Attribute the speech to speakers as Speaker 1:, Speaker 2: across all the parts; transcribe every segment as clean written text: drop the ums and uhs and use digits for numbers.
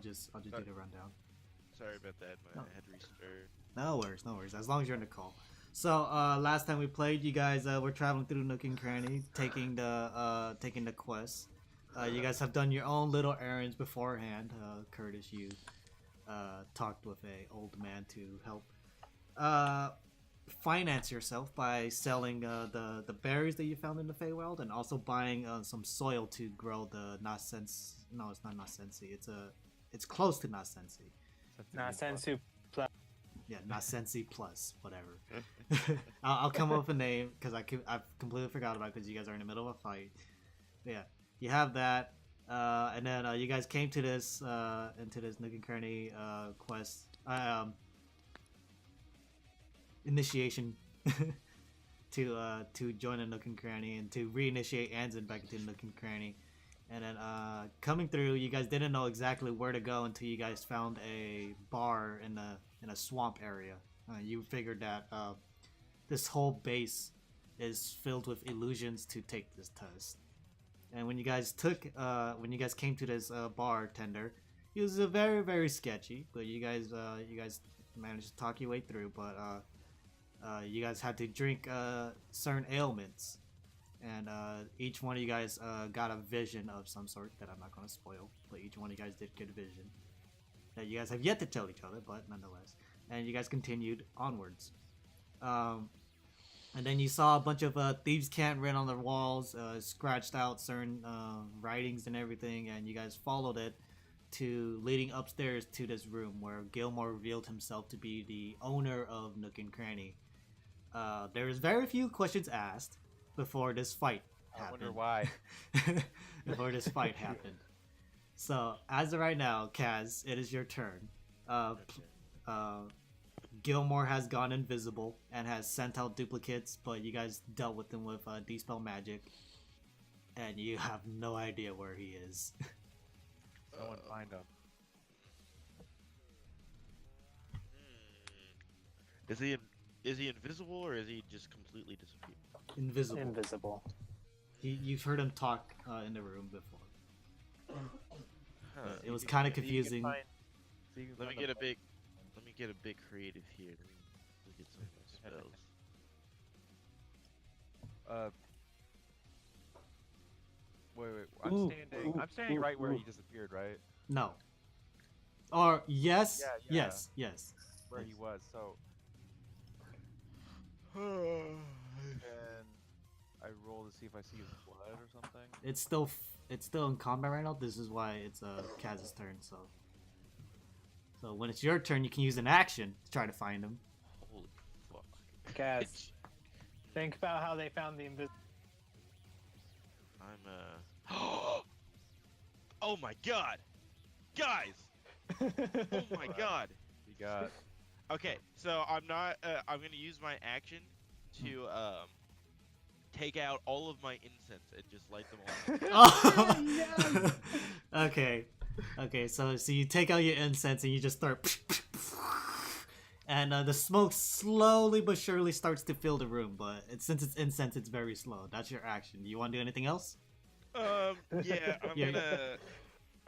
Speaker 1: just do the rundown.
Speaker 2: Sorry about that. My head restarted.
Speaker 1: No worries, no worries. As long as you're in the call. So last time we played, you guys were traveling through Nook and Cranny, taking the quest. You guys have done your own little errands beforehand. Curtis, you talked with a old man to help finance yourself by selling the berries that you found in the Feywild, and also buying some soil to grow the Nasensi. No, it's not Nasensi. It's close to Nasensi.
Speaker 3: Nasensu plus.
Speaker 1: Yeah, Nasensi plus whatever. I'll come up with a name because I've completely forgot about it because you guys are in the middle of a fight. But yeah, you have that, and then you guys came to this into this Nook and Cranny quest. Initiation to join a Nook and Cranny and to reinitiate Anzin back into Nook and Cranny. And then coming through, you guys didn't know exactly where to go until you guys found a bar in a swamp area. You figured that this whole base is filled with illusions to take this test. And when you guys came to this bartender, he was very, very sketchy. But you guys managed to talk your way through. But you guys had to drink certain ailments. And each one of you guys got a vision of some sort that I'm not going to spoil, but each one of you guys did get a vision that you guys have yet to tell each other, but nonetheless. And you guys continued onwards. And then you saw a bunch of thieves' cant written on the walls, scratched out certain writings and everything, and you guys followed it to leading upstairs to this room where Gilmore revealed himself to be the owner of Nook and Cranny. There is very few questions asked before this fight happened.
Speaker 4: I wonder why.
Speaker 1: Before this fight happened. So, as of right now, Kaz, it is your turn. Gilmore has gone invisible and has sent out duplicates, but you guys dealt with him with Dispel Magic. And you have no idea where he is.
Speaker 4: Someone find him.
Speaker 2: Is he invisible or is he just completely disappeared?
Speaker 1: Invisible.
Speaker 3: Invisible.
Speaker 1: You've heard him talk in the room before.
Speaker 2: Huh.
Speaker 1: It was kind of confusing.
Speaker 2: Let me get a big creative here. Let me look at some of my spells.
Speaker 4: Wait. I'm standing right where he disappeared, right?
Speaker 1: No. Or yes,
Speaker 4: Yeah.
Speaker 1: yes.
Speaker 4: Where he was. So. And I roll to see if I see his blood or something.
Speaker 1: It's still in combat right now. This is why it's Kaz's turn. So when it's your turn, you can use an action to try to find him.
Speaker 2: Holy fuck!
Speaker 3: Kaz, think about how they found the invisible.
Speaker 2: I'm Oh my god, guys! Oh my god!
Speaker 4: He got.
Speaker 2: Okay, so I'm not. I'm gonna use my action to take out all of my incense and just light them all.
Speaker 1: Oh. Okay. So you take out your incense and you just start, and the smoke slowly but surely starts to fill the room. But since it's incense, it's very slow. That's your action. Do you want to do anything else?
Speaker 2: Yeah,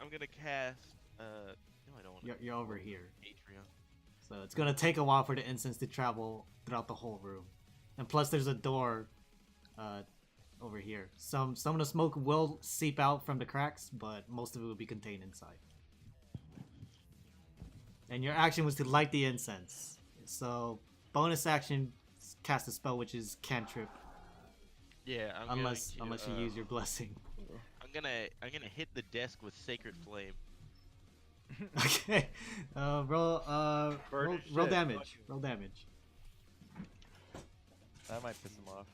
Speaker 2: I'm gonna cast. No, I don't want.
Speaker 1: You're over here.
Speaker 2: Atrium.
Speaker 1: So it's gonna take a while for the incense to travel throughout the whole room, and plus there's a door over here. Some of the smoke will seep out from the cracks, but most of it will be contained inside. And your action was to light the incense. So bonus action, cast a spell which is cantrip.
Speaker 2: Yeah,
Speaker 1: unless you use your blessing.
Speaker 2: I'm gonna hit the desk with Sacred Flame.
Speaker 1: Okay. Roll damage. Roll damage.
Speaker 4: That might piss him off.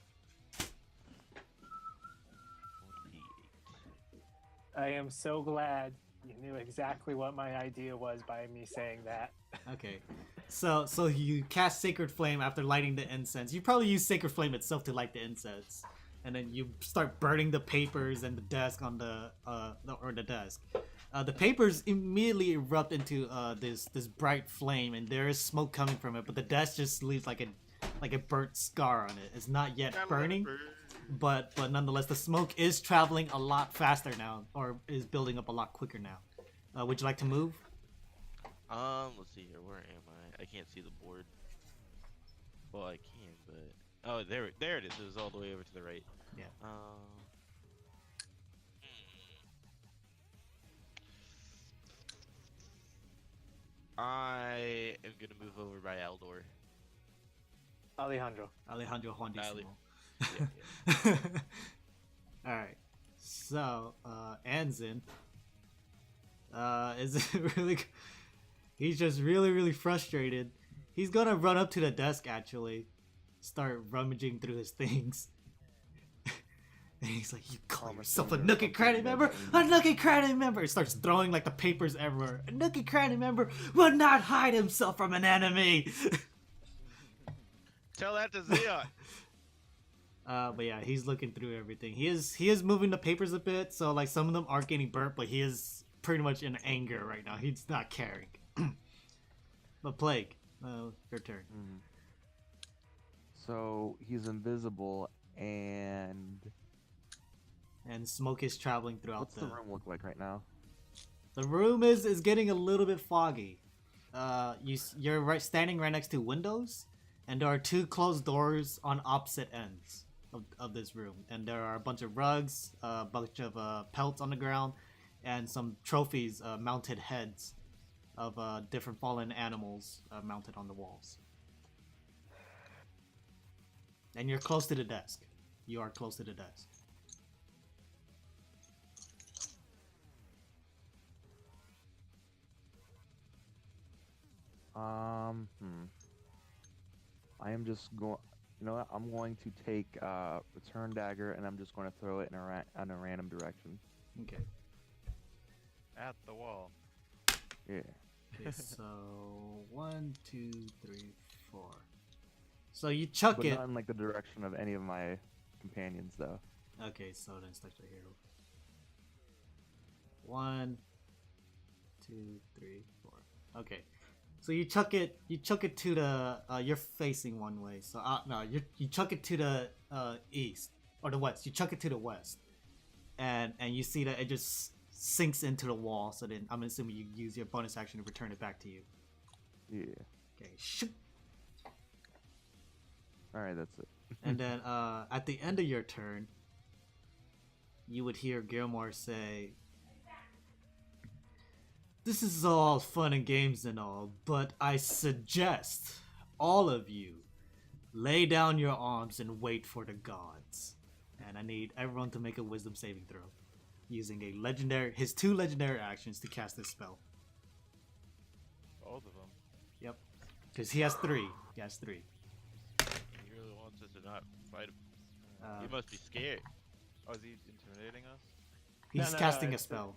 Speaker 3: I am so glad you knew exactly what my idea was by me saying that.
Speaker 1: Okay. So you cast Sacred Flame after lighting the incense. You probably use Sacred Flame itself to light the incense. And then you start burning the papers and the desk on the desk. The papers immediately erupt into this bright flame, and there is smoke coming from it. But the desk just leaves like a burnt scar on it. It's not yet burning, but nonetheless, the smoke is traveling a lot faster now, or is building up a lot quicker now. Would you like to move?
Speaker 2: Let's see here. Where am I? I can't see the board. Well, I can, but oh, there it is. It was all the way over to the right.
Speaker 1: Yeah.
Speaker 2: I am gonna move over by Aldor.
Speaker 3: Alejandro.
Speaker 1: Alejandro Juandísimo.
Speaker 2: Yeah,
Speaker 1: All right. So, Anzin is really. He's just really frustrated. He's gonna run up to the desk actually, start rummaging through his things. And he's like, "You call yourself a Nook and Cranny member? A Nook and Cranny member!" He starts throwing like the papers everywhere. A Nook and Cranny member will not hide himself from an enemy.
Speaker 2: Tell that to Zeon.
Speaker 1: But yeah, he's looking through everything. He is moving the papers a bit, so like some of them aren't getting burnt, but he is pretty much in anger right now. He's not caring. But Plague, your turn.
Speaker 4: So he's invisible, and
Speaker 1: Smoke is traveling throughout
Speaker 4: what's the room look like right now?
Speaker 1: The room is getting a little bit foggy. You're standing right next to windows, and there are 2 closed doors on opposite ends of this room, and there are a bunch of rugs, a bunch of pelts on the ground, and some trophies, mounted heads of different fallen animals mounted on the walls. And you're close to the desk. You are close to the desk.
Speaker 4: I am just going. You know what? I'm going to take return dagger, and I'm just going to throw it in a random direction.
Speaker 1: Okay.
Speaker 5: At the wall.
Speaker 4: Yeah.
Speaker 1: Okay, so 1, 2, 3, 4. So you chuck
Speaker 4: But
Speaker 1: it.
Speaker 4: not in like the direction of any of my companions, though.
Speaker 1: Okay, so then start right here. 1, 2, 3, 4. Okay, so you chuck it. You chuck it to the. You're facing one way. So no, you chuck it to the east or the west. You chuck it to the west, and you see that it just sinks into the wall. So then I'm assuming you use your bonus action to return it back to you.
Speaker 4: Yeah.
Speaker 1: Okay. Shoot.
Speaker 4: All right, that's it.
Speaker 1: And then at the end of your turn, you would hear Gilmore say, "This is all fun and games and all, but I suggest all of you lay down your arms and wait for the gods. And I need everyone to make a wisdom saving throw using his 2 legendary actions to cast this spell."
Speaker 5: Both of them.
Speaker 1: Yep. Because he has 3. He has 3.
Speaker 2: He really wants us to not fight him.
Speaker 1: Uh,
Speaker 2: He must be scared.
Speaker 5: Oh, is he intimidating us?
Speaker 1: He's
Speaker 3: No,
Speaker 1: casting a
Speaker 3: it's
Speaker 1: spell.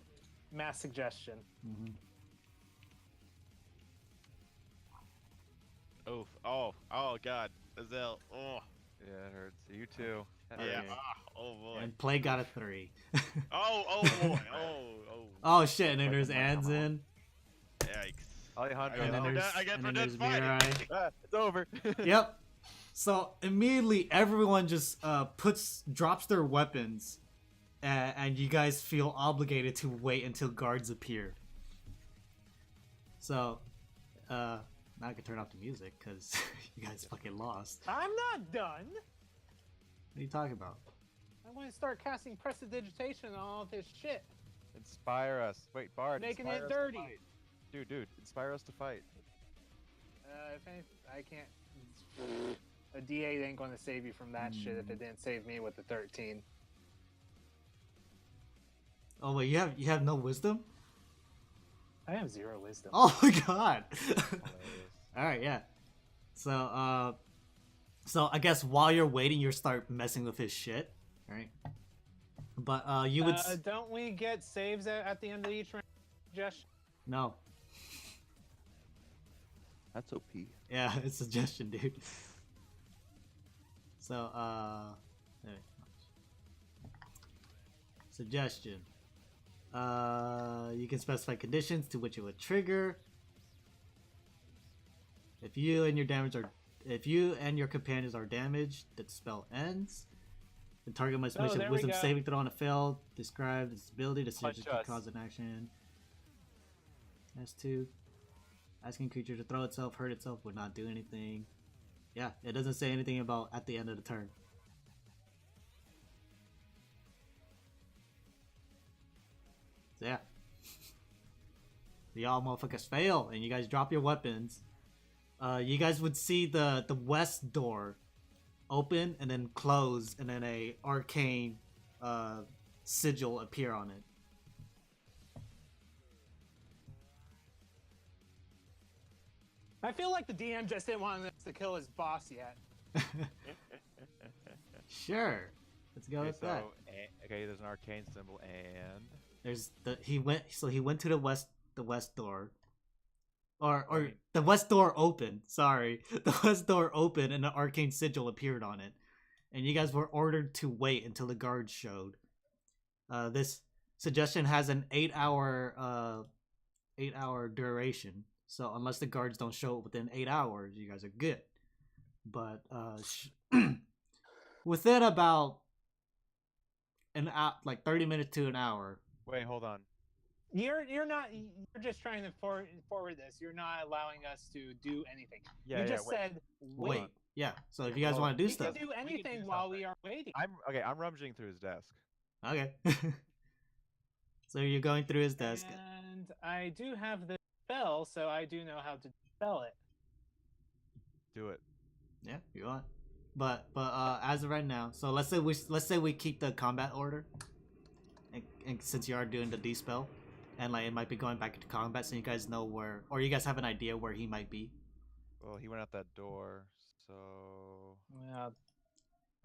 Speaker 3: Mass suggestion.
Speaker 1: Mm-hmm.
Speaker 2: Oh God, Azell. Oh,
Speaker 5: Yeah, it hurts. You too.
Speaker 2: yeah.
Speaker 1: Okay.
Speaker 2: Oh boy.
Speaker 1: And Play got a 3.
Speaker 2: Oh boy. Oh.
Speaker 1: Oh shit, and then there's Anzin.
Speaker 2: Yikes.
Speaker 5: Alejandro.
Speaker 1: And then
Speaker 2: we're
Speaker 1: there's,
Speaker 2: done- I guess
Speaker 1: and
Speaker 2: we're
Speaker 1: then
Speaker 2: done
Speaker 1: there's
Speaker 2: fighting.
Speaker 1: Mirai.
Speaker 5: It's over.
Speaker 1: Yep. So immediately everyone just drops their weapons, and you guys feel obligated to wait until guards appear. So, now I can turn off the music because you guys fucking lost.
Speaker 3: I'm not done.
Speaker 1: What are you talking about?
Speaker 3: I want to start casting prestidigitation on all this shit.
Speaker 5: Inspire us. Wait, Bard.
Speaker 3: Making
Speaker 5: inspire
Speaker 3: it
Speaker 5: us to
Speaker 3: dirty.
Speaker 5: fight. Dude, inspire us to fight.
Speaker 3: If any, I can't. A D8 ain't going to save you from that shit if it didn't save me with the 13.
Speaker 1: Oh wait, you have no wisdom?
Speaker 3: I have 0 wisdom.
Speaker 1: Oh my god.
Speaker 5: Hilarious.
Speaker 1: All right, yeah. So I guess while you're waiting, you start messing with his shit, right? But you would
Speaker 3: Don't we get saves at the end of each round? Suggestion?
Speaker 1: no.
Speaker 4: That's OP.
Speaker 1: Yeah, it's suggestion, dude. So there. Suggestion. You can specify conditions to which it would trigger. If you and your companions are damaged, the spell ends. The target must make
Speaker 3: there
Speaker 1: a
Speaker 3: we
Speaker 1: wisdom
Speaker 3: go.
Speaker 1: saving throw on a fail. Describe its ability. The
Speaker 5: Punch
Speaker 1: suggestion can
Speaker 5: us.
Speaker 1: cause an action. S2. Asking creature to throw itself, hurt itself, would not do anything. Yeah, it doesn't say anything about at the end of the turn. So yeah. Y'all motherfuckers fail, and you guys drop your weapons. You guys would see the west door open and then close, and then a arcane sigil appear on it.
Speaker 3: I feel like the DM just didn't want us to kill his boss yet.
Speaker 1: Sure, let's go with that.
Speaker 5: Okay, there's an arcane symbol, and
Speaker 1: There's he went to the west door, or the west door opened. Sorry, the west door opened and an arcane sigil appeared on it, and you guys were ordered to wait until the guards showed. This suggestion has an 8-hour duration. So unless the guards don't show up within 8 hours, you guys are good. But within about like 30 minutes to an hour.
Speaker 5: wait, hold on.
Speaker 3: You're just trying to forward this. You're not allowing us to do anything.
Speaker 5: Yeah,
Speaker 3: you
Speaker 5: yeah,
Speaker 3: just
Speaker 5: wait.
Speaker 3: said
Speaker 1: Wait. Yeah. So if you guys
Speaker 5: hold
Speaker 1: want to do
Speaker 3: We
Speaker 1: stuff,
Speaker 3: can do
Speaker 5: We can do
Speaker 3: anything while we
Speaker 5: something.
Speaker 3: are waiting.
Speaker 5: I'm rummaging through his desk.
Speaker 1: okay. So you're going through his desk.
Speaker 3: And I do have the spell, so I do know how to spell it.
Speaker 5: Do it.
Speaker 1: Yeah, you want. But as of right now, so let's say we keep the combat order, and since you are doing the dispel, and like it might be going back into combat, so you guys know where, or you guys have an idea where he might be.
Speaker 5: Well, he went out that door, so
Speaker 3: Well,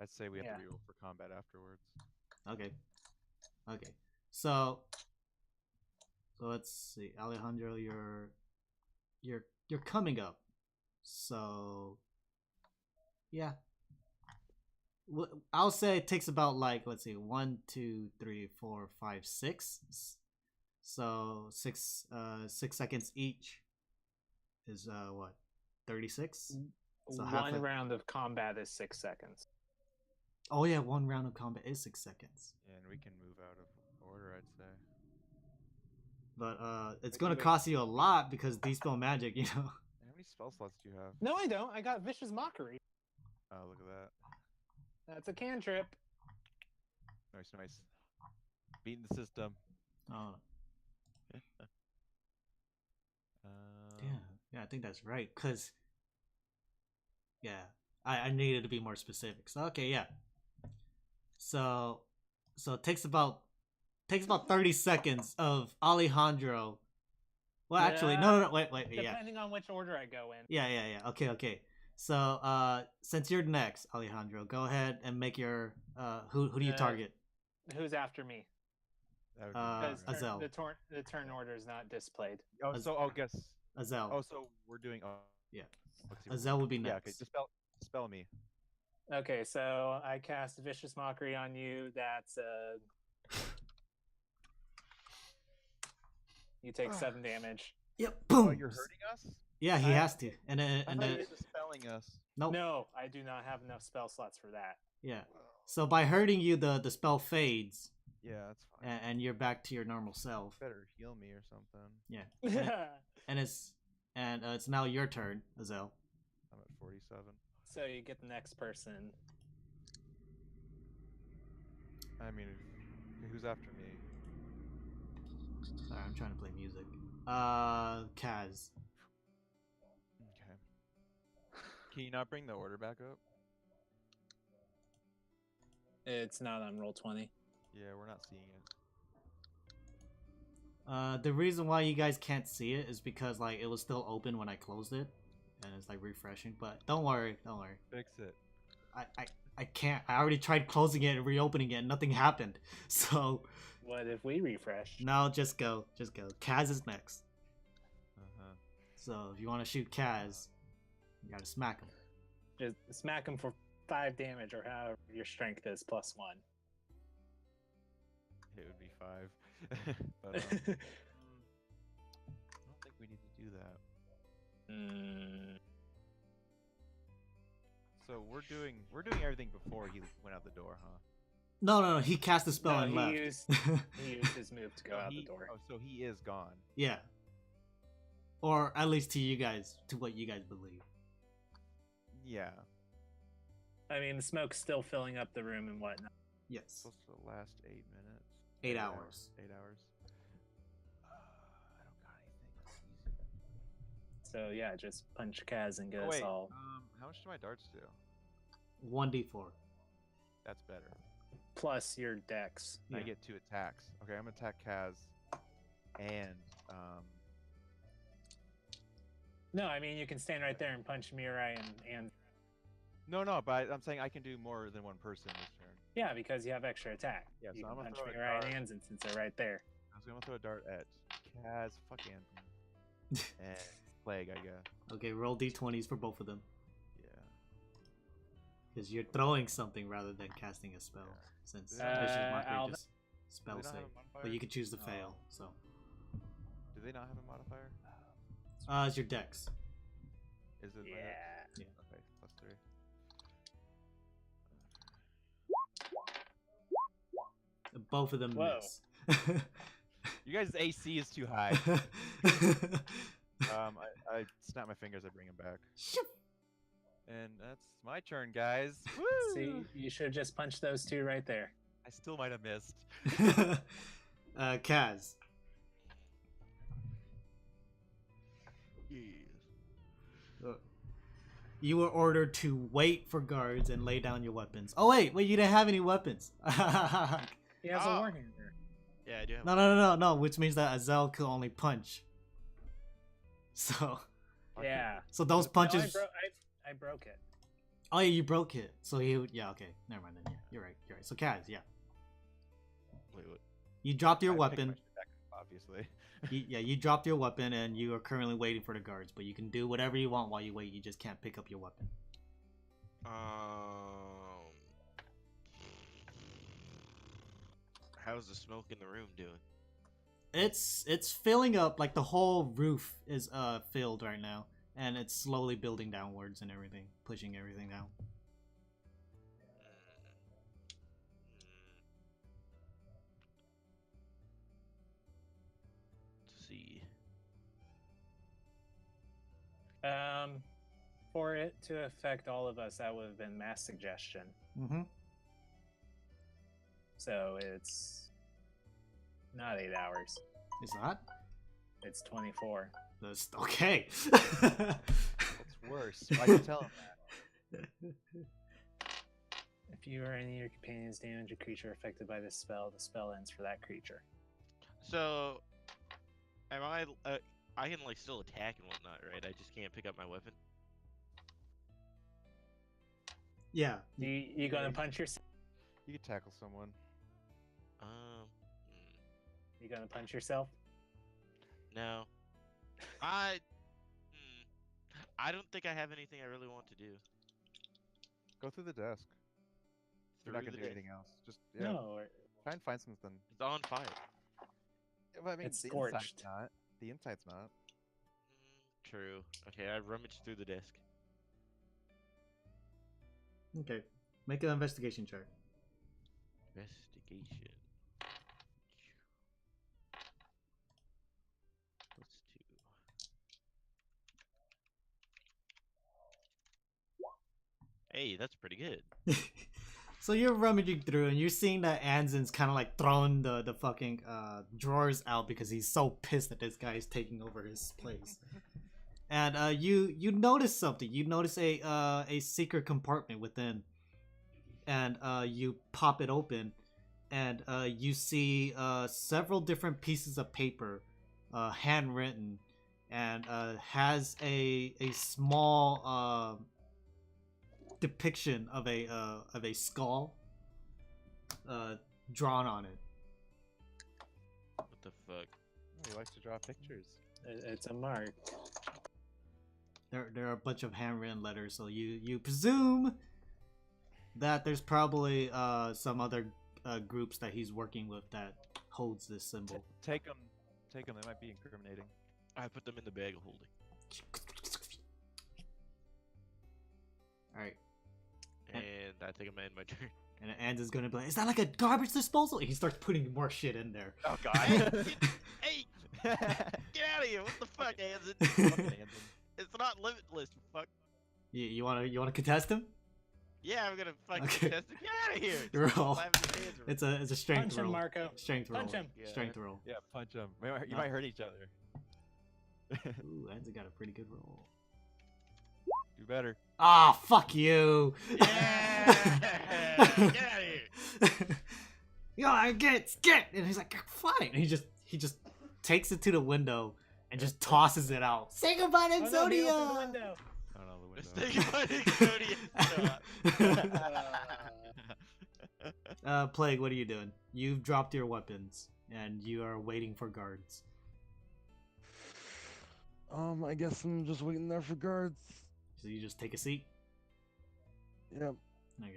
Speaker 5: I'd say we have
Speaker 3: Yeah.
Speaker 5: to reroll for combat afterwards.
Speaker 1: Okay. Okay. So let's see, Alejandro, you're coming up. So yeah. I'll say it takes about like, let's see, 1, 2, 3, 4, 5, 6. So 6 seconds each is what? 36? So half
Speaker 3: one
Speaker 1: a-
Speaker 3: round of combat is 6 seconds.
Speaker 1: Oh yeah, one round of combat is 6 seconds.
Speaker 5: And we can move out of order, I'd say.
Speaker 1: But it's
Speaker 3: Wait,
Speaker 1: gonna
Speaker 3: wait.
Speaker 1: cost you a lot because dispel magic, you know.
Speaker 5: How many spell slots do you have?
Speaker 3: No, I don't. I got Vicious Mockery.
Speaker 5: Oh, look at that.
Speaker 3: That's a cantrip.
Speaker 5: Nice, nice. Beating the system.
Speaker 1: Oh
Speaker 5: Um,
Speaker 1: yeah, I think that's right. Cause yeah, I needed to be more specific. So okay, yeah. So it takes about 30 seconds of Alejandro. Well, actually, no, wait, yeah.
Speaker 3: Depending on which order I go in.
Speaker 1: Yeah. Okay. So, since you're next, Alejandro, go ahead and make your who do you target?
Speaker 3: Who's after me?
Speaker 5: that would be
Speaker 1: Uh,
Speaker 5: nice.
Speaker 1: Azell.
Speaker 3: The turn order is not displayed.
Speaker 5: Oh, so I'll guess.
Speaker 1: Azell.
Speaker 5: Oh, so we're doing.
Speaker 1: Yeah.
Speaker 5: Let's see what-
Speaker 1: Azell would be
Speaker 5: Yeah. Okay.
Speaker 1: next.
Speaker 5: Just spell me.
Speaker 3: Okay, so I cast Vicious Mockery on you. That's you take 7 damage.
Speaker 1: Yep.
Speaker 5: Oh,
Speaker 1: Boom.
Speaker 5: you're hurting us?
Speaker 1: Yeah, he
Speaker 3: I-
Speaker 1: has to. And then
Speaker 5: I
Speaker 1: and
Speaker 5: thought
Speaker 1: then
Speaker 5: you were dispelling us.
Speaker 1: nope.
Speaker 3: No, I do not have enough spell slots for that.
Speaker 1: Yeah. So by hurting you, the spell fades,
Speaker 5: Yeah, that's fine.
Speaker 1: and you're back to your normal self.
Speaker 5: Better heal me or something.
Speaker 1: Yeah. And it's now your turn, Azell.
Speaker 5: I'm at 47.
Speaker 3: So you get the next person.
Speaker 5: I mean, who's after me?
Speaker 1: Sorry, I'm trying to play music. Kaz.
Speaker 5: Okay. Can you not bring the order back up?
Speaker 3: It's not on roll 20.
Speaker 5: Yeah, we're not seeing it.
Speaker 1: The reason why you guys can't see it is because like it was still open when I closed it, and it's like refreshing. But don't worry.
Speaker 5: Fix it.
Speaker 1: I can't. I already tried closing it and reopening it, and nothing happened. So
Speaker 3: What if we refresh?
Speaker 1: no, just go. Kaz is next.
Speaker 5: Uh-huh.
Speaker 1: So if you want to shoot Kaz, you gotta smack him.
Speaker 3: Just smack him for 5 damage or however your strength is plus 1.
Speaker 5: It would be 5. But I don't think we need to do that. So we're doing everything before he went out the door, huh?
Speaker 1: No. He cast the spell
Speaker 3: No,
Speaker 1: and
Speaker 3: he
Speaker 1: left.
Speaker 3: used his move to go out the door.
Speaker 5: Oh, so he is gone.
Speaker 1: Yeah. or at least to you guys, to what you guys believe.
Speaker 5: Yeah.
Speaker 3: I mean, the smoke's still filling up the room and whatnot.
Speaker 1: Yes.
Speaker 5: Supposed to last 8 minutes.
Speaker 1: 8 hours.
Speaker 5: 8 hours. I don't got anything. Easy.
Speaker 3: So yeah, just punch Kaz and get
Speaker 5: Oh,
Speaker 3: us
Speaker 5: wait.
Speaker 3: all.
Speaker 5: How much do my darts do?
Speaker 1: 1d4.
Speaker 5: That's better.
Speaker 3: Plus your dex.
Speaker 5: I get 2 attacks. Okay, I'm gonna attack Kaz, and
Speaker 3: No, I mean you can stand right there and punch Mirai and
Speaker 5: no, but I'm saying I can do more than one person this turn.
Speaker 3: yeah, because you have extra attack.
Speaker 5: Yeah,
Speaker 3: you
Speaker 5: so
Speaker 3: can
Speaker 5: I'm gonna
Speaker 3: punch
Speaker 5: throw a
Speaker 3: Mirai
Speaker 5: dart.
Speaker 3: and Anson since they're right there.
Speaker 5: I was gonna throw a dart at Kaz, fuck Anthony, and Plague, I guess.
Speaker 1: Okay, roll d20s for both of them.
Speaker 5: Yeah.
Speaker 1: Because you're throwing something rather than casting a spell. Since Vicious Mockery
Speaker 3: Alvin-
Speaker 1: just spell
Speaker 5: Do they not
Speaker 1: save.
Speaker 5: have a modifier?
Speaker 1: But you can choose to fail, so.
Speaker 5: Do they not have a modifier?
Speaker 1: It's your dex.
Speaker 5: Is it?
Speaker 3: Yeah.
Speaker 1: Yeah.
Speaker 5: Okay, +3.
Speaker 1: Both of them
Speaker 3: Whoa.
Speaker 1: miss.
Speaker 5: You guys' AC is too high. I snap my fingers. I bring him back. And that's my turn, guys. Woo!
Speaker 3: See, you should have just punched those two right there.
Speaker 5: I still might have missed.
Speaker 1: Kaz. You were ordered to wait for guards and lay down your weapons. Oh wait, you didn't have any weapons.
Speaker 3: He has a
Speaker 2: Oh.
Speaker 3: warhammer.
Speaker 2: Yeah, I do have.
Speaker 1: No, which means that Azell could only punch. So
Speaker 3: Yeah.
Speaker 1: those
Speaker 3: No,
Speaker 1: punches.
Speaker 3: I broke it.
Speaker 1: Oh yeah, you broke it. So yeah, okay, never mind then. Yeah, you're right. So Kaz, yeah,
Speaker 2: Wait, what?
Speaker 1: you dropped your
Speaker 5: I picked my
Speaker 1: weapon.
Speaker 5: shit back up, obviously.
Speaker 1: You dropped your weapon and you are currently waiting for the guards. But you can do whatever you want while you wait. You just can't pick up your weapon.
Speaker 2: How's the smoke in the room doing?
Speaker 1: It's filling up, like the whole roof is filled right now, and it's slowly building downwards and everything, pushing everything down.
Speaker 2: Let's see.
Speaker 3: For it to affect all of us, that would have been mass suggestion.
Speaker 1: Mm-hmm.
Speaker 3: So it's not 8 hours.
Speaker 1: It's not.
Speaker 3: It's 24.
Speaker 1: That's okay.
Speaker 5: What's worse? Why'd you tell him that?
Speaker 3: If you or any of your companions damage a creature affected by this spell, the spell ends for that creature.
Speaker 2: So, am I? I can like still attack and whatnot, right? I just can't pick up my weapon.
Speaker 1: Yeah.
Speaker 3: You gonna punch yourself?
Speaker 5: You could tackle someone.
Speaker 3: You gonna punch yourself?
Speaker 2: No. I don't think I have anything I really want to do.
Speaker 5: Go through the desk. You're not
Speaker 2: Through
Speaker 5: gonna
Speaker 2: the
Speaker 5: do
Speaker 2: desk.
Speaker 5: anything else. Just yeah.
Speaker 3: No,
Speaker 5: Try and find something.
Speaker 2: It's on fire.
Speaker 5: Yeah, but I mean,
Speaker 3: It's
Speaker 5: the
Speaker 3: scorched.
Speaker 5: inside's not. The inside's not.
Speaker 2: True. Okay, I rummaged through the desk.
Speaker 1: Okay. Make an investigation check.
Speaker 2: Investigation. Let's do. Hey, that's pretty good.
Speaker 1: So you're rummaging through and you're seeing that Anzen's kind of like throwing the fucking drawers out because he's so pissed that this guy is taking over his place. And you notice something. You notice a secret compartment within, and you pop it open, and you see several different pieces of paper, handwritten, and has a small depiction of a skull drawn on it.
Speaker 2: What the fuck?
Speaker 5: Oh, he likes to draw pictures.
Speaker 3: it's a mark.
Speaker 1: There are a bunch of handwritten letters, so you presume that there's probably some other groups that he's working with that holds this symbol.
Speaker 5: Take them. They might be incriminating.
Speaker 2: I put them in the bag of holding.
Speaker 1: All right,
Speaker 2: And I think I'm in my turn.
Speaker 1: and Anzen's gonna be like, "Is that like a garbage disposal?" He starts putting more shit in there.
Speaker 5: Oh God.
Speaker 2: Hey! Get out of here! What the fuck, Anson?
Speaker 5: Fucking Anson.
Speaker 2: It's not limitless, you fuck.
Speaker 1: You wanna contest him?
Speaker 2: Yeah, I'm gonna fucking
Speaker 1: Okay.
Speaker 2: test it. Get out of here! Just
Speaker 1: Roll.
Speaker 2: slapping his hands around.
Speaker 1: It's a strength
Speaker 3: Punch him,
Speaker 1: roll.
Speaker 3: Marco.
Speaker 1: Strength roll.
Speaker 3: Punch him.
Speaker 2: Yeah.
Speaker 1: Strength roll.
Speaker 5: Yeah, punch him. You
Speaker 1: No.
Speaker 5: might hurt each other.
Speaker 1: Ooh, Anson got a pretty good roll.
Speaker 5: Do better.
Speaker 1: Ah, fuck you!
Speaker 2: Yeah! Get out of here!
Speaker 1: Yo, I get, and he's like, fine. And he just takes it to the window and just tosses it out. Say goodbye to
Speaker 3: Oh, no, he opened the
Speaker 1: Exodia.
Speaker 3: window.
Speaker 5: I don't know the
Speaker 2: Let's
Speaker 5: window.
Speaker 2: take it by the Exodia.
Speaker 1: Plague, what are you doing? You've dropped your weapons and you are waiting for guards.
Speaker 4: I guess I'm just waiting there for guards.
Speaker 1: So you just take a seat.
Speaker 4: Yep.
Speaker 1: Okay.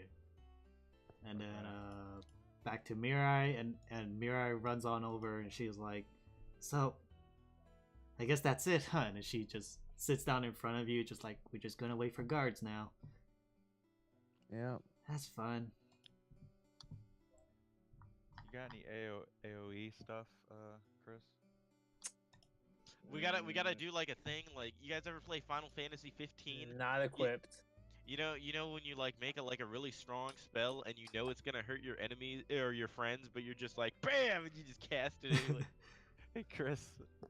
Speaker 1: And then back to Mirai, and Mirai runs on over and she's like, so I guess that's it, huh? And she just sits down in front of you, just like, we're just gonna wait for guards now.
Speaker 4: Yeah.
Speaker 1: That's fun.
Speaker 5: You got any AOE stuff, Chris?
Speaker 2: We gotta do like a thing. Like, you guys ever play Final Fantasy 15?
Speaker 3: Not equipped.
Speaker 2: You know when you like make a really strong spell and you know it's gonna hurt your enemies or your friends, but you're just like bam, and you just cast it anyway.
Speaker 5: Hey, Chris,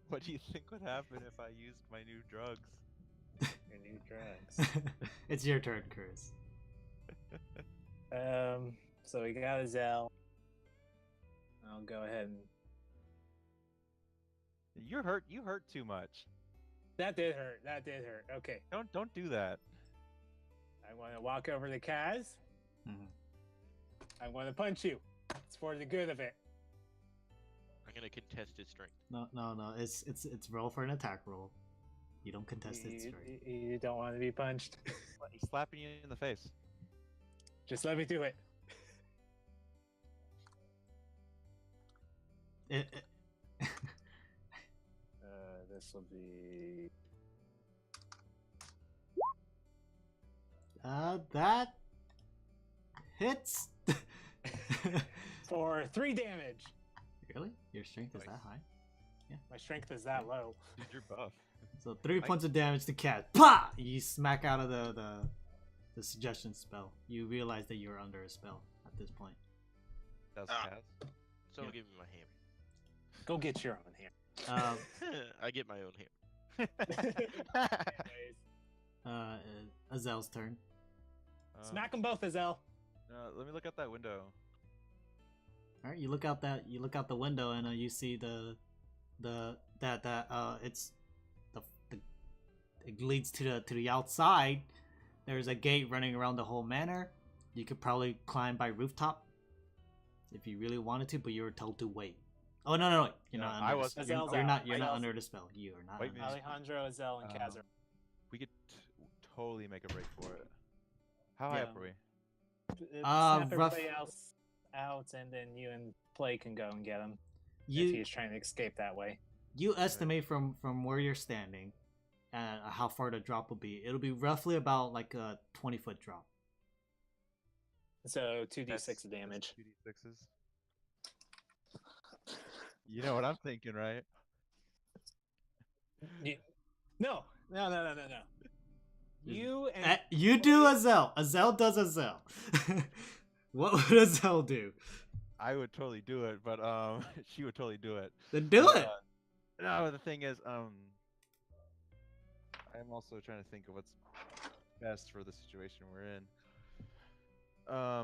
Speaker 5: what do you think would happen if I used my new drugs?
Speaker 3: Your new drugs.
Speaker 1: It's your turn, Chris.
Speaker 3: So we got Azell. I'll go ahead and.
Speaker 5: You hurt too much.
Speaker 3: That did hurt. That did hurt. Okay.
Speaker 5: Don't do that.
Speaker 3: I want to walk over to Kaz.
Speaker 1: Mhm.
Speaker 3: I want to punch you. It's for the good of it.
Speaker 2: I'm gonna contest his strength.
Speaker 1: No. It's roll for an attack roll. You don't contest it
Speaker 3: You,
Speaker 1: straight.
Speaker 3: you don't want to be punched.
Speaker 5: He's slapping you in the face.
Speaker 3: Just let me do it. This will be.
Speaker 1: That hits.
Speaker 3: For 3 damage.
Speaker 1: Really? Your strength is
Speaker 5: Nice.
Speaker 1: that high?
Speaker 3: My strength is that low.
Speaker 5: Dude, you're buff.
Speaker 1: So 3
Speaker 5: Nice.
Speaker 1: points of damage to Cat. Pah! You smack out of the suggestion spell. You realize that you're under a spell at this point.
Speaker 5: That's
Speaker 2: Ah.
Speaker 5: Kaz.
Speaker 2: Someone
Speaker 1: Yeah.
Speaker 2: give me my hammer.
Speaker 3: Go get your own hand.
Speaker 2: I get my own hammer.
Speaker 3: Anyways,
Speaker 1: Azell's turn.
Speaker 3: Smack them both, Azell.
Speaker 5: Let me look out that window.
Speaker 1: All right, you look out the window and you see it leads to the outside. There's a gate running around the whole manor. You could probably climb by rooftop if you really wanted to, but you were told to wait. Oh no, you're
Speaker 5: No,
Speaker 1: not.
Speaker 5: I
Speaker 1: Under
Speaker 5: was-
Speaker 1: the,
Speaker 3: Azell's
Speaker 1: you're
Speaker 3: out.
Speaker 1: not. You're not
Speaker 3: Azell's-
Speaker 1: under the spell. You are not.
Speaker 5: Wait,
Speaker 1: under
Speaker 5: man.
Speaker 1: the spell.
Speaker 3: Alejandro, Azell, and Kaz are.
Speaker 5: We could totally make a break for it. How high
Speaker 1: Yeah.
Speaker 5: up are we?
Speaker 3: Snap
Speaker 1: rough-
Speaker 3: everybody else out, and then you and Play can go and get him if
Speaker 1: You
Speaker 3: he's trying to escape that way.
Speaker 1: you estimate from where you're standing, how far the drop will be. It'll be roughly about like a 20-foot drop.
Speaker 3: So 2d6
Speaker 5: That's
Speaker 3: of damage.
Speaker 5: 2d6s. You know what I'm thinking, right?
Speaker 3: No. You and
Speaker 1: You do Azell. Azell does Azell. What would Azell do?
Speaker 5: I would totally do it, but she would totally do it.
Speaker 1: Then do
Speaker 5: But,
Speaker 1: it.
Speaker 5: No, the thing is, I'm also trying to think of what's best for the situation we're in. I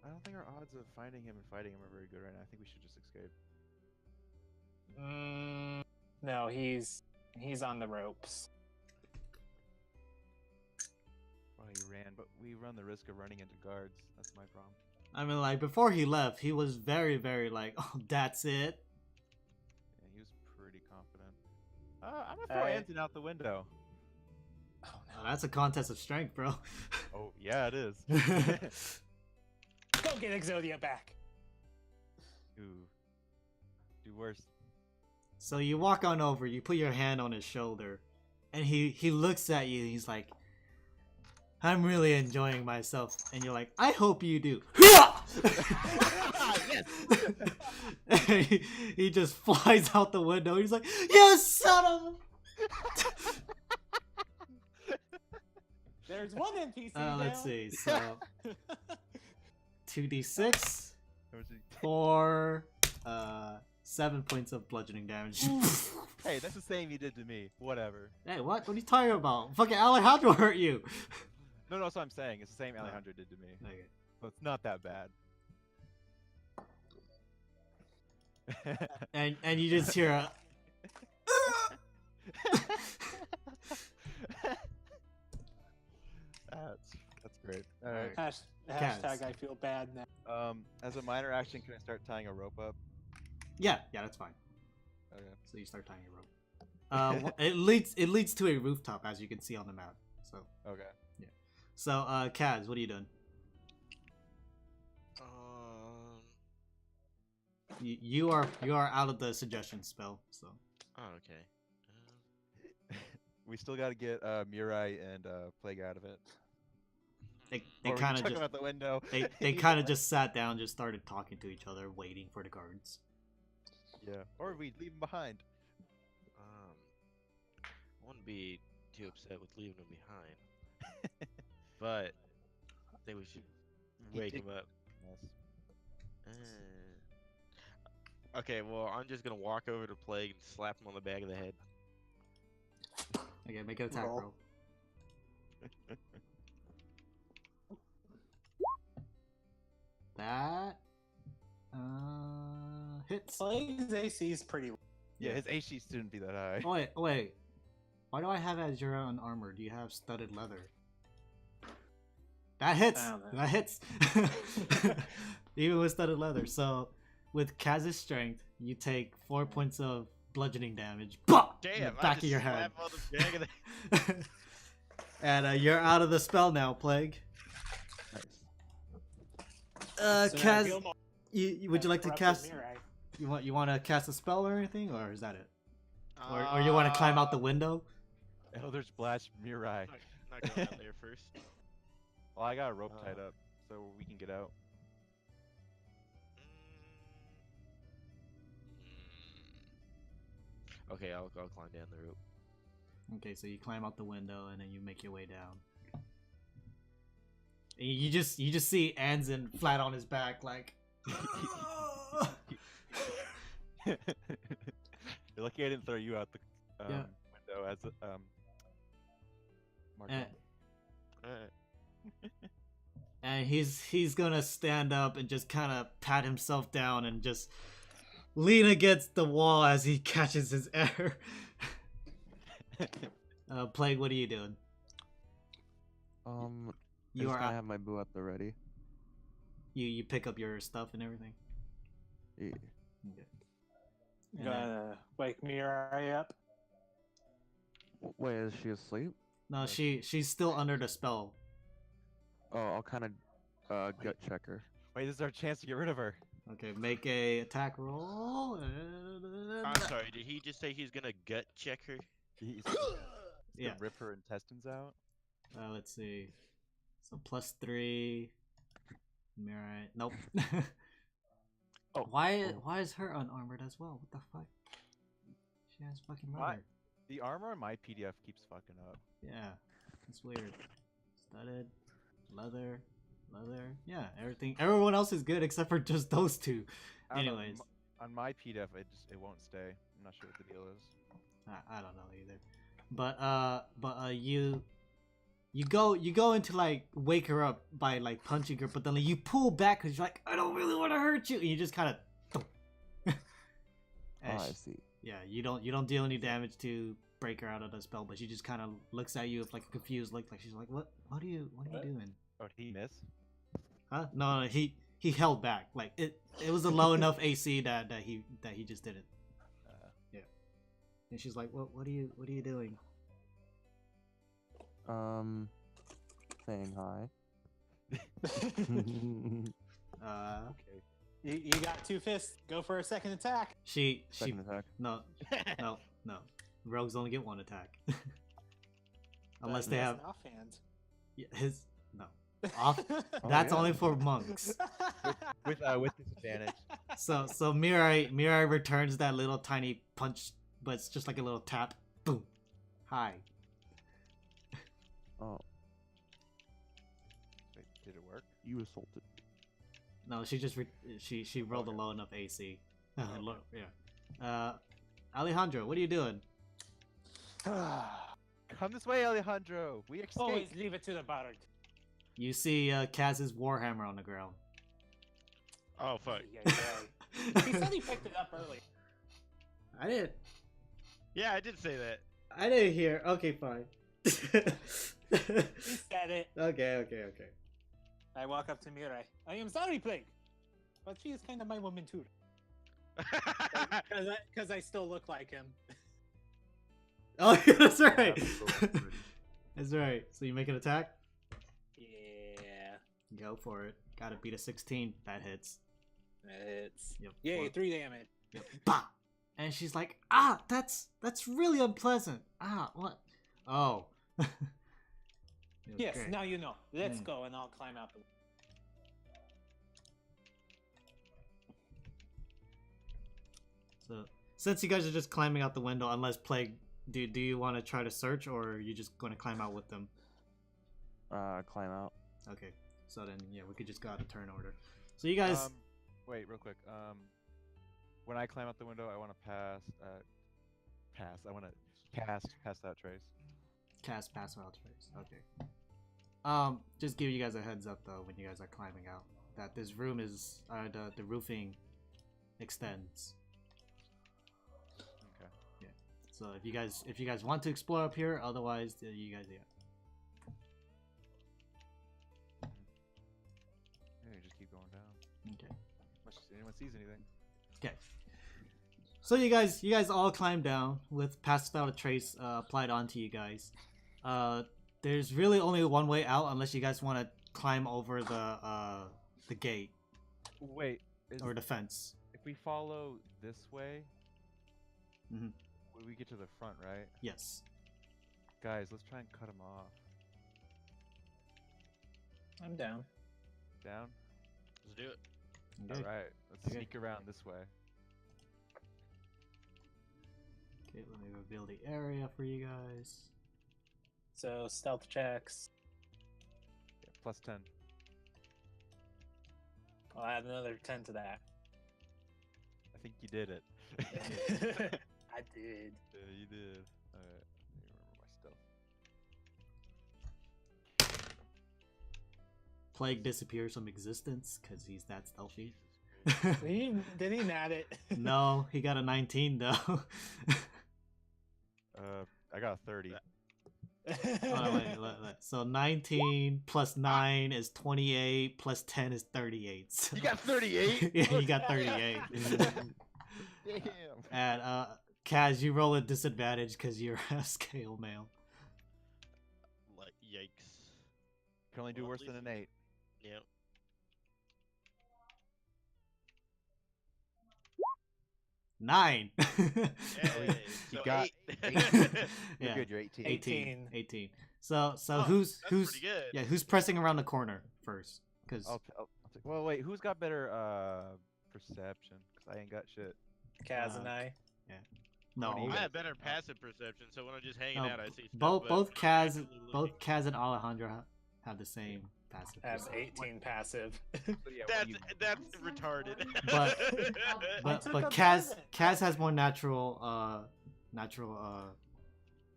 Speaker 5: don't think our odds of finding him and fighting him are very good right now. I think we should just escape.
Speaker 3: no, he's on the ropes.
Speaker 5: Well, he ran, but we run the risk of running into guards. That's my problem.
Speaker 1: I mean, like, before he left, he was very, very like, oh, that's it.
Speaker 5: Yeah, he was pretty confident. I'm gonna throw
Speaker 3: Alright.
Speaker 5: Anton out the window.
Speaker 3: Oh
Speaker 1: Oh, that's a contest of strength, bro.
Speaker 5: Oh, yeah, it is.
Speaker 3: Go get Exodia back.
Speaker 5: Ooh. Do worse.
Speaker 1: So you walk on over, you put your hand on his shoulder, and he looks at you, and he's like, I'm really enjoying myself. And you're like, I hope you do. he just flies out the window. He's like, you son of a...
Speaker 3: There's one NPC
Speaker 1: let's
Speaker 3: down.
Speaker 1: see. So 2d6
Speaker 5: That was it.
Speaker 1: for 7 points of bludgeoning damage.
Speaker 5: Hey, that's the same you did to me. Whatever.
Speaker 1: Hey, what? What are you talking about? Fucking Alejandro hurt you.
Speaker 5: No, that's what I'm saying. It's the same Alejandro did to me.
Speaker 1: Okay.
Speaker 5: So it's not that bad.
Speaker 1: And you just hear a...
Speaker 5: That's great. All right.
Speaker 3: Hashtag I feel bad now.
Speaker 5: As a minor action, can I start tying a rope up?
Speaker 1: Yeah, that's fine.
Speaker 5: Okay.
Speaker 1: So you start tying a rope. It leads to a rooftop, as you can see on the map. So
Speaker 5: Okay.
Speaker 1: so Kaz, what are you doing? You are out of the suggestion spell. So
Speaker 2: Oh, okay.
Speaker 5: We still got to get Mirai and Plague out of it.
Speaker 1: they
Speaker 5: Or we
Speaker 1: kind of
Speaker 5: chuck
Speaker 1: just
Speaker 5: them out the window.
Speaker 1: they kind of just sat down, just started talking to each other, waiting for the guards.
Speaker 5: Yeah. Or we leave them behind.
Speaker 2: I wouldn't be too upset with leaving them behind, but I think we should wake
Speaker 5: did-
Speaker 2: him up.
Speaker 5: Yes.
Speaker 2: Okay, well, I'm just gonna walk over to Plague and slap him on the back of the head.
Speaker 1: Okay, make an attack
Speaker 3: Roll.
Speaker 1: roll. That hits.
Speaker 3: Plague's AC is pretty.
Speaker 5: Yeah, his AC shouldn't be that high.
Speaker 1: Oh wait. Why do I have as your unarmored? Do you have studded leather? That hits.
Speaker 3: I don't know.
Speaker 1: That hits. Even with studded leather. So, with Kaz's strength, you take 4 points of bludgeoning damage. Bah! In
Speaker 2: Damn!
Speaker 1: the
Speaker 2: I
Speaker 1: back
Speaker 2: just
Speaker 1: of your
Speaker 2: slap
Speaker 1: head.
Speaker 2: him on the back of the
Speaker 1: And you're out of the spell now, Plague.
Speaker 4: Nice.
Speaker 3: So now
Speaker 1: Kaz,
Speaker 3: heal more.
Speaker 1: would you like to
Speaker 3: Corrupted
Speaker 1: cast?
Speaker 3: Mirai.
Speaker 1: You want to cast a spell or anything, or is that it? Or you want to climb out the window?
Speaker 5: Eldritch Blast Mirai.
Speaker 2: Not going out there first.
Speaker 5: Well, I got a rope tied up, so we can get out.
Speaker 2: Okay, I'll climb down the rope.
Speaker 1: Okay, so you climb out the window and then you make your way down. And you just see Anzin flat on his back, like.
Speaker 5: You're lucky I didn't throw you out the
Speaker 1: Yeah.
Speaker 5: window as Mark.
Speaker 1: and,
Speaker 2: Alright.
Speaker 1: and he's gonna stand up and just kind of pat himself down and just lean against the wall as he catches his air. Plague, what are you doing? You
Speaker 4: I
Speaker 1: are
Speaker 4: have my boo at the ready.
Speaker 1: you pick up your stuff and everything.
Speaker 4: Yeah.
Speaker 1: Okay.
Speaker 3: You
Speaker 1: And then-
Speaker 3: gonna wake Mirai up?
Speaker 4: Wait, is she asleep?
Speaker 1: no, she's still under the spell.
Speaker 4: Oh, I'll kind of gut check her.
Speaker 5: Wait, this is our chance to get rid of her.
Speaker 1: Okay, make a attack roll.
Speaker 2: I'm sorry, did he just say he's gonna gut check her?
Speaker 5: He's
Speaker 1: Yeah.
Speaker 5: gonna rip her intestines out.
Speaker 1: Let's see. So +3. Mirai. Nope.
Speaker 5: Oh.
Speaker 1: Why is her unarmored as well? What the fuck? She has fucking
Speaker 5: Why?
Speaker 1: armor.
Speaker 5: The armor on my PDF keeps fucking up.
Speaker 1: Yeah, that's weird. Studded, leather. Yeah, everything. Everyone else is good except for just those two.
Speaker 5: I don't know,
Speaker 1: Anyways,
Speaker 5: on my PDF, it won't stay. I'm not sure what the deal is.
Speaker 1: I don't know either. But you go into like wake her up by like punching her, but then like, you pull back because you're like, I don't really want to hurt you, and you just kind of.
Speaker 4: Oh, I see.
Speaker 1: Yeah, you don't deal any damage to break her out of the spell, but she just kind of looks at you with like a confused look, like she's like, what are you doing?
Speaker 5: Oh, did he miss?
Speaker 1: Huh? No, he held back. Like it was a low enough AC that he just did it. Yeah. And she's like, what are you doing?
Speaker 4: Saying hi.
Speaker 5: Okay.
Speaker 3: You got 2 fists. Go for a second attack.
Speaker 1: She
Speaker 4: Second attack.
Speaker 1: no. Rogues only get 1 attack. Unless
Speaker 3: But
Speaker 1: they
Speaker 3: that's
Speaker 1: have
Speaker 3: an offhand.
Speaker 1: His no. Off.
Speaker 4: Oh,
Speaker 1: That's
Speaker 4: yeah.
Speaker 1: only for monks.
Speaker 5: With disadvantage.
Speaker 1: So Mirai returns that little tiny punch, but it's just like a little tap. Boom. Hi.
Speaker 4: Oh,
Speaker 5: Wait, did it work?
Speaker 4: you assaulted.
Speaker 1: No, she just she rolled a low enough AC. Yeah. Alejandro, what are you doing?
Speaker 5: Come this way, Alejandro. We escaped.
Speaker 6: Always leave it to the bard.
Speaker 1: You see Kaz's warhammer on the ground.
Speaker 2: Oh fuck.
Speaker 6: He said he picked it up early.
Speaker 1: I didn't.
Speaker 2: Yeah, I did say that.
Speaker 1: I didn't hear. Okay, fine.
Speaker 6: He said it.
Speaker 1: Okay.
Speaker 6: I walk up to Mirai. I am sorry, Plague, but she is kind of my woman too. Because I still look like him.
Speaker 1: Oh, yeah, that's right.
Speaker 4: Absolutely.
Speaker 1: That's right. So you make an attack?
Speaker 6: Yeah.
Speaker 1: Go for it. Gotta beat a 16. That hits.
Speaker 6: It's
Speaker 1: Yep.
Speaker 6: yay,
Speaker 1: Four.
Speaker 6: 3 damage.
Speaker 1: Yep. Bah! And she's like, that's really unpleasant. What? Oh.
Speaker 6: Yes,
Speaker 1: Okay.
Speaker 6: now you know. Let's
Speaker 1: Hmm.
Speaker 6: go, and I'll climb out the.
Speaker 1: So since you guys are just climbing out the window, unless Plague, do you want to try to search, or are you just going to climb out with them?
Speaker 4: Climb out.
Speaker 1: Okay. So then, yeah, we could just go out of turn order. So you guys,
Speaker 5: Wait, real quick. When I climb out the window, I want to pass. I want to pass that trace.
Speaker 1: cast pass without trace. Okay. Just give you guys a heads up though when you guys are climbing out that this room is the roofing extends.
Speaker 5: Okay.
Speaker 1: Yeah. So if you guys want to explore up here, otherwise you guys
Speaker 5: Yeah, you just keep going down.
Speaker 1: Okay.
Speaker 5: Unless anyone sees anything.
Speaker 1: Okay. So you guys all climb down with pass without a trace applied onto you guys. There's really only one way out unless you guys want to climb over the gate
Speaker 5: Wait,
Speaker 1: or the fence.
Speaker 5: if we follow this way,
Speaker 1: Mhm.
Speaker 5: we get to the front, right?
Speaker 1: Yes.
Speaker 5: Guys, let's try and cut them off.
Speaker 6: I'm down.
Speaker 5: Down?
Speaker 2: Let's do it.
Speaker 1: Okay.
Speaker 5: Alright, let's
Speaker 1: Okay.
Speaker 5: sneak around this way.
Speaker 1: Okay, let me reveal the area for you guys.
Speaker 6: So stealth checks.
Speaker 5: Yeah, plus 10.
Speaker 6: I'll add another 10 to that.
Speaker 5: I think you did it.
Speaker 6: I did.
Speaker 5: Yeah, you did. Alright, let me remember my stealth.
Speaker 1: Plague disappears from existence because he's that stealthy.
Speaker 6: Did he nat it?
Speaker 1: No, he got a 19 though.
Speaker 5: I got a 30.
Speaker 1: Oh, wait. So 19 plus 9 is 28, plus 10 is 38. So...
Speaker 5: You got 38?
Speaker 1: Yeah, you got 38.
Speaker 5: Damn.
Speaker 1: And Kaz, you roll a disadvantage because you're a scale male.
Speaker 2: Like, yikes.
Speaker 5: Can only do
Speaker 2: Well, at
Speaker 5: worse than
Speaker 2: least
Speaker 5: an 8.
Speaker 2: Yep.
Speaker 1: 9.
Speaker 2: Yay.
Speaker 5: You
Speaker 2: So
Speaker 5: got
Speaker 2: 8.
Speaker 5: You're
Speaker 1: Yeah.
Speaker 5: good, you're 18.
Speaker 1: 18. So
Speaker 2: Oh,
Speaker 1: who's
Speaker 2: that's
Speaker 1: who's
Speaker 2: pretty good.
Speaker 1: yeah, who's pressing around the corner first? Because
Speaker 5: I'll take, well, wait, who's got better perception? Because I ain't got shit.
Speaker 6: Kaz and I.
Speaker 1: no,
Speaker 5: What do you
Speaker 2: I
Speaker 5: got?
Speaker 2: have better passive perception, so when I'm just hanging
Speaker 1: No,
Speaker 2: out, I see stuff.
Speaker 1: both
Speaker 2: but
Speaker 1: both
Speaker 2: when I'm
Speaker 1: Kaz
Speaker 2: actively
Speaker 1: both
Speaker 2: looking-
Speaker 1: Kaz and Alejandro have the same passive.
Speaker 6: I have
Speaker 1: perception.
Speaker 6: 18 passive.
Speaker 5: So, yeah, what do
Speaker 2: That's
Speaker 5: you-
Speaker 2: retarded.
Speaker 1: But-
Speaker 6: I
Speaker 1: But
Speaker 6: took
Speaker 1: but
Speaker 6: a
Speaker 1: Kaz
Speaker 6: present.
Speaker 1: Kaz has more natural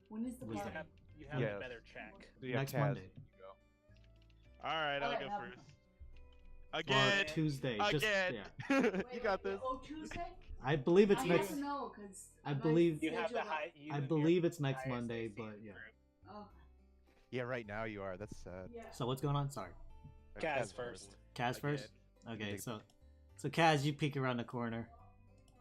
Speaker 7: When is the
Speaker 1: Wisdom.
Speaker 7: party?
Speaker 6: You have
Speaker 5: Yeah.
Speaker 6: a better check.
Speaker 5: so you have
Speaker 1: next
Speaker 5: Kaz,
Speaker 1: Monday
Speaker 5: you go.
Speaker 2: All right, I'll
Speaker 7: Alright,
Speaker 2: go
Speaker 7: have-
Speaker 2: first.
Speaker 1: or
Speaker 2: Again.
Speaker 1: Tuesday. Just
Speaker 2: Again.
Speaker 1: yeah.
Speaker 5: You got this.
Speaker 7: Oh, Tuesday?
Speaker 1: I believe it's
Speaker 7: I
Speaker 1: next.
Speaker 7: have to know because
Speaker 1: I believe-
Speaker 6: You have the high. You
Speaker 1: I
Speaker 6: and
Speaker 1: believe
Speaker 6: your
Speaker 1: it's next
Speaker 6: highest
Speaker 1: Monday,
Speaker 6: AC
Speaker 1: but yeah.
Speaker 6: group.
Speaker 7: Oh,
Speaker 5: Yeah, right now you are. That's sad.
Speaker 7: yeah.
Speaker 1: So what's going on? Sorry,
Speaker 6: Kaz first.
Speaker 1: Kaz
Speaker 2: Okay.
Speaker 1: first. Okay,
Speaker 5: Take-
Speaker 1: so Kaz, you peek around the corner,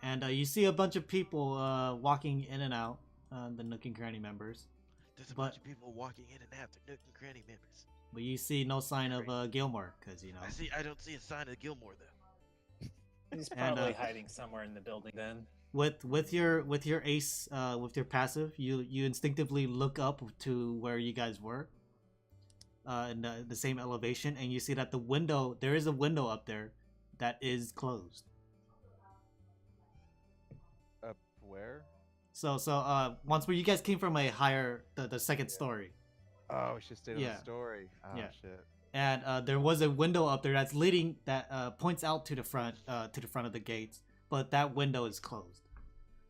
Speaker 1: and you see a bunch of people walking in and out. The Nook and Cranny members,
Speaker 2: There's a
Speaker 1: But-
Speaker 2: bunch of people walking in and out. They're Nook and Cranny members.
Speaker 1: but you see no sign of Gilmore, because you know.
Speaker 2: I don't see a sign of Gilmore though.
Speaker 6: He's
Speaker 1: And,
Speaker 6: probably hiding somewhere in the building then.
Speaker 1: With your ace with your passive, you instinctively look up to where you guys were, in the same elevation, and you see that there is a window up there that is closed.
Speaker 5: Up where?
Speaker 1: So once where you guys came from a higher the second story,
Speaker 5: Oh, we should stay on
Speaker 1: Yeah.
Speaker 5: the story. Oh
Speaker 1: Yeah.
Speaker 5: shit.
Speaker 1: and there was a window up there that's leading that points out to the front of the gates, but that window is closed.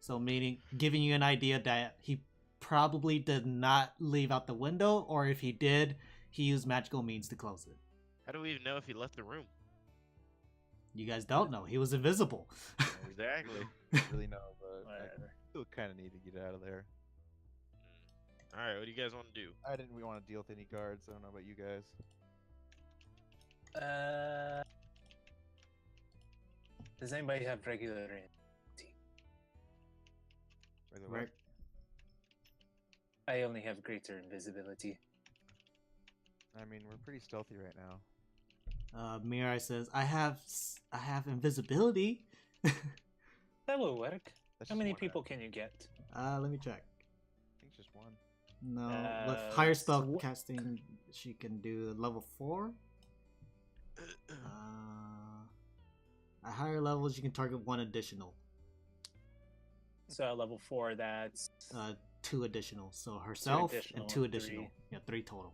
Speaker 1: So meaning giving you an idea that he probably did not leave out the window, or if he did, he used magical means to close it.
Speaker 2: How do we even know if he left the room?
Speaker 1: You guys don't know. He was invisible.
Speaker 2: Exactly.
Speaker 5: I don't really know, but I
Speaker 3: Whatever.
Speaker 5: still kind of need to get out of there.
Speaker 2: All right, what do you guys want to do?
Speaker 5: I didn't really want to deal with any guards. I don't know about you guys.
Speaker 6: Does anybody have regular rain?
Speaker 5: Regular
Speaker 1: Right.
Speaker 5: what?
Speaker 6: I only have greater invisibility.
Speaker 5: I mean, we're pretty stealthy right now.
Speaker 1: Mirai says, "I have invisibility."
Speaker 6: That will work.
Speaker 5: That's
Speaker 6: How
Speaker 5: just
Speaker 6: many
Speaker 5: one
Speaker 6: people
Speaker 5: app.
Speaker 6: let me check?
Speaker 1: Let me check.
Speaker 5: I think it's just one.
Speaker 1: No, with higher
Speaker 6: Let's
Speaker 1: spell
Speaker 6: w-
Speaker 1: casting, she can do level 4. At higher levels, you can target 1 additional,
Speaker 6: So level 4, that's
Speaker 1: 2 additional. So herself
Speaker 6: additional
Speaker 1: and 2
Speaker 6: and
Speaker 1: additional.
Speaker 6: three.
Speaker 1: Yeah, 3 total.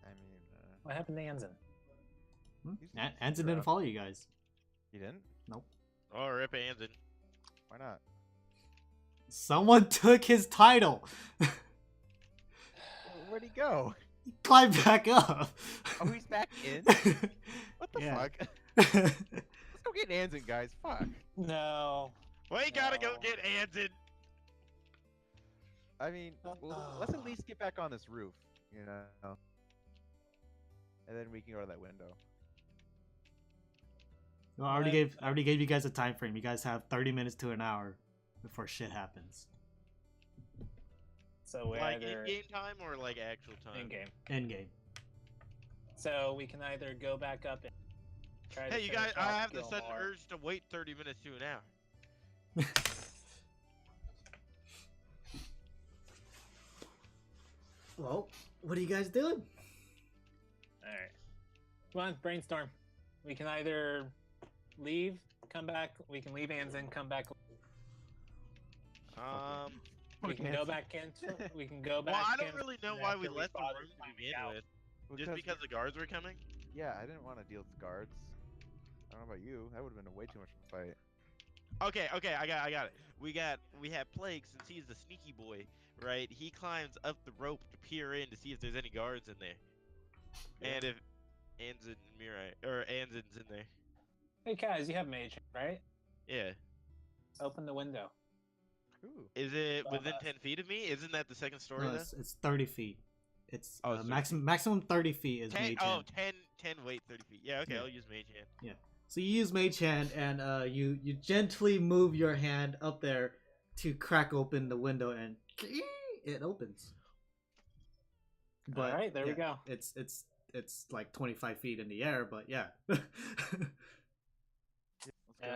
Speaker 5: I mean,
Speaker 6: what happened to Anzen?
Speaker 5: He's
Speaker 1: Anson didn't
Speaker 5: rough.
Speaker 1: follow you guys.
Speaker 5: you didn't?
Speaker 2: Oh, rip Anson.
Speaker 5: Why not?
Speaker 1: Someone took his title.
Speaker 5: Where'd he go?
Speaker 1: Climb back up.
Speaker 5: Oh, he's back in? What the
Speaker 1: Yeah.
Speaker 5: fuck? Let's go get Anson, guys. Fuck.
Speaker 6: No.
Speaker 2: We gotta go
Speaker 6: No.
Speaker 2: get Anson.
Speaker 5: I mean, well, let's at least get back on this roof, you know? And then we can go to that window.
Speaker 1: Well, I already gave you guys a time frame. You guys have 30 minutes to an hour before shit happens.
Speaker 6: So we
Speaker 2: Like
Speaker 6: either
Speaker 2: in-game time or like actual time?
Speaker 6: in game.
Speaker 1: End game.
Speaker 6: So we can either go back up and try to
Speaker 2: Hey, you guys,
Speaker 6: finish
Speaker 2: I
Speaker 6: off
Speaker 2: have the sudden
Speaker 6: Gilmore.
Speaker 2: urge to wait 30 minutes to an hour.
Speaker 1: Well, what are you guys doing?
Speaker 6: Alright. Come on, brainstorm. We can either leave, come back. We can leave Anzen, come back. We can go back in. We can go back.
Speaker 2: Well, I don't
Speaker 6: in
Speaker 2: really know
Speaker 6: and
Speaker 2: why
Speaker 6: after
Speaker 2: we left the
Speaker 6: fought
Speaker 2: room
Speaker 6: it,
Speaker 2: to
Speaker 6: find
Speaker 2: begin
Speaker 6: out.
Speaker 2: with. Just because the guards were coming?
Speaker 5: Yeah, I didn't want to deal with guards. I don't know about you. That would have been way too much of a fight.
Speaker 2: Okay, I got it. We have Plague, since he's the sneaky boy, right? He climbs up the rope to peer in to see if there's any guards in there. And if Anson Anzon's in there.
Speaker 6: Hey, Kaz, you have mage, right?
Speaker 2: Yeah.
Speaker 6: Open the window.
Speaker 5: Ooh.
Speaker 2: Is it
Speaker 6: Above
Speaker 2: within
Speaker 6: us.
Speaker 2: 10 feet of me? Isn't that the second story
Speaker 1: No,
Speaker 2: though?
Speaker 1: it's 30 feet. It's
Speaker 2: Oh, it's 30
Speaker 1: maximum 30 feet is
Speaker 2: 10,
Speaker 1: mage
Speaker 2: oh,
Speaker 1: hand.
Speaker 2: 10, wait, 30 feet. Yeah, okay,
Speaker 1: Yeah.
Speaker 2: I'll use mage hand.
Speaker 1: So you use mage hand, and you gently move your hand up there to crack open the window, and it opens. But
Speaker 6: Alright, there we
Speaker 1: yeah,
Speaker 6: go.
Speaker 1: It's like 25 feet in the air, but yeah.
Speaker 5: Let's go.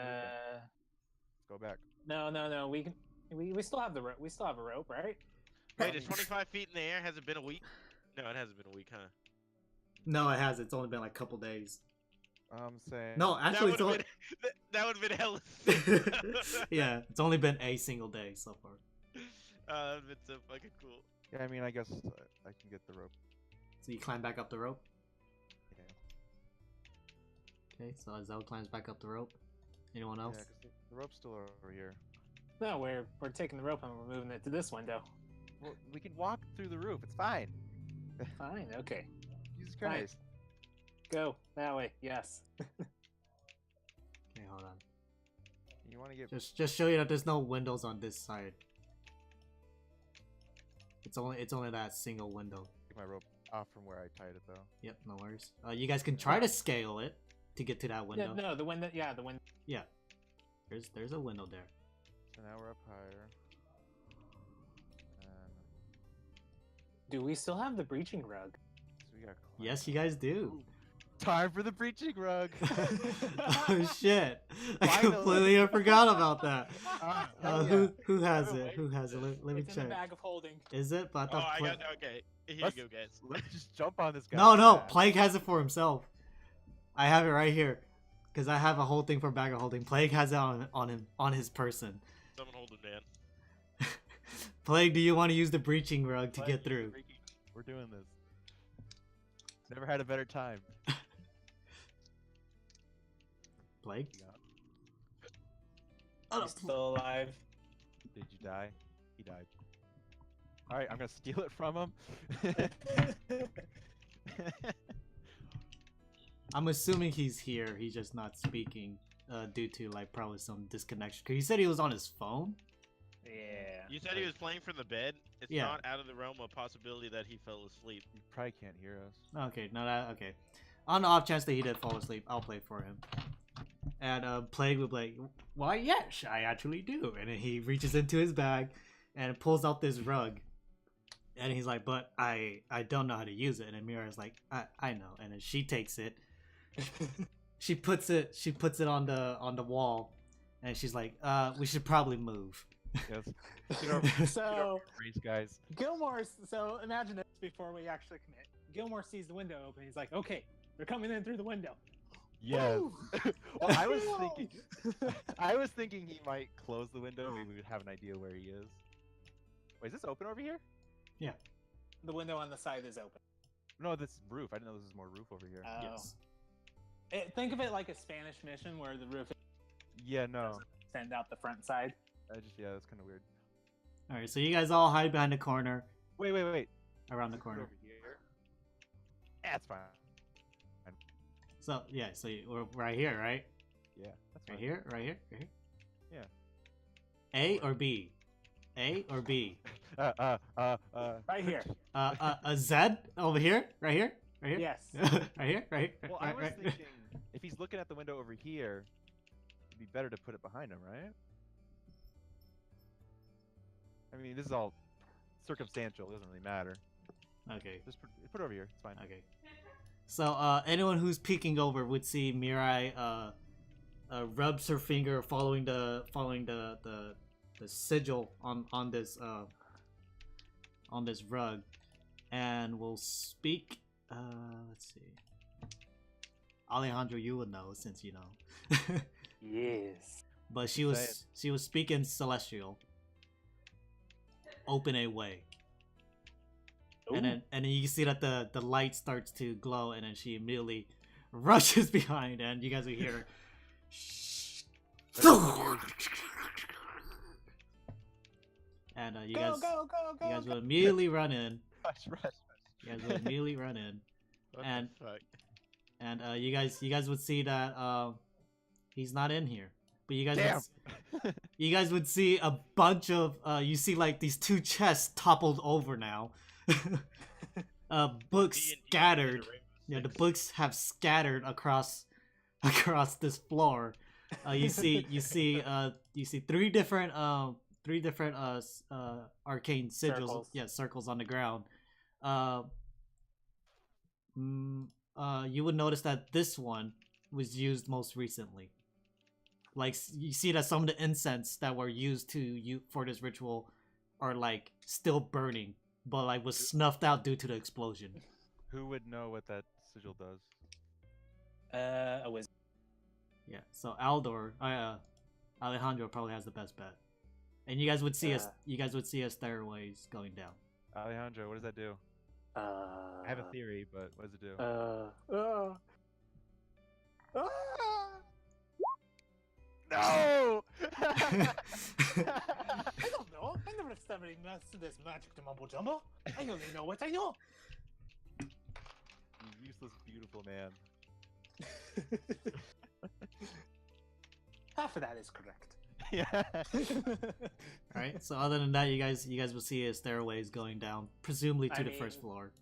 Speaker 5: Go back.
Speaker 6: No. We still have the rope. We still have a rope, right?
Speaker 2: Wait, is 25 feet in the air? Has it been a week? No, it hasn't been a week, huh?
Speaker 1: No, it has. It's only been like a couple days.
Speaker 5: I'm saying.
Speaker 1: No, actually, it's
Speaker 2: that
Speaker 1: only
Speaker 2: would have that would have been hella sick.
Speaker 1: yeah, it's only been a single day so far.
Speaker 2: That would have been so fucking cool.
Speaker 5: Yeah, I mean, I guess I can get the rope.
Speaker 1: So you climb back up the rope.
Speaker 5: Yeah.
Speaker 1: Okay, so Azell climbs back up the rope. Anyone else?
Speaker 5: Yeah, 'cause the rope's still over here.
Speaker 6: No, we're taking the rope and we're moving it to this window.
Speaker 5: Well, we can walk through the roof. It's fine.
Speaker 6: Fine, okay.
Speaker 5: Jesus
Speaker 6: Fine.
Speaker 5: Christ.
Speaker 6: Go that way. Yes.
Speaker 1: Okay, hold on.
Speaker 5: You want to get?
Speaker 1: Just show you that there's no windows on this side. It's only that single window.
Speaker 5: Get my rope off from where I tied it though.
Speaker 1: Yep, no worries. You guys can try to scale it to get to that window.
Speaker 6: Yeah, no, the window. Yeah, the window.
Speaker 1: Yeah. There's a window there.
Speaker 5: So now we're up higher. And
Speaker 6: Do we still have the breaching rug?
Speaker 5: so we got.
Speaker 1: Yes, you guys do.
Speaker 5: Time for the breaching rug.
Speaker 1: Oh shit! I
Speaker 5: Finally.
Speaker 1: completely forgot about that.
Speaker 6: Hell
Speaker 1: Who has
Speaker 5: I've been
Speaker 1: it?
Speaker 5: waiting
Speaker 1: Who
Speaker 5: for
Speaker 1: has it?
Speaker 5: this.
Speaker 1: Let me
Speaker 6: It's in the
Speaker 1: check.
Speaker 6: bag of holding.
Speaker 1: Is it? But I
Speaker 2: Oh,
Speaker 1: thought
Speaker 2: I
Speaker 1: Pla-
Speaker 2: got okay. Here
Speaker 5: Let's-
Speaker 2: you go, guys.
Speaker 5: Let's just jump on this guy.
Speaker 1: No,
Speaker 5: fast.
Speaker 1: Plague has it for himself. I have it right here, cause I have a whole thing for bag of holding. Plague has it on his person.
Speaker 2: Someone hold him, Dan.
Speaker 1: Plague, do you want to use the breaching rug to
Speaker 5: Plague,
Speaker 1: get
Speaker 5: use the
Speaker 1: through?
Speaker 5: breaching- We're doing this. Never had a better time.
Speaker 1: Plague?
Speaker 6: He's still alive.
Speaker 5: Did you die? He died. Alright, I'm gonna steal it from him.
Speaker 1: I'm assuming he's here. He's just not speaking due to like probably some disconnection. Cause he said he was on his phone.
Speaker 3: Yeah.
Speaker 2: You said he was playing from the bed. It's
Speaker 1: Yeah.
Speaker 2: not out of the realm of possibility that he fell asleep.
Speaker 5: You probably can't hear us.
Speaker 1: Okay, no, that okay. On the off chance that he did fall asleep, I'll play for him. And Plague would be like, "Why, yes, I actually do." And then he reaches into his bag and pulls out this rug. And he's like, "But I don't know how to use it." And Amira's like, "I know." And then she takes it. She puts it on the wall, and she's like, "We should probably move."
Speaker 5: Yes.
Speaker 6: So
Speaker 5: Race guys.
Speaker 6: Gilmore. So imagine this before we actually commit. Gilmore sees the window open. He's like, "Okay, they're coming in through the window."
Speaker 5: Yes.
Speaker 6: Woo!
Speaker 5: Well, I was thinking he might close the window. Maybe we would have an idea where he is. Wait, is this open over here?
Speaker 6: The window on the side is open.
Speaker 5: No, this roof. I didn't know this was more roof over here.
Speaker 6: Oh.
Speaker 1: Yes.
Speaker 6: Think of it like a Spanish mission where the roof
Speaker 5: Yeah, no.
Speaker 6: doesn't extend out the front side.
Speaker 5: Yeah, that's kind of weird.
Speaker 1: All right, so you guys all hide behind the corner,
Speaker 5: Wait.
Speaker 1: around the
Speaker 5: Put it
Speaker 1: corner.
Speaker 5: over here. That's fine.
Speaker 1: So yeah, so we're right here, right?
Speaker 5: Yeah, that's
Speaker 1: Right
Speaker 5: fine.
Speaker 1: here, right here, right here.
Speaker 5: Yeah.
Speaker 1: A or B? A or B?
Speaker 6: Right here.
Speaker 1: A Z over here, right here, right here.
Speaker 6: Yes.
Speaker 1: Right here, right here.
Speaker 5: Well, I
Speaker 1: right,
Speaker 5: was
Speaker 1: right.
Speaker 5: thinking if he's looking at the window over here, it'd be better to put it behind him, right? I mean, this is all circumstantial. It doesn't really matter.
Speaker 1: Okay,
Speaker 5: Just put it over here. It's fine.
Speaker 1: okay. So anyone who's peeking over would see Mirai rubs her finger following the sigil on this rug, and will speak. Let's see. Alejandro, you would know since you know.
Speaker 3: Yes.
Speaker 1: But she was speaking Celestial. Open a way. And then you see that the light starts to glow, and then she immediately rushes behind, and you guys will hear. And you
Speaker 6: Go,
Speaker 1: guys
Speaker 6: go, go, go.
Speaker 1: you guys will immediately run in.
Speaker 5: Rush.
Speaker 1: You guys will immediately run in,
Speaker 2: What
Speaker 1: And-
Speaker 2: the fuck?
Speaker 1: and you guys would see that he's not in here. But you guys
Speaker 5: Damn.
Speaker 1: you guys would see a bunch of you see like these two chests toppled over now. Books
Speaker 2: D&D
Speaker 1: scattered.
Speaker 2: Rainbow
Speaker 1: Yeah, the
Speaker 2: Six.
Speaker 1: books have scattered across this floor. You see three different arcane sigils.
Speaker 6: Circles.
Speaker 1: Yeah, circles on the ground. You would notice that this one was used most recently. Like you see that some of the incense that were used for this ritual are like still burning, but like was snuffed out due to the explosion.
Speaker 5: Who would know what that sigil does?
Speaker 6: A wizard.
Speaker 1: Yeah, so Aldor, Alejandro probably has the best bet, and you guys would see a stairways going down.
Speaker 5: Alejandro, what does that do? I have a theory, but what does it do? No!
Speaker 6: I don't know. I never studied this magic to mumbo jumbo. I only know what I know.
Speaker 5: You useless, beautiful man.
Speaker 6: Half of that is correct.
Speaker 5: Yeah.
Speaker 1: All right. So other than that, you guys will see a stairways going down, presumably to
Speaker 6: I
Speaker 1: the first
Speaker 6: mean-
Speaker 1: floor.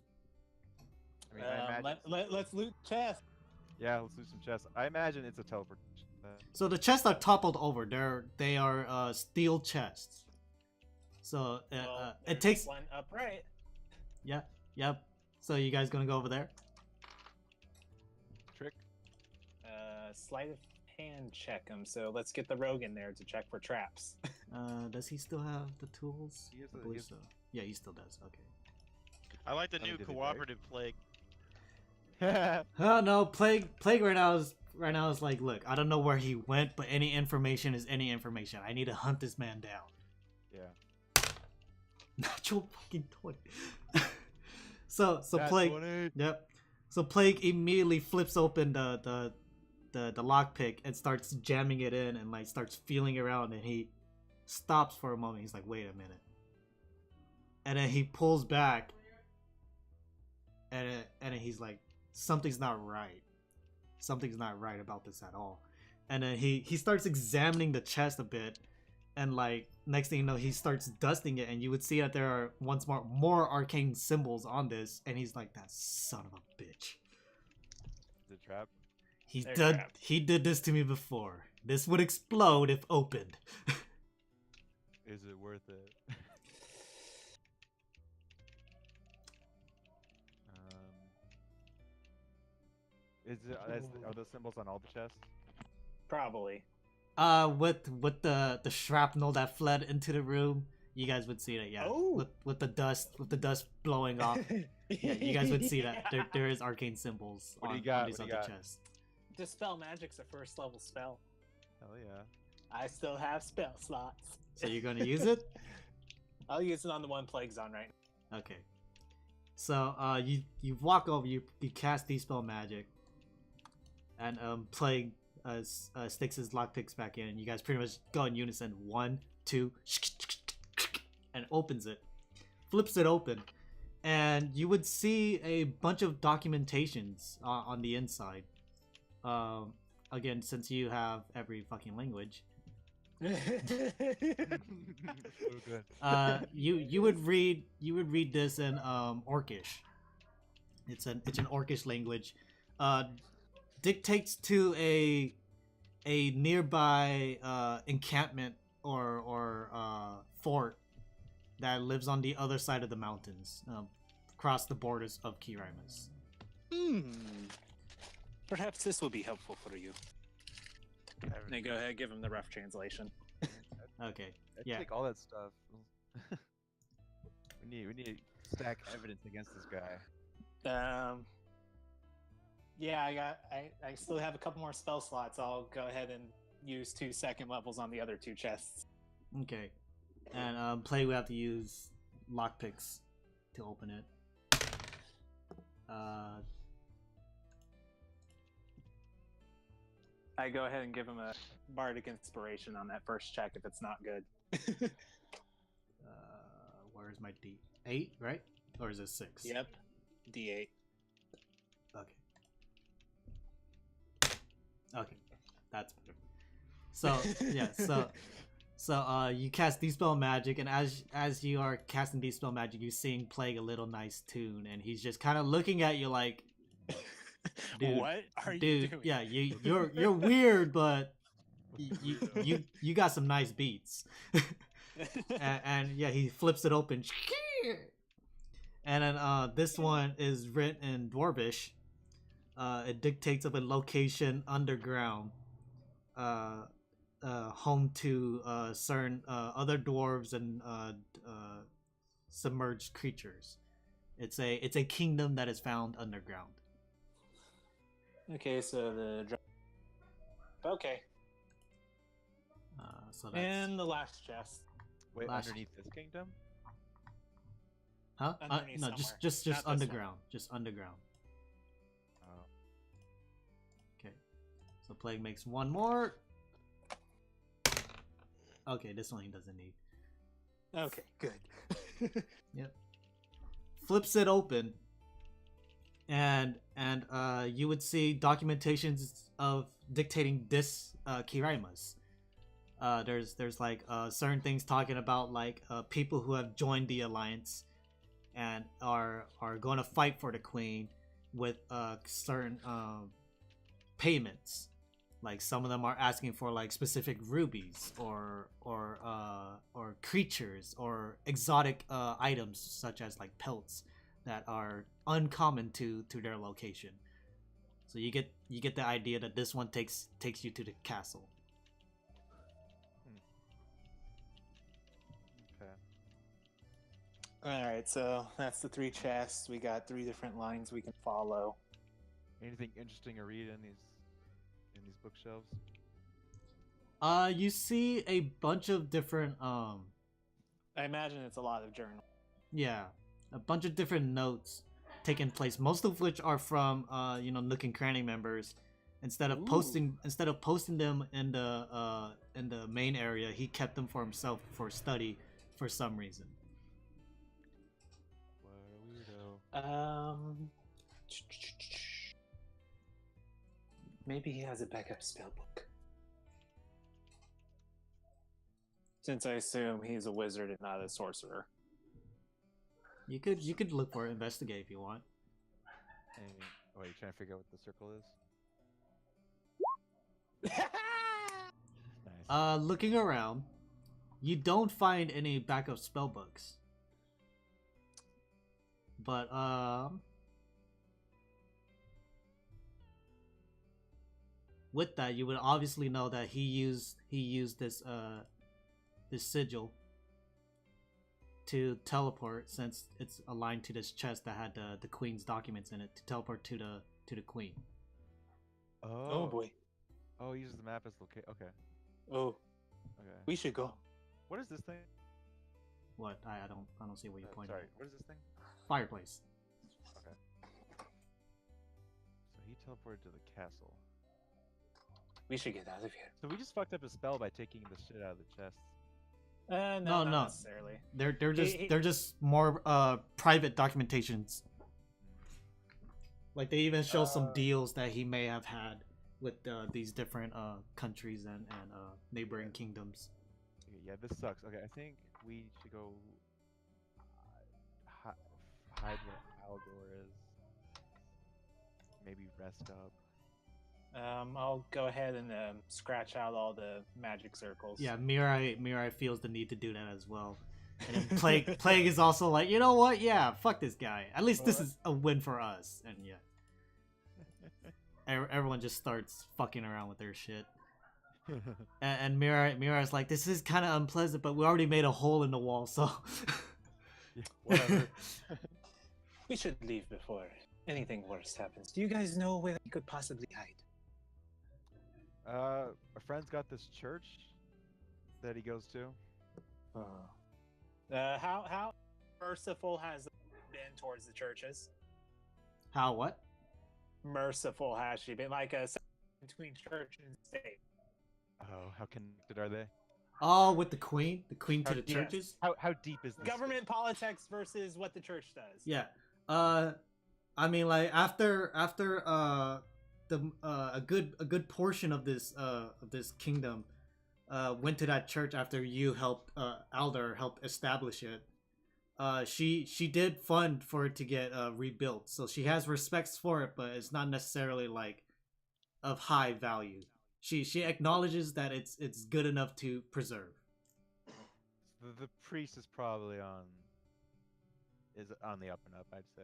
Speaker 5: I mean, I imagine.
Speaker 6: Let's loot chest.
Speaker 5: Yeah, let's do some chests. I imagine it's a teleport.
Speaker 1: So the chests are toppled over. They are steel chests. So
Speaker 6: Well,
Speaker 1: it
Speaker 6: there's
Speaker 1: takes.
Speaker 6: one upright.
Speaker 1: Yeah. Yep. So you guys gonna go over there?
Speaker 6: sleight of hand check him. So let's get the rogue in there to check for traps.
Speaker 1: Does he still have the tools?
Speaker 5: He has
Speaker 1: I
Speaker 5: the- he
Speaker 1: believe
Speaker 5: has-
Speaker 1: so. Yeah, he still does. Okay.
Speaker 2: I like the
Speaker 5: Kinda
Speaker 2: new
Speaker 5: did it, right?
Speaker 2: cooperative plague.
Speaker 1: Oh no, plague right now is like, look, I don't know where he went, but any information is any information. I need to hunt this man down.
Speaker 5: Yeah.
Speaker 1: Natural fucking 20. so
Speaker 5: Nat
Speaker 1: plague.
Speaker 5: 20.
Speaker 1: Yep. So plague immediately flips open the lockpick and starts jamming it in and like starts feeling around, and he stops for a moment. He's like, wait a minute. And then he pulls back, and then he's like, something's not right. Something's not right about this at all. And then he starts examining the chest a bit, and like next thing you know, he starts dusting it, and you would see that there are once more arcane symbols on this, and he's like, that son of a bitch.
Speaker 5: The trap.
Speaker 1: He did this to me before. This would explode if opened.
Speaker 5: Is it worth it? Are those symbols on all the chests?
Speaker 6: Probably.
Speaker 1: With the shrapnel that fled into the room, you guys would see that. Yeah.
Speaker 6: Oh.
Speaker 1: With the dust blowing off. Yeah, you guys would see that. There is arcane symbols
Speaker 5: What do
Speaker 1: on,
Speaker 5: you got?
Speaker 1: on these
Speaker 5: What do
Speaker 1: other
Speaker 5: you got?
Speaker 1: chests.
Speaker 6: Dispel Magic's a first level spell.
Speaker 5: Hell yeah.
Speaker 6: I still have spell slots.
Speaker 1: So you're gonna use it?
Speaker 6: I'll use it on the one plague zone right now.
Speaker 1: Okay. So you walk over, you cast Dispel Magic, and Plague sticks his lockpicks back in. You guys pretty much go in unison. 1, 2, and opens it, flips it open, and you would see a bunch of documentations on the inside. Again, since you have every fucking language,
Speaker 5: So good.
Speaker 1: you would read this in Orcish. It's an Orcish language. Dictates to a nearby encampment or fort that lives on the other side of the mountains, across the borders of Ky-Rimus.
Speaker 6: Perhaps this will be helpful for you. Now go ahead, give him the rough translation.
Speaker 1: Okay.
Speaker 5: I'd
Speaker 1: Yeah.
Speaker 5: take all that stuff. we need to stack evidence against this guy.
Speaker 6: Yeah, I still have a couple more spell slots. I'll go ahead and use 2 second levels on the other 2 chests.
Speaker 1: Okay. And Play will have to use lockpicks to open it.
Speaker 6: I go ahead and give him a bardic inspiration on that first check if it's not good.
Speaker 1: Where's my D8, right? Or is it 6?
Speaker 6: Yep. D8.
Speaker 1: Okay. Okay. That's better. So, yeah, so you cast Dispel Magic, and as you are casting Dispel Magic, you sing Plague a little nice tune, and he's just kind of looking at you like, dude,
Speaker 6: What are you
Speaker 1: dude,
Speaker 6: doing?
Speaker 1: yeah, you're weird, but you got some nice beats. and yeah, he flips it open, and then this one is written in Dwarvish. It dictates of a location underground, home to certain other dwarves and submerged creatures. It's a kingdom that is found underground.
Speaker 6: Okay, so okay,
Speaker 1: So that's
Speaker 6: and the last chest.
Speaker 5: Wait,
Speaker 1: Last-
Speaker 5: underneath this kingdom?
Speaker 1: huh?
Speaker 6: underneath
Speaker 1: No,
Speaker 6: somewhere.
Speaker 1: just
Speaker 6: Not this one.
Speaker 1: underground. Just underground.
Speaker 5: Oh.
Speaker 1: Okay. So Plague makes one more. Okay, this one he doesn't need.
Speaker 6: Okay, good.
Speaker 1: Flips it open, and you would see documentations of dictating this Ky-Rimus. There's like certain things talking about like people who have joined the alliance and are going to fight for the queen with certain payments. Like some of them are asking for like specific rubies or creatures or exotic items such as like pelts that are uncommon to their location. So you get the idea that this one takes you to the castle.
Speaker 5: Okay.
Speaker 6: All right, so that's the 3 chests. We got 3 different lines we can follow.
Speaker 5: Anything interesting to read in these bookshelves?
Speaker 1: You see a bunch of different
Speaker 6: I imagine it's a lot of journal.
Speaker 1: yeah, a bunch of different notes taking place, most of which are from Nook and Cranny members. Instead of posting them in the main area, he kept them for himself for study for some reason.
Speaker 5: What a weirdo.
Speaker 6: Maybe he has a backup spellbook. Since I assume he's a wizard and not a sorcerer.
Speaker 1: You could look for it, investigate if you want.
Speaker 5: Oh, you trying to figure out what the circle is? Nice.
Speaker 1: Looking around, you don't find any backup spellbooks. But with that, you would obviously know that he used this sigil to teleport, since it's aligned to this chest that had the queen's documents in it, to teleport to the queen.
Speaker 6: Oh boy.
Speaker 5: Oh, he uses the map as location. Okay.
Speaker 6: Oh,
Speaker 5: Okay.
Speaker 6: we should go.
Speaker 5: What is this thing?
Speaker 1: What? I don't see what you're pointing
Speaker 5: Sorry.
Speaker 1: at.
Speaker 5: What is this thing?
Speaker 1: Fireplace.
Speaker 5: Okay. So he teleported to the castle.
Speaker 6: We should get out of here.
Speaker 5: So we just fucked up a spell by taking the shit out of the chest.
Speaker 6: No,
Speaker 1: No.
Speaker 6: not necessarily.
Speaker 1: They're just more private documentations. Like they even show some deals that he may have had with these different countries and neighboring kingdoms.
Speaker 5: Okay, yeah, this sucks. Okay, I think we should go hide where Aldor is. Maybe rest up.
Speaker 6: I'll go ahead and scratch out all the magic circles.
Speaker 1: Yeah, Mirai feels the need to do that as well. And then Plague is also like, you know what? Yeah, fuck this guy. At least this is a win for us. And yeah, everyone just starts fucking around with their shit. And Mirai's like, this is kind of unpleasant, but we already made a hole in the wall, so
Speaker 5: Yeah, whatever.
Speaker 6: We should leave before anything worse happens. Do you guys know where we could possibly hide?
Speaker 5: A friend's got this church that he goes to.
Speaker 6: How merciful has it been towards the churches?
Speaker 1: how what?
Speaker 6: Merciful has she been? Like a between church and state.
Speaker 5: Oh, how connected are they?
Speaker 1: Oh, with the queen to the
Speaker 6: Yes.
Speaker 1: churches.
Speaker 5: How deep is this?
Speaker 6: Government politics versus what the church does.
Speaker 1: Yeah. I mean, like after a good portion of this kingdom went to that church after you helped Aldor helped establish it. She did fund for it to get rebuilt, so she has respects for it, but it's not necessarily like of high value. She acknowledges that it's good enough to preserve.
Speaker 5: The priest is probably on the up and up, I'd say.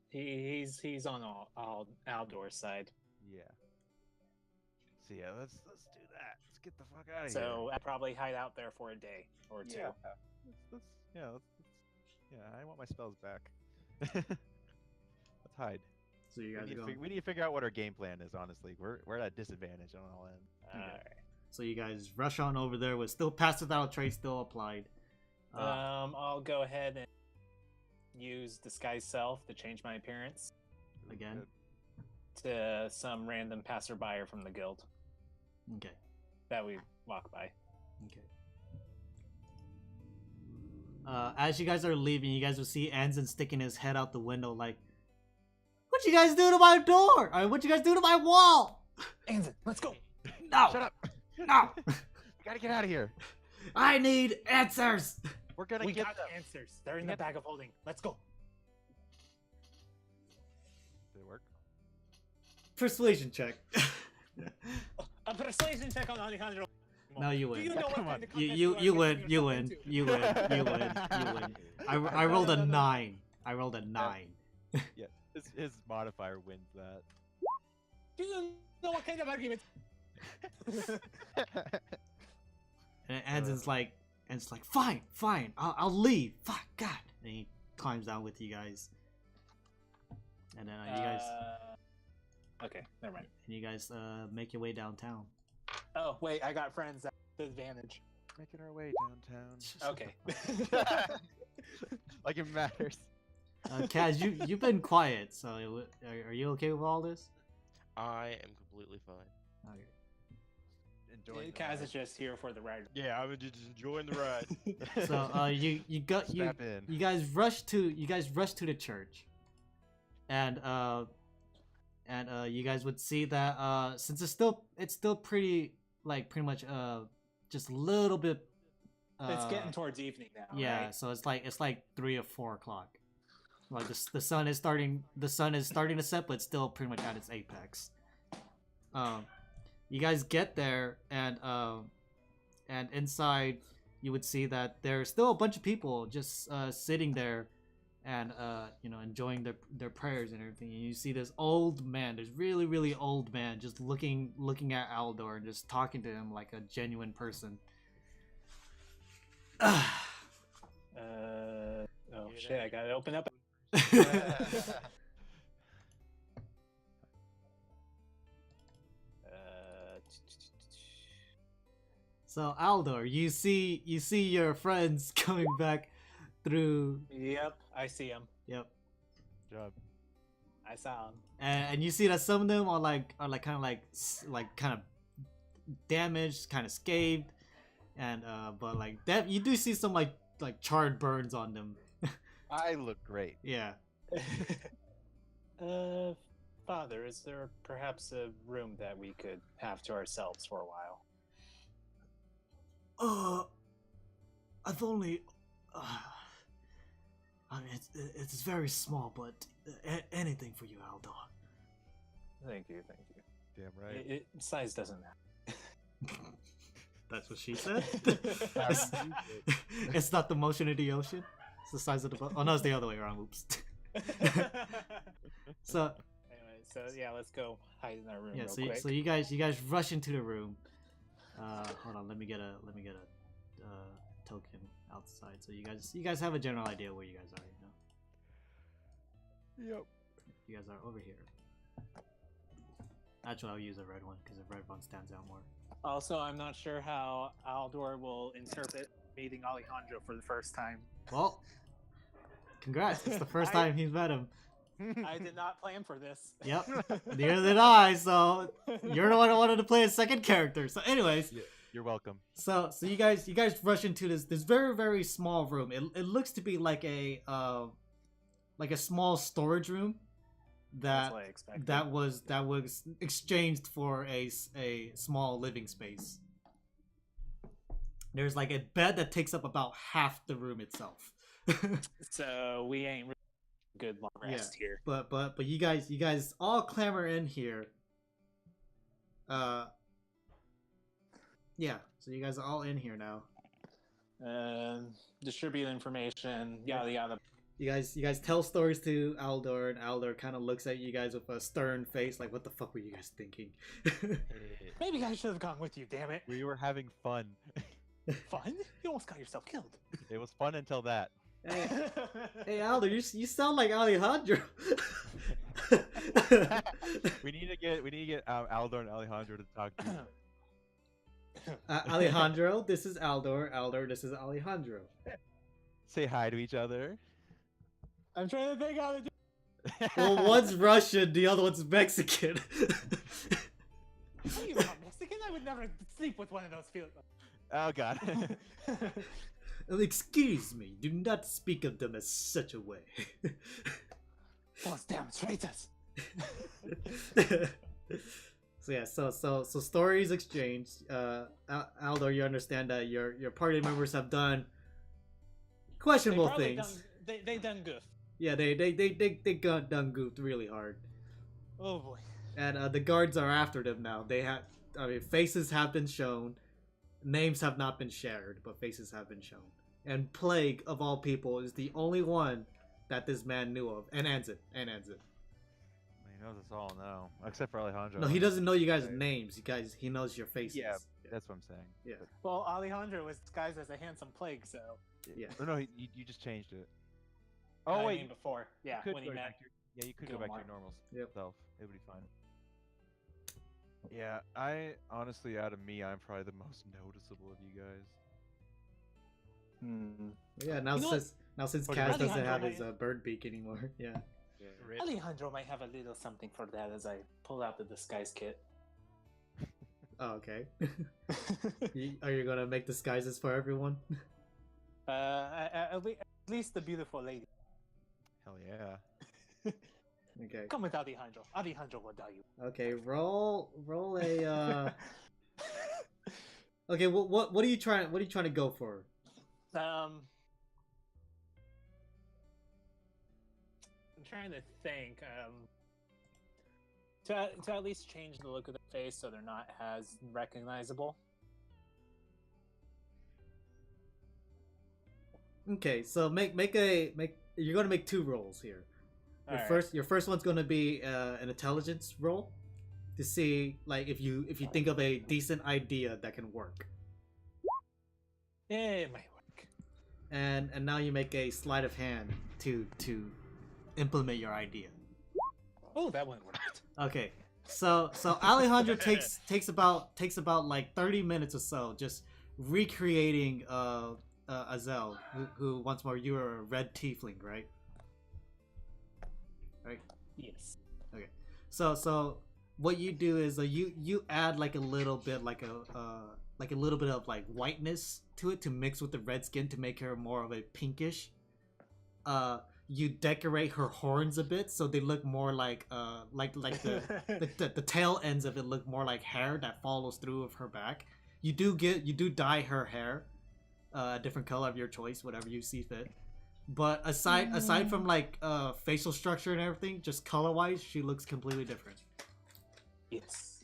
Speaker 6: He's on all Aldor's side.
Speaker 5: Yeah. So yeah, let's do that. Let's get the fuck out of here.
Speaker 6: So I'd probably hide out there for a day or two.
Speaker 5: Yeah. I want my spells back. Let's hide.
Speaker 1: So you guys go.
Speaker 5: We need to figure out what our game plan is. Honestly, we're at a disadvantage on all ends.
Speaker 6: Alright.
Speaker 1: So you guys rush on over there with still pass without trace still applied.
Speaker 6: I'll go ahead and use disguise self to change my appearance
Speaker 1: Again.
Speaker 6: to some random passerby from the guild
Speaker 1: Okay.
Speaker 6: that we walk by.
Speaker 1: Okay. As you guys are leaving, you guys will see Anzen sticking his head out the window like, "What you guys do to my door? What you guys do to my wall?"
Speaker 6: Anzen, let's go.
Speaker 1: No!
Speaker 5: Shut up!
Speaker 1: No!
Speaker 5: We gotta get out of here.
Speaker 1: I need answers!
Speaker 5: We're gonna
Speaker 6: We
Speaker 5: get
Speaker 6: got
Speaker 5: them.
Speaker 6: the answers. They're in
Speaker 5: We
Speaker 6: the
Speaker 5: got-
Speaker 6: bag of holding. Let's go.
Speaker 5: Did it work?
Speaker 1: Persuasion check.
Speaker 6: A persuasion check on Alejandro.
Speaker 1: No, you
Speaker 6: Do
Speaker 1: win.
Speaker 6: you know what
Speaker 5: Come
Speaker 6: kind
Speaker 5: on.
Speaker 6: of
Speaker 1: You
Speaker 6: contest
Speaker 1: you
Speaker 6: are
Speaker 1: win.
Speaker 6: getting
Speaker 1: You
Speaker 6: yourself
Speaker 1: win.
Speaker 6: into?
Speaker 1: You win. You win. You win. I rolled a
Speaker 6: No, no, no.
Speaker 1: 9. I rolled a 9.
Speaker 5: Yeah. His modifier wins that.
Speaker 6: Do you know what kind of argument?
Speaker 1: And Anson's like, fine, I'll leave. Fuck, God. And he climbs down with you guys. And then you guys,
Speaker 6: Okay, never mind.
Speaker 1: and you guys make your way downtown.
Speaker 6: Oh wait, I got friends at disadvantage.
Speaker 5: Making our way downtown.
Speaker 6: Okay.
Speaker 5: Like it matters.
Speaker 1: Kaz, you've been quiet, so are you okay with all this?
Speaker 2: I am completely fine.
Speaker 1: Okay.
Speaker 5: Enjoying the
Speaker 6: Kaz
Speaker 5: ride.
Speaker 6: is just here for the ride.
Speaker 2: Yeah, I'm just enjoying the ride.
Speaker 1: So you
Speaker 5: Strap in.
Speaker 1: you guys rush to the church, and you guys would see that since it's still pretty much just a little bit.
Speaker 6: It's getting towards evening now.
Speaker 1: Yeah,
Speaker 6: Right?
Speaker 1: so it's like 3 or 4 o'clock. Like the sun is starting to set, but it's still pretty much at its apex. You guys get there, and inside you would see that there's still a bunch of people just sitting there, and enjoying their prayers and everything. And you see this old man, this really old man, just looking at Aldor and just talking to him like a genuine person.
Speaker 6: Oh shit! I gotta open up.
Speaker 1: So Aldor, you see your friends coming back through.
Speaker 6: Yep, I see him.
Speaker 1: Yep.
Speaker 5: Job.
Speaker 6: I saw him.
Speaker 1: And you see that some of them are kind of damaged, kind of scathed, and but like that you do see some like charred burns on them.
Speaker 5: I look great.
Speaker 1: Yeah.
Speaker 6: Father, is there perhaps a room that we could have to ourselves for a while?
Speaker 1: I've only. I mean, it's very small, but anything for you, Aldor.
Speaker 6: Thank you.
Speaker 5: Damn right.
Speaker 6: Size doesn't matter.
Speaker 1: That's what she said. It's not the motion of the ocean. It's the size of the boat. Oh no, it's the other way around. Oops. So
Speaker 6: Anyway, so yeah, let's go hide in our room
Speaker 1: yeah,
Speaker 6: real
Speaker 1: so
Speaker 6: quick.
Speaker 1: so you guys rush into the room. Hold on, let me get a token outside, so you guys have a general idea where you guys are.
Speaker 5: Yep.
Speaker 1: You guys are over here. Actually, I'll use a red one because the red one stands out more.
Speaker 6: Also, I'm not sure how Aldor will interpret meeting Alejandro for the first time.
Speaker 1: Well, congrats! It's the first
Speaker 6: I-
Speaker 1: time he's met him.
Speaker 6: I did not plan for this.
Speaker 1: Yep. Neither did I. So you're the one who wanted to play a second character. So, anyways.
Speaker 5: Yeah, you're welcome.
Speaker 1: So you guys rush into this very small room. It looks to be like a small storage room
Speaker 6: That's
Speaker 1: that
Speaker 6: what I expected.
Speaker 1: that was exchanged for a small living space. There's like a bed that takes up about half the room itself.
Speaker 6: So we ain't really good long rest here.
Speaker 1: But you guys all clamor in here. Yeah, so you guys are all in here now.
Speaker 6: Distribute information, yada yada.
Speaker 1: You guys tell stories to Aldor, and Aldor kind of looks at you guys with a stern face, like, "What the fuck were you guys thinking?"
Speaker 6: Maybe I should have gone with you, damn it.
Speaker 5: We were having fun.
Speaker 6: Fun? You almost got yourself killed.
Speaker 5: It was fun until that.
Speaker 1: Hey Aldor, you sound like Alejandro.
Speaker 5: We need to get Aldor and Alejandro to talk to you.
Speaker 1: Alejandro, this is Aldor. Aldor, this is Alejandro.
Speaker 5: Say hi to each other.
Speaker 6: I'm trying to think how to do.
Speaker 1: Well, one's Russian, the other one's Mexican.
Speaker 6: Are you not Mexican? I would never sleep with one of those people.
Speaker 5: Oh god.
Speaker 1: Excuse me, do not speak of them as such a way.
Speaker 6: Those damn traitors.
Speaker 1: So yeah, so stories exchanged. Aldor, you understand that your party members have done questionable things.
Speaker 6: They done goof.
Speaker 1: Yeah, they got done goofed really hard.
Speaker 6: Oh boy.
Speaker 1: And the guards are after them now. Faces have been shown. Names have not been shared, but faces have been shown. And Plague, of all people, is the only one that this man knew of. And Anzit.
Speaker 5: I knows us all now, except for Alejandro.
Speaker 1: No, he doesn't know you guys' names. He knows your faces.
Speaker 5: Yeah, that's what I'm saying.
Speaker 1: Yeah.
Speaker 6: Well, Alejandro was disguised as a handsome plague, so.
Speaker 1: Yeah.
Speaker 5: Or no, you just changed it.
Speaker 6: I
Speaker 5: Oh wait,
Speaker 6: mean before, yeah,
Speaker 5: could
Speaker 6: when he
Speaker 5: go
Speaker 6: met.
Speaker 5: back to yeah, you could go back to your normal
Speaker 1: Yep.
Speaker 5: self. It would be fine. Yeah, I honestly, out of me, I'm probably the most noticeable of you guys.
Speaker 1: Yeah. Now
Speaker 6: You know
Speaker 1: since
Speaker 5: What?
Speaker 1: Kaz doesn't
Speaker 6: Alejandro
Speaker 1: have his
Speaker 6: might-
Speaker 1: bird beak anymore. Yeah.
Speaker 2: Rip.
Speaker 6: Alejandro might have a little something for that as I pull out the disguise kit.
Speaker 1: Oh, okay. Are you gonna make disguises for everyone?
Speaker 6: At least the beautiful lady.
Speaker 5: Hell yeah.
Speaker 1: Okay.
Speaker 6: Come with Alejandro. Alejandro will tell you.
Speaker 1: Okay. Roll a. Okay. What are you trying? What are you trying to go for?
Speaker 6: I'm trying to think. To at least change the look of their face so they're not as recognizable.
Speaker 1: Okay. So make. You're gonna make 2 rolls here.
Speaker 6: Alright.
Speaker 1: Your first one's gonna be an intelligence roll to see like if you think of a decent idea that can work.
Speaker 6: It might work.
Speaker 1: And now you make a sleight of hand to implement your idea.
Speaker 6: Oh, that one worked.
Speaker 1: Okay. So Alejandro takes about like 30 minutes or so just recreating Azell, who once more you are a red tiefling, right? Right.
Speaker 6: Yes.
Speaker 1: Okay. So what you do is you add like a little bit like a little bit of like whiteness to it to mix with the red skin to make her more of a pinkish. You decorate her horns a bit so they look more like the tail ends of it look more like hair that follows through of her back. You do dye her hair a different color of your choice, whatever you see fit. But aside from like facial structure and everything, just color wise, she looks completely different.
Speaker 6: Yes.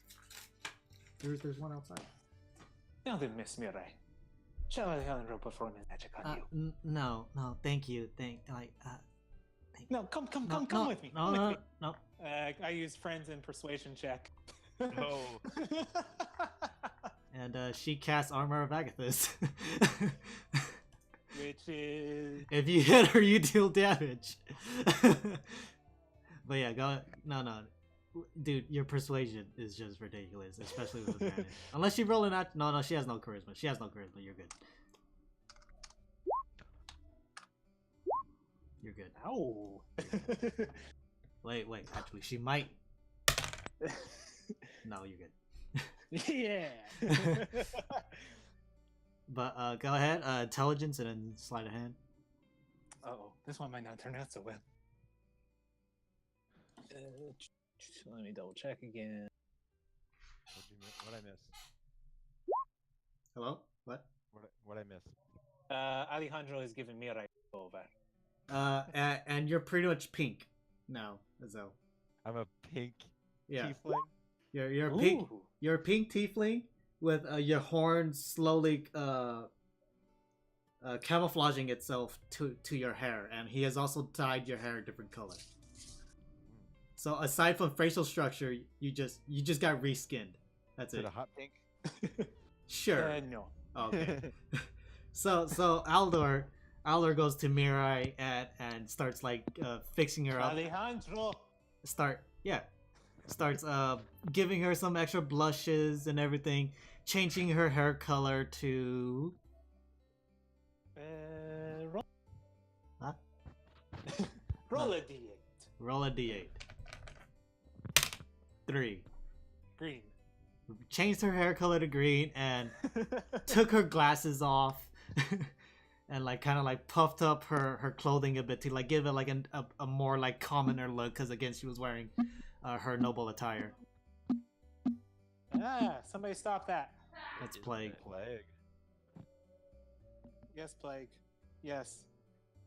Speaker 1: There's one outside.
Speaker 6: Now then, Miss Mirai, shall Alejandro perform his magic on you?
Speaker 1: No, thank you.
Speaker 6: No, come with me.
Speaker 1: No,
Speaker 6: Come
Speaker 1: no,
Speaker 6: with me.
Speaker 1: no.
Speaker 6: I use friends in persuasion check.
Speaker 2: Oh.
Speaker 1: And she casts Armor of Agathis.
Speaker 6: Which is
Speaker 1: If you hit her, you deal damage. But yeah, go. No. Dude, your persuasion is just ridiculous, especially with advantage. Unless you roll an act. No, she has no charisma. She has no charisma. You're good. You're good.
Speaker 6: ow.
Speaker 1: Wait. Actually, she might. No, you're good.
Speaker 6: Yeah.
Speaker 1: But go ahead. Intelligence and then sleight of hand.
Speaker 6: Oh, this one might not turn out so well. Let me double check again.
Speaker 5: What I miss?
Speaker 1: Hello. What?
Speaker 5: What I miss?
Speaker 6: Alejandro is giving me a right over.
Speaker 1: And you're pretty much pink now, Azell.
Speaker 5: I'm a pink
Speaker 1: Yeah.
Speaker 5: tiefling.
Speaker 1: You're pink.
Speaker 6: Ooh.
Speaker 1: You're a pink tiefling with your horns slowly camouflaging itself to your hair, and he has also dyed your hair a different color. So aside from facial structure, you just got reskinned. That's
Speaker 5: Is
Speaker 1: it.
Speaker 5: it a hot pink?
Speaker 1: Sure.
Speaker 6: No.
Speaker 1: Okay. So Aldor goes to Mirai and starts like fixing her up.
Speaker 6: Alejandro.
Speaker 1: Starts giving her some extra blushes and everything, changing her hair color to
Speaker 6: Roll.
Speaker 1: Huh?
Speaker 6: Roll a d8.
Speaker 1: roll a d8. 3.
Speaker 6: Green.
Speaker 1: Changed her hair color to green and took her glasses off and like kind of like puffed up her clothing a bit to like give it like a more like commoner look, because again she was wearing her noble attire.
Speaker 6: Somebody stop that.
Speaker 1: That's Plague.
Speaker 5: Plague.
Speaker 6: Yes, Plague. Yes.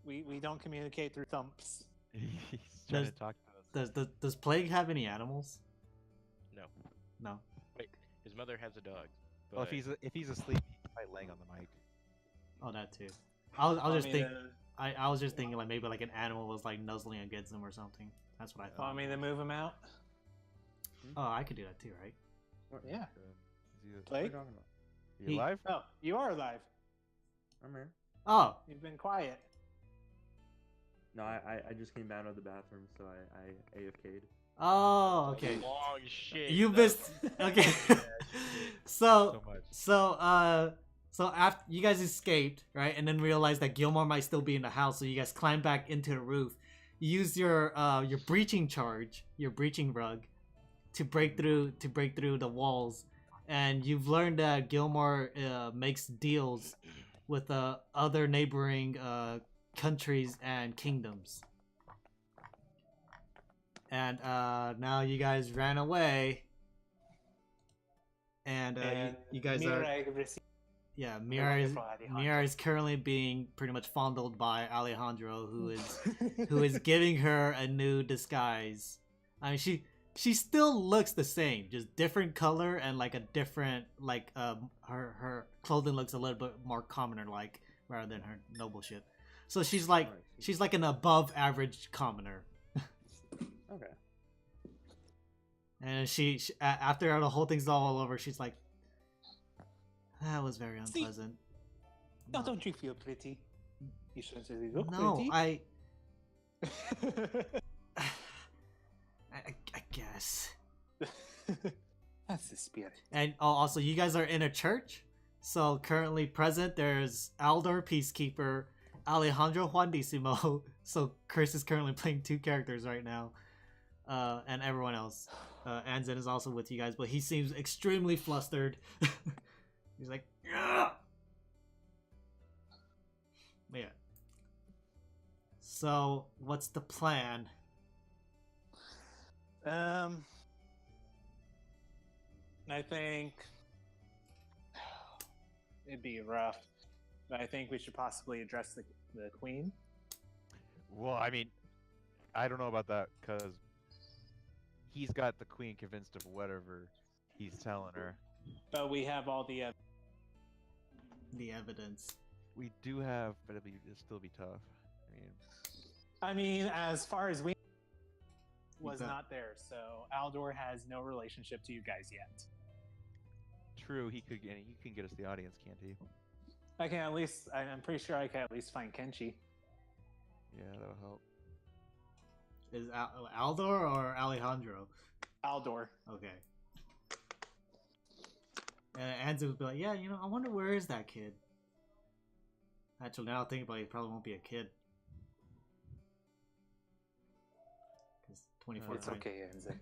Speaker 6: We don't communicate through thumps.
Speaker 5: He's trying to
Speaker 1: Does-
Speaker 5: talk to us.
Speaker 1: Does Plague have any animals?
Speaker 2: No.
Speaker 1: No.
Speaker 2: His mother has a dog. But
Speaker 5: Well, if he's asleep, he's probably laying on the mic.
Speaker 1: Oh, that too. I was just thinking like maybe like an animal was like nuzzling against him or something. That's what I thought.
Speaker 6: Want me to move him out?
Speaker 1: Oh, I could do that too, right?
Speaker 4: What?
Speaker 6: Yeah.
Speaker 5: Is he,
Speaker 4: What are you
Speaker 6: Plague?
Speaker 4: talking about?
Speaker 5: he
Speaker 1: He-
Speaker 5: alive?
Speaker 6: Oh, you are alive.
Speaker 4: I'm here.
Speaker 1: Oh,
Speaker 6: You've been quiet.
Speaker 4: No, I just came out of the bathroom, so I AFK'd.
Speaker 1: oh, okay.
Speaker 2: Long shit.
Speaker 1: You
Speaker 2: though.
Speaker 1: missed. Okay. so,
Speaker 5: So much.
Speaker 1: so after you guys escaped, right, and then realized that Gilmore might still be in the house, so you guys climb back into the roof. You use your breaching charge, your breaching rug, to break through the walls, and you've learned that Gilmore makes deals with other neighboring countries and kingdoms. And now you guys ran away, and you guys are. Yeah, Mira is currently being pretty much fondled by Alejandro, who is giving her a new disguise. I mean, she still looks the same, just different color and like a different her clothing looks a little bit more commoner like rather than her noble shit. So she's like an above average commoner.
Speaker 4: Okay.
Speaker 1: And she after the whole thing's all over, she's like, that was very unpleasant.
Speaker 6: No, don't you feel pretty? You shouldn't say you look
Speaker 1: No,
Speaker 6: pretty.
Speaker 1: I guess.
Speaker 6: That's the spirit.
Speaker 1: And also, you guys are in a church. So currently present, there's Aldor PeaceKeeper, Alejandro Juandissimo. So Chris is currently playing 2 characters right now, and everyone else. Anzen is also with you guys, but he seems extremely flustered. He's like, yeah. Yeah. So what's the plan?
Speaker 6: I think it'd be rough, but I think we should possibly address the queen.
Speaker 5: Well, I mean, I don't know about that because he's got the queen convinced of whatever he's telling her.
Speaker 6: But we have all the
Speaker 1: evidence.
Speaker 5: We do have, but it'll still be tough.
Speaker 6: I mean, as far as we was
Speaker 1: bet.
Speaker 6: not there, so Aldor has no relationship to you guys yet.
Speaker 5: True, he can get us the audience, can't he?
Speaker 6: I can at least. I'm pretty sure I can at least find Kenshi.
Speaker 5: Yeah, that'll help.
Speaker 1: Is Aldor or Alejandro?
Speaker 6: Aldor.
Speaker 1: Okay. And Anzu would be like, yeah, I wonder where is that kid? Actually, now I think about it, he probably won't be a kid. Because 24.
Speaker 6: It's okay, Enzo.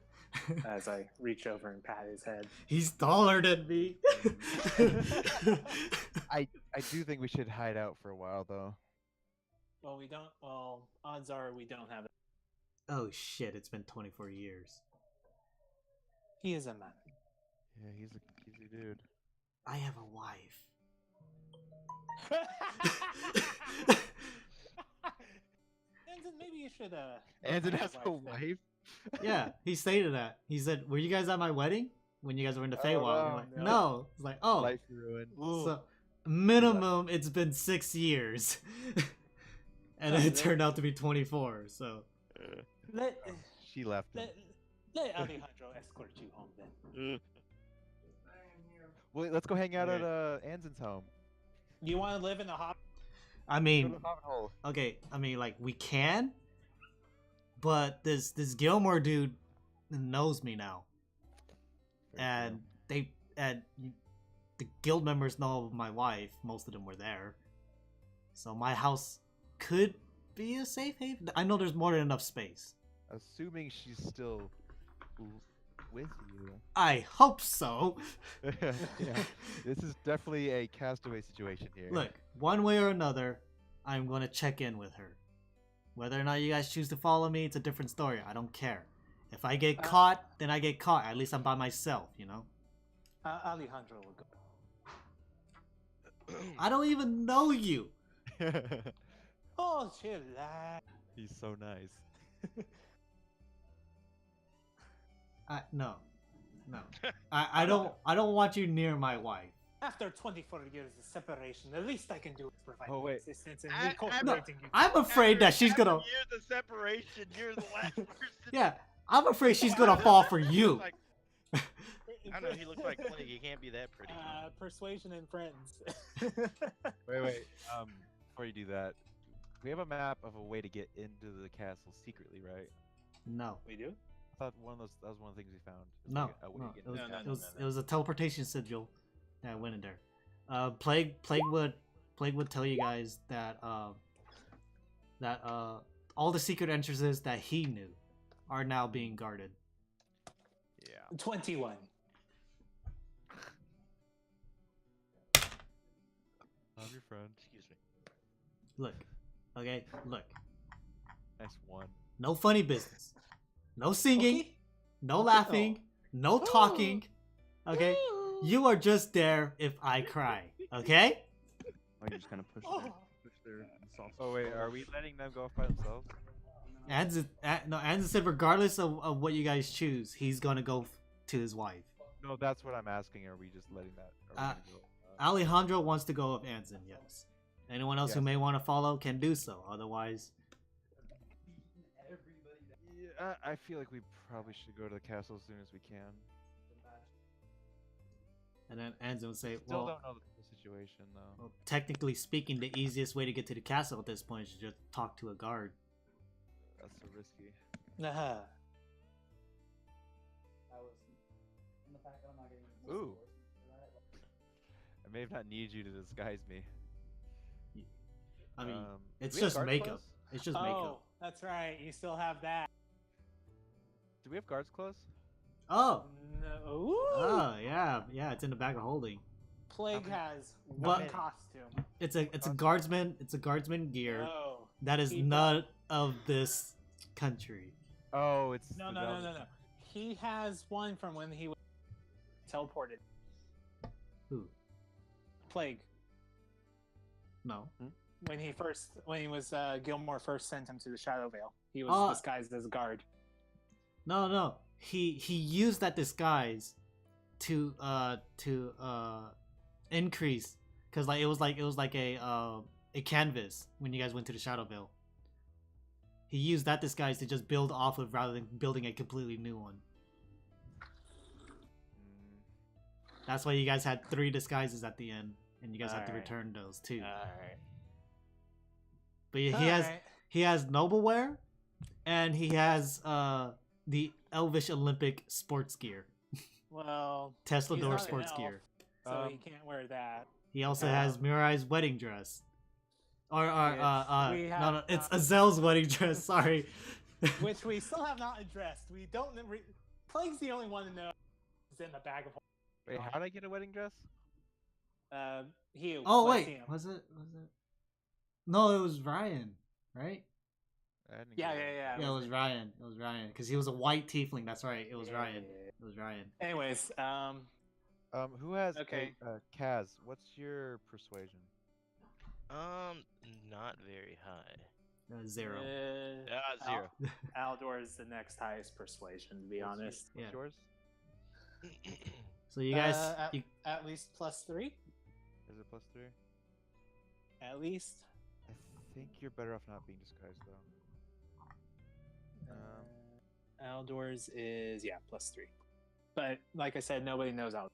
Speaker 6: As I reach over and pat his head.
Speaker 1: He's taller than me.
Speaker 5: I do think we should hide out for a while, though.
Speaker 6: Well, we don't. Well, odds are we don't have it.
Speaker 1: Oh shit! It's been 24 years.
Speaker 6: He is a man.
Speaker 5: Yeah, he's a dude.
Speaker 1: I have a wife.
Speaker 6: Enzo, maybe you should.
Speaker 5: Anzen
Speaker 6: find
Speaker 5: has
Speaker 6: a
Speaker 5: a
Speaker 6: wife then.
Speaker 5: wife.
Speaker 1: Yeah, he stated that. He said, "Were you guys at my wedding when you guys were in the
Speaker 5: Oh,
Speaker 1: Feywild?"
Speaker 5: no,
Speaker 1: Like,
Speaker 5: no.
Speaker 1: no. It's like, oh,
Speaker 5: Life ruined.
Speaker 6: Ooh.
Speaker 1: so minimum it's been 6 years, and then it turned out to be 24. So
Speaker 6: Let
Speaker 5: She left him.
Speaker 6: let Alejandro escort you home then.
Speaker 5: Well, let's go hang out at
Speaker 6: Okay.
Speaker 5: Anzen's home.
Speaker 6: You want to live in the hop?
Speaker 1: I
Speaker 5: Go to
Speaker 1: mean,
Speaker 5: the hobbit hole.
Speaker 1: okay, I mean, like we can, but this Gilmore dude knows me now, and the guild members know my wife. Most of them were there, so my house could be a safe haven. I know there's more than enough space.
Speaker 5: Assuming she's still with you.
Speaker 1: I hope so.
Speaker 5: Yeah, this is definitely a castaway situation here.
Speaker 1: Look, one way or another, I'm going to check in with her. Whether or not you guys choose to follow me, it's a different story. I don't care. If I get caught, then I get caught. At least I'm by myself,
Speaker 6: Alejandro will go.
Speaker 1: I don't even know you.
Speaker 6: Oh, chillax.
Speaker 5: He's so nice.
Speaker 1: No. I don't want you near my wife.
Speaker 6: After 24 years of separation, the least I can do is provide
Speaker 5: Oh, wait.
Speaker 6: assistance in
Speaker 2: I-
Speaker 6: incorporating you.
Speaker 1: I'm afraid that she's gonna.
Speaker 2: Years of separation. You're the last person.
Speaker 1: Yeah, I'm afraid she's gonna fall for you.
Speaker 2: Like, I know he looks like Plague. He can't be that pretty.
Speaker 6: Persuasion and friends.
Speaker 5: Wait. Before you do that, we have a map of a way to get into the castle secretly, right?
Speaker 1: No.
Speaker 6: We do?
Speaker 5: I thought that was one of the things we found. It's
Speaker 1: No,
Speaker 5: like a way
Speaker 1: no,
Speaker 5: to get
Speaker 1: it was,
Speaker 5: into the
Speaker 6: No,
Speaker 1: it
Speaker 6: no,
Speaker 1: was,
Speaker 6: no.
Speaker 1: it was a teleportation sigil that went in there. Plague would tell you guys that all the secret entrances that he knew are now being guarded.
Speaker 5: Yeah.
Speaker 6: 21.
Speaker 5: I'm your friend.
Speaker 2: Excuse me.
Speaker 1: Look, okay, look.
Speaker 5: Nice one.
Speaker 1: No funny business. No singing.
Speaker 6: Okay.
Speaker 1: No
Speaker 6: Okay,
Speaker 1: laughing. No talking. Okay, you are just there if I cry. Okay.
Speaker 4: Oh, you're just gonna push their soft.
Speaker 5: Oh wait, are we letting them go off by themselves?
Speaker 1: Anza said regardless of what you guys choose, he's gonna go to his wife.
Speaker 5: No, that's what I'm asking. Are we just letting that? Are we gonna go,
Speaker 1: Alejandro wants to go with Anson, yes. Anyone else who
Speaker 5: Yes.
Speaker 1: may want to follow can do so. Otherwise,
Speaker 5: Yeah, I feel like we probably should go to the castle as soon as we can.
Speaker 1: and then Anson will say,
Speaker 5: Still
Speaker 1: well,
Speaker 5: don't know the situation though.
Speaker 1: well, technically speaking, the easiest way to get to the castle at this point is to just talk to a guard.
Speaker 5: That's so risky.
Speaker 6: Nah.
Speaker 5: Ooh. I may have not need you to disguise me.
Speaker 1: I mean,
Speaker 5: do
Speaker 1: it's
Speaker 5: we have
Speaker 1: just
Speaker 5: guards
Speaker 1: makeup.
Speaker 5: close?
Speaker 1: It's just
Speaker 6: Oh,
Speaker 1: makeup.
Speaker 6: that's right. You still have that.
Speaker 5: Do we have guards close?
Speaker 1: Oh,
Speaker 6: No. Ooh.
Speaker 1: oh, yeah, it's in the bag of holding.
Speaker 6: Plague has
Speaker 1: But-
Speaker 6: one costume.
Speaker 1: It's a guardsman. It's a guardsman gear
Speaker 6: No.
Speaker 1: that is
Speaker 6: he
Speaker 1: not of this country.
Speaker 5: Oh, it's
Speaker 6: No,
Speaker 5: the
Speaker 6: no, no,
Speaker 5: Velvet-
Speaker 6: no, no. He has one from when he was teleported.
Speaker 1: Who?
Speaker 6: Plague.
Speaker 1: No.
Speaker 6: When he was Gilmore first sent him to the Shadow Vale. He was
Speaker 1: Oh.
Speaker 6: disguised as a guard.
Speaker 1: No. He used that disguise to increase, because like it was like a canvas when you guys went to the Shadow Vale. He used that disguise to just build off of rather than building a completely new one.
Speaker 5: Mm,
Speaker 1: That's why you guys had 3 disguises at the end, and you guys had to
Speaker 6: Alright.
Speaker 1: return those too.
Speaker 6: Alright.
Speaker 1: But yeah, he has noble wear, and he has the Elvish Olympic sports gear,
Speaker 6: Well,
Speaker 1: Tesla
Speaker 6: He's
Speaker 1: door
Speaker 6: not an
Speaker 1: sports
Speaker 6: elf.
Speaker 1: gear.
Speaker 6: so he can't wear that.
Speaker 1: He also has Mirai's wedding dress. Or
Speaker 6: we
Speaker 1: no,
Speaker 6: have
Speaker 1: it's
Speaker 6: not-
Speaker 1: Azell's wedding dress. Sorry.
Speaker 6: Which we still have not addressed. We don't. Plague's the only one to know. It's in the bag of.
Speaker 5: wait, how did I get a wedding dress?
Speaker 6: Hugh.
Speaker 1: Oh
Speaker 6: let's see
Speaker 1: wait,
Speaker 6: him.
Speaker 1: was it? No, it was Ryan, right?
Speaker 5: I didn't
Speaker 6: Yeah,
Speaker 5: get
Speaker 6: yeah,
Speaker 5: it.
Speaker 6: yeah.
Speaker 1: Yeah, it was Ryan. It was Ryan because he was a white tiefling. That's right. It was
Speaker 6: Yeah,
Speaker 1: Ryan.
Speaker 6: yeah, yeah.
Speaker 1: It was Ryan.
Speaker 6: Anyways,
Speaker 5: Who has
Speaker 6: Okay.
Speaker 5: Kaz? What's your persuasion?
Speaker 2: Not very high.
Speaker 1: 0.
Speaker 2: 0.
Speaker 6: Aldor is the next highest persuasion, to be
Speaker 5: What's
Speaker 6: honest.
Speaker 5: What's
Speaker 1: Yeah.
Speaker 5: yours?
Speaker 1: So you guys,
Speaker 6: At least +3.
Speaker 5: Is it +3?
Speaker 6: At least.
Speaker 5: I think you're better off not being disguised though.
Speaker 6: Aldor's is +3. But like I said, nobody knows Aldor.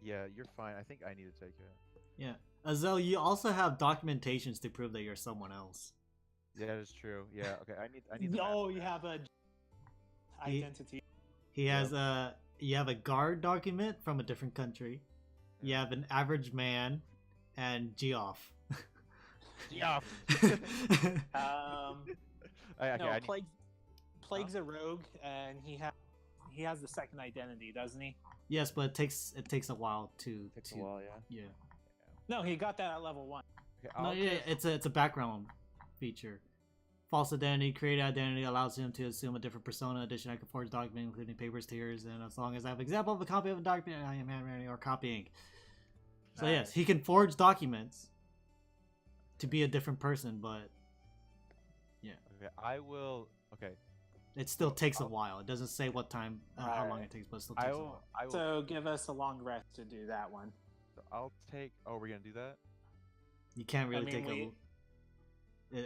Speaker 5: Yeah, you're fine. I think I need to take it.
Speaker 1: yeah, Azell, you also have documentations to prove that you're someone else.
Speaker 5: Yeah, that is true. Yeah, okay. I need. the
Speaker 6: Oh,
Speaker 5: map.
Speaker 6: you have a
Speaker 1: He-
Speaker 6: identity.
Speaker 1: He has you have a guard document from a different country. You have an average man, and Geoff.
Speaker 2: Yeah.
Speaker 5: Okay,
Speaker 6: No,
Speaker 5: I need,
Speaker 6: Plague's a rogue, and he has the second identity, doesn't he?
Speaker 1: Yes, but it takes a while to
Speaker 4: Takes
Speaker 1: to
Speaker 4: a while,
Speaker 1: yeah.
Speaker 4: yeah.
Speaker 6: No, he got that at level 1.
Speaker 5: okay,
Speaker 1: No,
Speaker 5: I'll
Speaker 1: yeah,
Speaker 5: just-
Speaker 1: it's a background feature. False identity, created identity allows him to assume a different persona. Addition, I can forge document, including papers, tiers, and as long as I have example of a copy of a document, I am handwriting or copying. So yes, he can forge documents to be a different person, but
Speaker 5: Okay, I will. Okay,
Speaker 1: it still takes a while. It doesn't say what time, how long
Speaker 6: Alright.
Speaker 1: it takes, but it still
Speaker 5: I
Speaker 1: takes a
Speaker 5: will.
Speaker 1: while.
Speaker 5: I will.
Speaker 6: So give us a long rest to do that one.
Speaker 5: So I'll take. Oh, we're gonna do that.
Speaker 1: You can't really
Speaker 6: mean,
Speaker 1: take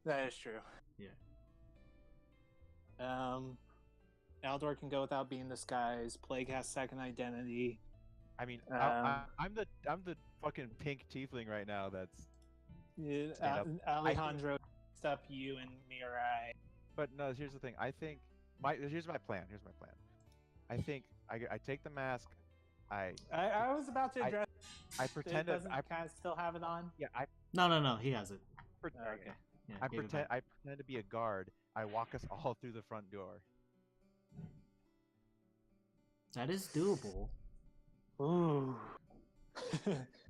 Speaker 6: That is true.
Speaker 1: Yeah.
Speaker 6: Aldor can go without being disguised. Plague has second identity.
Speaker 5: I mean,
Speaker 6: Um,
Speaker 5: I'm the fucking pink tiefling right now. That's
Speaker 6: Yeah,
Speaker 5: up.
Speaker 6: Alejandro, stuff you and Mirai.
Speaker 5: But no. Here's the thing. I think here's my plan. Here's my plan. I think I take the mask. I
Speaker 6: was about to address.
Speaker 5: pretend that
Speaker 6: doesn't Kaz still have it on?
Speaker 5: yeah I
Speaker 1: No, he has it.
Speaker 6: Okay.
Speaker 1: Yeah,
Speaker 5: I
Speaker 1: gave it
Speaker 5: pretend
Speaker 1: back.
Speaker 5: I pretend to be a guard. I walk us all through the front door.
Speaker 1: That is doable.
Speaker 6: Ooh.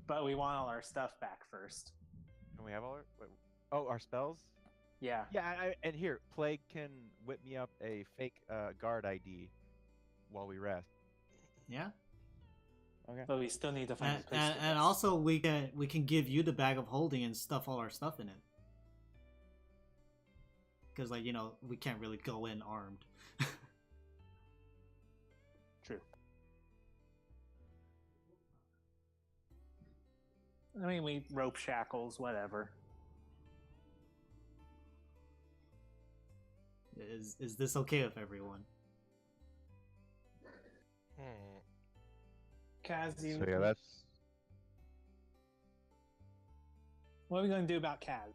Speaker 6: But we want all our stuff back first.
Speaker 5: Can we have all our our spells?
Speaker 6: Yeah.
Speaker 5: Yeah, and here, Plague can whip me up a fake guard ID while we rest.
Speaker 1: Yeah.
Speaker 4: Okay.
Speaker 6: But we still need to find a place to
Speaker 1: And
Speaker 6: rest.
Speaker 1: also we can give you the bag of holding and stuff all our stuff in it. Because like we can't really go in armed.
Speaker 6: True. I mean, we rope shackles, whatever.
Speaker 1: Is this okay with everyone?
Speaker 6: Kaz, you.
Speaker 5: So yeah, that's
Speaker 6: What are we going to do about Kaz?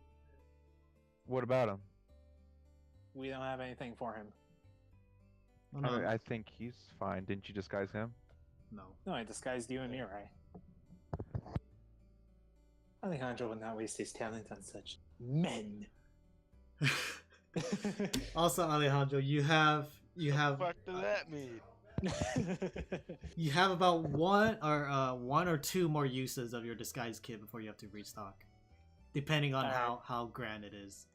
Speaker 5: what about him?
Speaker 6: We don't have anything for him.
Speaker 1: Oh, no,
Speaker 5: I think he's fine. Didn't you disguise him?
Speaker 1: no.
Speaker 6: No, I disguised you and Mirai. Alejandro would not waste his talent on such men.
Speaker 1: Also, Alejandro, you have
Speaker 2: What does that mean?
Speaker 1: you have about one or two more uses of your disguise kit before you have to restock, depending on
Speaker 6: Alright.
Speaker 1: how grand it is.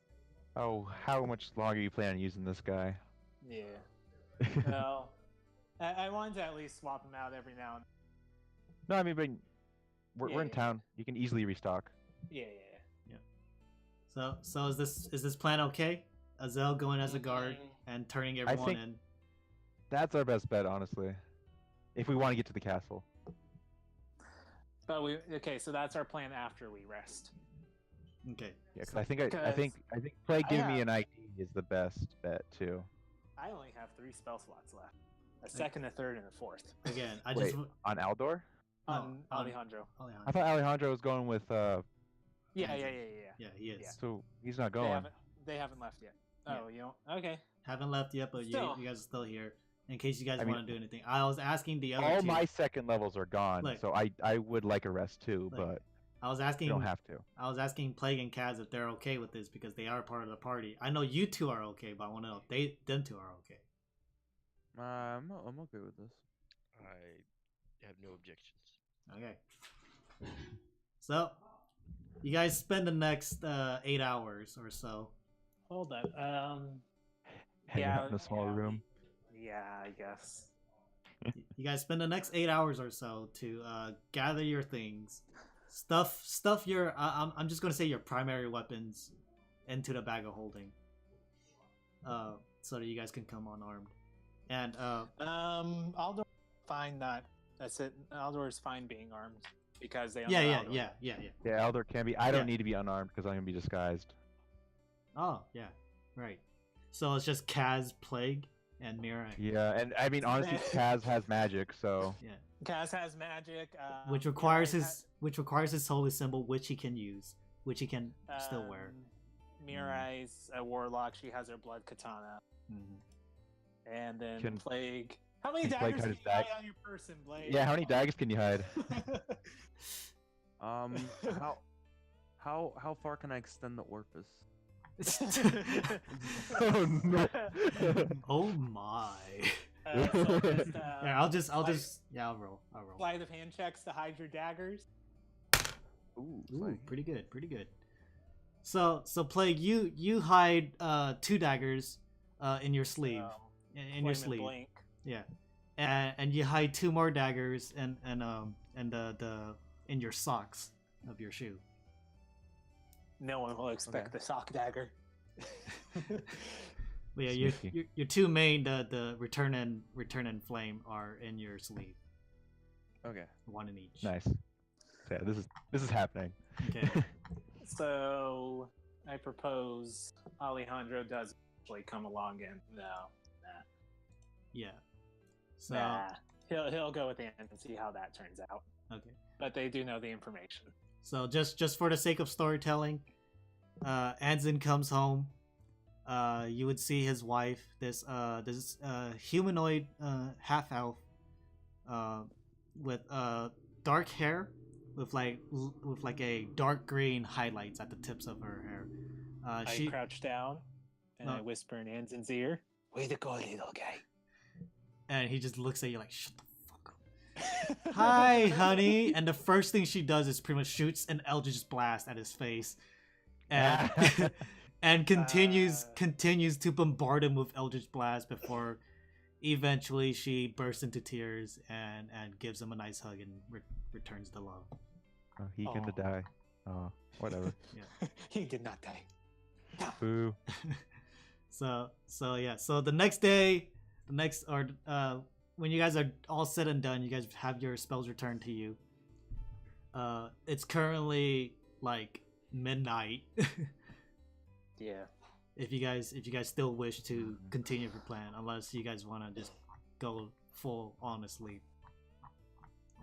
Speaker 5: Oh, how much longer you plan on using this guy?
Speaker 6: Yeah. Well, I wanted to at least swap him out every now and
Speaker 5: No, I mean, but we're in
Speaker 6: Yeah.
Speaker 5: town. You can easily restock.
Speaker 6: yeah.
Speaker 1: So is this plan okay? Azell going as a guard and turning everyone
Speaker 5: think-
Speaker 1: in.
Speaker 5: That's our best bet, honestly. If we want to get to the castle.
Speaker 6: But okay, so that's our plan after we rest.
Speaker 1: Okay.
Speaker 5: Yeah, 'cause I think
Speaker 6: Because
Speaker 5: Plague
Speaker 6: I
Speaker 5: giving me
Speaker 6: have-
Speaker 5: an ID is the best bet too.
Speaker 6: I only have 3 spell slots left. A second, a third, and a fourth.
Speaker 1: Again, I
Speaker 5: Wait,
Speaker 1: just
Speaker 5: on Aldor?
Speaker 6: On
Speaker 1: on-
Speaker 6: Alejandro.
Speaker 1: Alejandro.
Speaker 5: I thought Alejandro was going with
Speaker 6: Yeah.
Speaker 1: Yeah, he is.
Speaker 6: Yeah.
Speaker 5: so he's not
Speaker 6: They
Speaker 5: going.
Speaker 6: haven't left yet.
Speaker 1: Yeah.
Speaker 6: Oh, you know? Okay.
Speaker 1: Haven't left yet, but
Speaker 6: Still.
Speaker 1: you guys are still here. In case you guys
Speaker 5: I mean,
Speaker 1: want to do anything, I was asking the other
Speaker 5: All
Speaker 1: two.
Speaker 5: my second levels are gone,
Speaker 1: Look.
Speaker 5: so I would like a rest too,
Speaker 1: Look.
Speaker 5: but
Speaker 1: I was
Speaker 5: you
Speaker 1: asking.
Speaker 5: don't have to.
Speaker 1: I was asking Plague and Kaz if they're okay with this because they are part of the party. I know you two are okay, but I want to know if them two are okay.
Speaker 4: I'm okay with this.
Speaker 2: I have no objections.
Speaker 1: Okay. So, you guys spend the next 8 hours or so.
Speaker 6: Hold on.
Speaker 5: Hanging
Speaker 6: Yeah,
Speaker 5: out in a small
Speaker 6: yeah.
Speaker 5: room.
Speaker 6: Yeah, I guess.
Speaker 1: You guys spend the next 8 hours or so to gather your things, stuff your. I'm just gonna say your primary weapons into the bag of holding. So that you guys can come unarmed, and
Speaker 6: Aldor fine not. That's it. Aldor is fine being armed because they.
Speaker 1: yeah.
Speaker 5: Yeah, Aldor can be. I
Speaker 1: Yeah.
Speaker 5: don't need to be unarmed because I'm gonna be disguised.
Speaker 1: Oh yeah, right. So it's just Kaz, Plague, and Mirai.
Speaker 5: Yeah, and I mean honestly, Kaz has magic, so
Speaker 1: Yeah.
Speaker 6: Kaz has magic,
Speaker 1: Which requires his holy symbol, which he can use, which he can still wear.
Speaker 6: Mirai's a warlock. She has her blood katana,
Speaker 1: Mhm.
Speaker 6: and then
Speaker 5: Can-
Speaker 6: Plague. How many
Speaker 5: can Plague
Speaker 6: daggers
Speaker 5: hide
Speaker 6: can
Speaker 5: his
Speaker 6: you hide
Speaker 5: dag-
Speaker 6: on your person, Blade?
Speaker 5: yeah. How many daggers can you hide?
Speaker 4: How far can I extend the orifice?
Speaker 5: Oh no!
Speaker 1: Oh my.
Speaker 6: So just,
Speaker 1: Yeah, I'll roll.
Speaker 6: Sleight of hand checks to hide your daggers.
Speaker 4: Ooh,
Speaker 1: Ooh, pretty good. So Plague, you hide 2 daggers in your sleeve, in your
Speaker 6: Flame and
Speaker 1: sleeve.
Speaker 6: Blink.
Speaker 1: Yeah, and you hide 2 more daggers and the in your socks of your shoe.
Speaker 6: No one will expect
Speaker 4: Okay.
Speaker 6: the sock dagger.
Speaker 1: But yeah,
Speaker 5: Sneaky.
Speaker 1: your 2 main the return and flame are in your sleeve,
Speaker 4: Okay.
Speaker 1: 1 in each.
Speaker 5: Nice. Yeah, this is happening.
Speaker 1: Okay.
Speaker 6: So I propose Alejandro does actually come along and no.
Speaker 1: Yeah. So
Speaker 6: Nah, he'll go with Ant and see how that turns out.
Speaker 1: okay.
Speaker 6: But they do know the information.
Speaker 1: So just for the sake of storytelling, Anzen comes home. You would see his wife, this humanoid half elf, with dark hair, with like a dark green highlights at the tips of her hair.
Speaker 6: I crouch down and
Speaker 1: No.
Speaker 6: I whisper in Anzen's ear, "Way to go, little guy."
Speaker 1: And he just looks at you like, shut the fuck up. Hi, honey. And the first thing she does is pretty much shoots an Eldritch Blast at his face. And and continues to bombard him with Eldritch Blast before eventually she bursts into tears and gives him a nice hug and returns the love.
Speaker 5: Oh, he gonna die. Oh, whatever.
Speaker 1: Yeah.
Speaker 6: He did not die.
Speaker 5: Boo.
Speaker 1: So yeah. So the next day, when you guys are all said and done, you guys have your spells returned to you. It's currently like midnight.
Speaker 6: Yeah.
Speaker 1: If you guys still wish to continue your plan, unless you guys want to just go full on asleep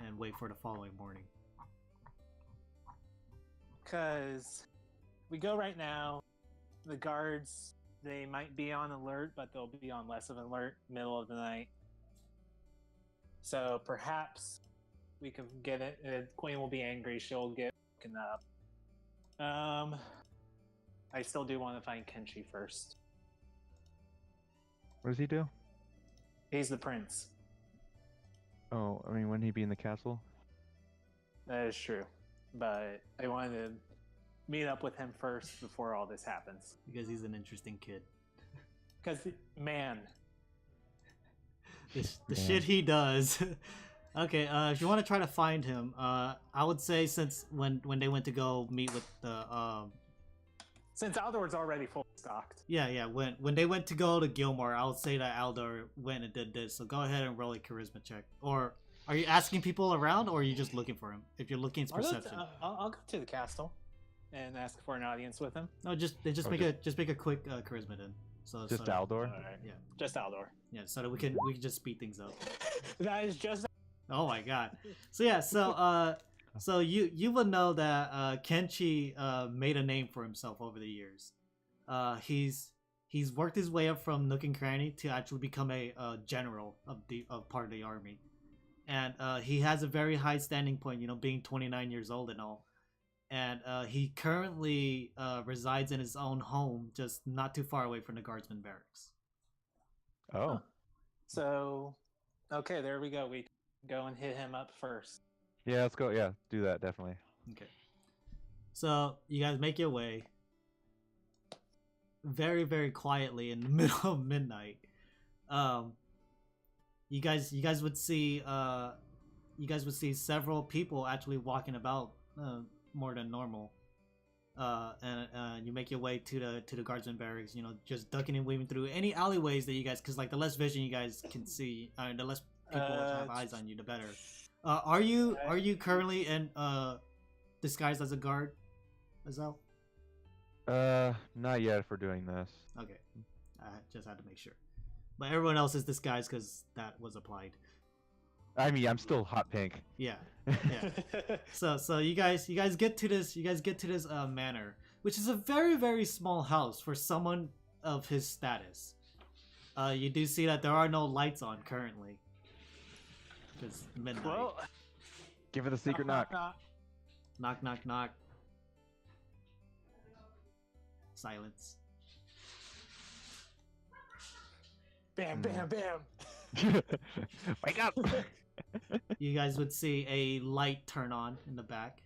Speaker 1: and wait for the following morning.
Speaker 6: Because we go right now, the guards, they might be on alert, but they'll be on less of an alert middle of the night. So perhaps we can get it. Queen will be angry. She'll get woken up. I still do want to find Kenshi first.
Speaker 5: What does he do?
Speaker 6: He's the prince.
Speaker 5: Oh, I mean, wouldn't he be in the castle?
Speaker 6: That is true. But I wanted to meet up with him first before all this happens.
Speaker 1: Because he's an interesting kid.
Speaker 6: Because, man.
Speaker 1: The shit he does. Okay, if you want to try to find him, I would say since when they went to go meet with the
Speaker 6: Since Aldor's already full stocked.
Speaker 1: yeah, when they went to go to Gilmore, I would say that Aldor went and did this. So go ahead and roll a charisma check. Or are you asking people around, or are you just looking for him? If you're looking, it's perception.
Speaker 6: I'll go to the castle and ask for an audience with him.
Speaker 1: No, just make a quick charisma then. So
Speaker 5: Just
Speaker 1: so,
Speaker 5: Aldor?
Speaker 6: Alright.
Speaker 1: Yeah.
Speaker 6: Just Aldor.
Speaker 1: Yeah, so that we can just speed things up.
Speaker 6: That is just.
Speaker 1: Oh my god. So yeah, so you will know that Kenshi made a name for himself over the years. He's worked his way up from Nook and Cranny to actually become a general of part of the army, and he has a very high standing point. You know, being 29 years old and all, and he currently resides in his own home, just not too far away from the guardsman barracks.
Speaker 5: Oh.
Speaker 6: So, okay, there we go. We go and hit him up first.
Speaker 5: Yeah, let's go. Yeah, do that, definitely.
Speaker 1: Okay. So you guys make your way very, very quietly in the middle of midnight. You guys would see several people actually walking about more than normal. And you make your way to the guardsman barracks. You know, just ducking and weaving through any alleyways that you guys, because like the less vision you guys can see, the less people have eyes on you, the better. Are you currently in disguised as a guard, Azell?
Speaker 5: Not yet if we're doing this.
Speaker 1: Okay, I just had to make sure. But everyone else is disguised because that was applied.
Speaker 5: I mean, I'm still hot pink.
Speaker 1: Yeah, yeah. so you guys get to this manor, which is a very, very small house for someone of his status. You do see that there are no lights on currently. Because midnight.
Speaker 6: Well,
Speaker 5: Give it a secret knock.
Speaker 1: Knock, knock, knock. Silence.
Speaker 6: Bam, bam, bam.
Speaker 5: Wake up!
Speaker 1: You guys would see a light turn on in the back.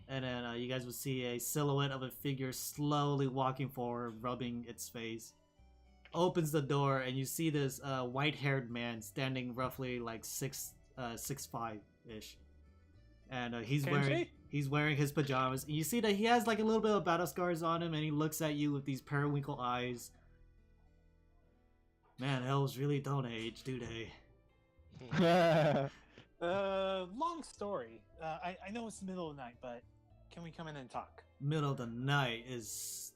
Speaker 1: And then you guys would see a silhouette of a figure slowly walking forward, rubbing its face. Opens the door, and you see this white-haired man standing roughly like 6'5" ish, and he's wearing his pajamas. And you see that he has like a little bit of battle scars on him, and he looks at you with these periwinkle eyes. Man, elves really don't age, do they?
Speaker 6: Long story. I know it's the middle of the night, but can we come in and talk?
Speaker 1: Middle of the night is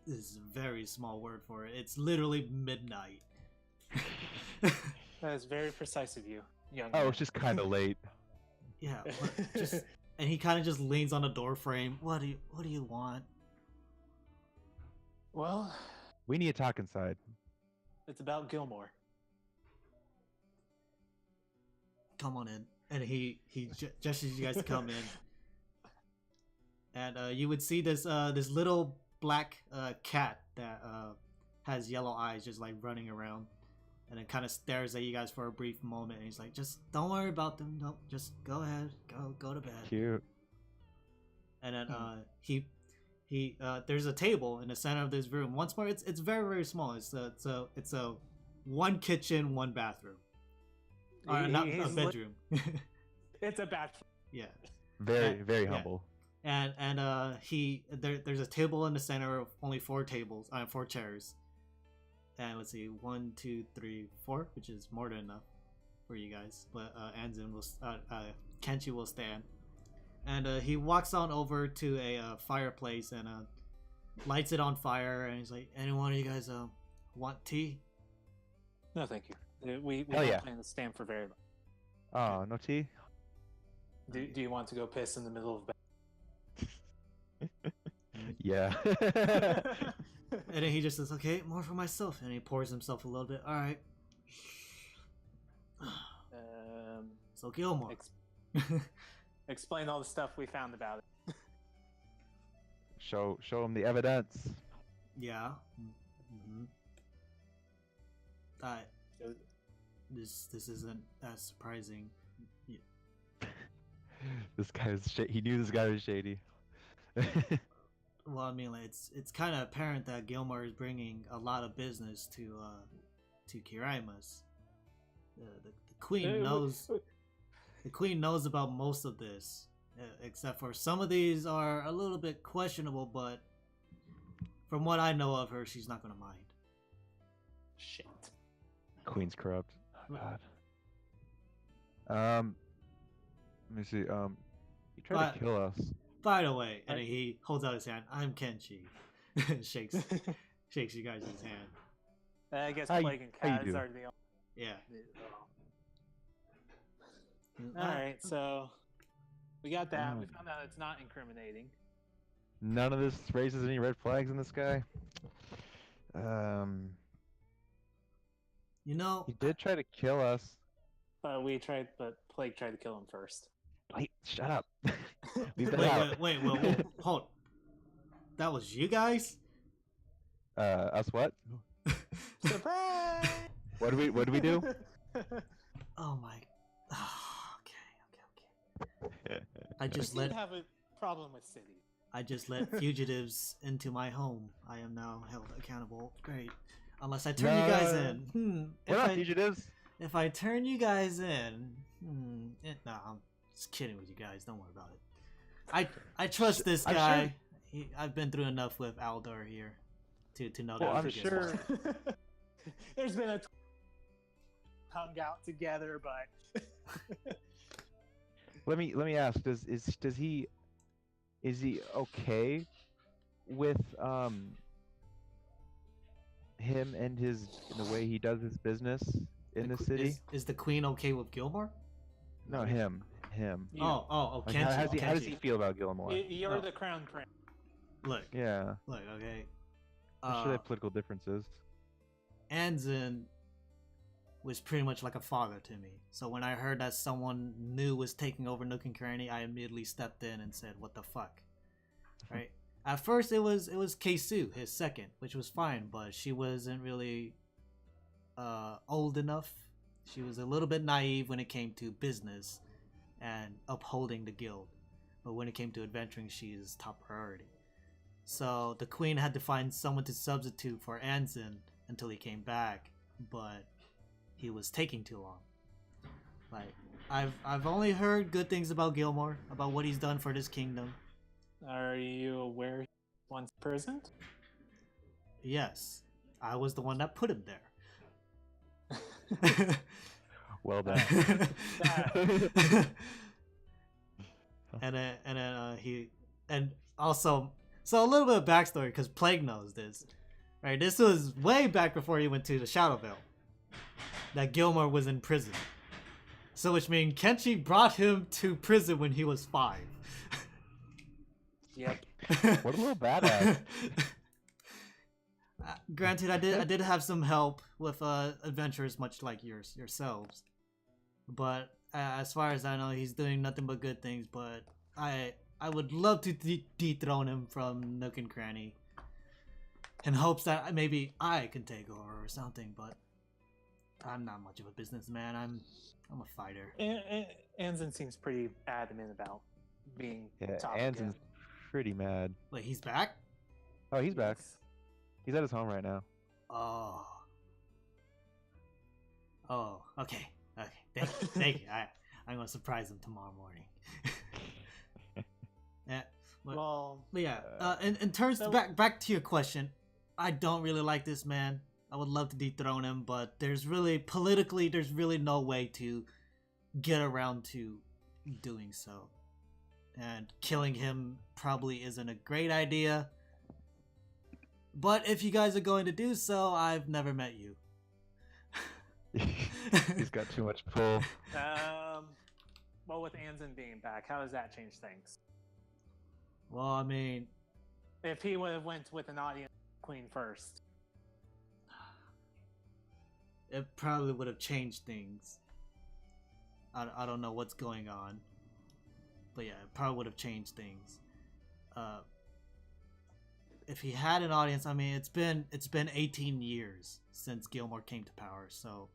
Speaker 1: a very small word for it. It's literally midnight.
Speaker 6: That is very precise of you, young
Speaker 5: Oh,
Speaker 6: man.
Speaker 5: it's just kind of late.
Speaker 1: Yeah, just and he kind of just leans on the door frame. What do you want?
Speaker 6: Well,
Speaker 5: We need to talk inside.
Speaker 6: it's about Gilmore.
Speaker 1: Come on in. And he gestures you guys to come in. And you would see this little black cat that has yellow eyes just like running around, and it kind of stares at you guys for a brief moment. And he's like, "Just don't worry about them. No, just go ahead. Go to bed."
Speaker 5: Cute.
Speaker 1: And then he there's a table in the center of this room. Once more, it's very very small. It's a one kitchen, one bathroom. Not a
Speaker 6: He's
Speaker 1: bedroom.
Speaker 6: It's a bad.
Speaker 1: Yeah.
Speaker 5: Very
Speaker 1: yeah.
Speaker 5: humble.
Speaker 1: And there's a table in the center of only four chairs. And let's see, 1, 2, 3, 4, which is more than enough for you guys. But Kenshi will stand. And he walks on over to a fireplace and lights it on fire. And he's like, "Any one of you guys want tea?"
Speaker 6: No, thank you. We
Speaker 5: Hell
Speaker 6: don't
Speaker 5: yeah.
Speaker 6: plan to stand for very long.
Speaker 5: Oh, no tea?
Speaker 6: Do you want to go piss in the middle of
Speaker 5: Yeah.
Speaker 1: And then he just says, "Okay, more for myself." And he pours himself a little bit. All right. So Gilmore.
Speaker 6: Explain all the stuff we found about it.
Speaker 5: show him the evidence.
Speaker 1: Yeah. Mm-hmm. This isn't as surprising.
Speaker 5: This guy is he knew this guy was shady.
Speaker 1: Well, I mean, like, it's kind of apparent that Gilmore is bringing a lot of business to Ky-Rimus. The queen knows. The queen knows about most of this, except for some of these are a little bit questionable. But from what I know of her, she's not gonna mind.
Speaker 6: Shit.
Speaker 5: Queen's corrupt. Oh, God. Let me see. He tried to kill us.
Speaker 1: By the way, and then he holds out his hand. "I'm Kenshi." shakes you guys' hand.
Speaker 6: I guess
Speaker 5: How
Speaker 6: Plague and
Speaker 5: you
Speaker 6: Kaz
Speaker 5: do?
Speaker 6: are the.
Speaker 1: Yeah.
Speaker 6: All right, so we got that. We found out it's not incriminating.
Speaker 5: None of this raises any red flags in this guy.
Speaker 1: You know,
Speaker 5: He did try to kill us.
Speaker 6: But Plague tried to kill him first.
Speaker 5: Wait, shut up. Leave that
Speaker 1: wait,
Speaker 5: out.
Speaker 1: wait, hold. That was you guys?
Speaker 5: Us what?
Speaker 6: Surprise!
Speaker 5: What do we do?
Speaker 1: Oh my. Okay. I just
Speaker 6: We
Speaker 1: let
Speaker 6: have a problem with cities.
Speaker 1: I just let fugitives into my home. I am now held accountable. Great. Unless I turn you guys in.
Speaker 5: We're not fugitives.
Speaker 1: If I turn you guys in, nah, I'm just kidding with you guys. Don't worry about it. I trust this
Speaker 5: I'm
Speaker 1: guy. I've been through enough with Aldor here to know
Speaker 5: Well,
Speaker 1: that.
Speaker 5: I'm sure.
Speaker 6: There's been a hung out together, but
Speaker 5: Let me ask. Is he okay with him and the way he does his business in the city?
Speaker 1: Is the queen okay with Gilmore?
Speaker 5: No, him.
Speaker 6: You.
Speaker 1: Oh,
Speaker 5: Like,
Speaker 1: Kenshi.
Speaker 5: how does he feel about Gilmore?
Speaker 6: You're
Speaker 1: Oh.
Speaker 6: the crown prince.
Speaker 1: Look,
Speaker 5: Yeah,
Speaker 1: okay.
Speaker 5: I'm sure they have political differences.
Speaker 1: Anzen was pretty much like a father to me. So when I heard that someone new was taking over Nook and Cranny, I immediately stepped in and said, "What the fuck?" Right? At first, it was Keisu, his second, which was fine, but she wasn't really old enough. She was a little bit naive when it came to business and upholding the guild, but when it came to adventuring, she is top priority. So the queen had to find someone to substitute for Anzen until he came back, but he was taking too long. Like, I've only heard good things about Gilmore, about what he's done for this kingdom.
Speaker 6: Are you aware he once imprisoned?
Speaker 1: Yes, I was the one that put him there.
Speaker 5: Well done.
Speaker 1: and also, so a little bit of backstory, because Plague knows this, right? This was way back before he went to the Shadow Veil. that Gilmore was in prison. So which means Kenshi brought him to prison when he was 5.
Speaker 6: Yep.
Speaker 5: What a little badass.
Speaker 1: Granted, I did have some help with adventures much like yourselves, but as far as I know, he's doing nothing but good things. But I would love to dethrone him from Nook and Cranny, in hopes that maybe I can take over or something. But I'm not much of a businessman. I'm a fighter.
Speaker 6: Anzen seems pretty adamant about being
Speaker 5: Yeah,
Speaker 6: top again.
Speaker 5: Anzen's pretty mad.
Speaker 1: Wait, he's back?
Speaker 5: Oh, he's back. He's at his home right now.
Speaker 1: Oh. Oh, okay. Okay. Thank you. I'm gonna surprise him tomorrow morning. Yeah.
Speaker 6: Well,
Speaker 1: But yeah, in terms
Speaker 6: so-
Speaker 1: back to your question, I don't really like this man. I would love to dethrone him, but there's really no way to get around to doing so. And killing him probably isn't a great idea. But if you guys are going to do so, I've never met you.
Speaker 5: He's got too much pull.
Speaker 6: well, with Anzen being back, how does that change things?
Speaker 1: Well, I mean,
Speaker 6: If he would have went with an audience queen first.
Speaker 1: it probably would have changed things. I don't know what's going on. But yeah, it probably would have changed things. If he had an audience, I mean, it's been 18 years since Gilmore came to power, so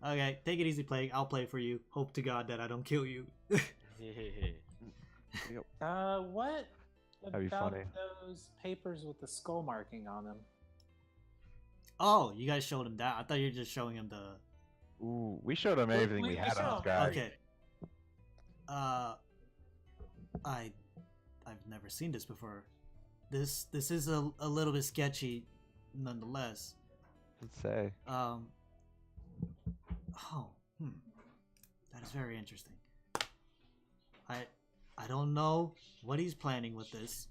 Speaker 1: okay, take it easy, play. I'll play for you. Hope to God that I don't kill you.
Speaker 6: What
Speaker 5: That'd be
Speaker 6: about
Speaker 5: funny.
Speaker 6: those papers with the skull marking on them?
Speaker 1: Oh, you guys showed him that. I thought you were just showing him the.
Speaker 5: Ooh, we showed him everything we had on this guy.
Speaker 1: Okay. I've never seen this before. This is a little bit sketchy, nonetheless.
Speaker 5: Let's say.
Speaker 1: That is very interesting. I don't know what he's planning with this,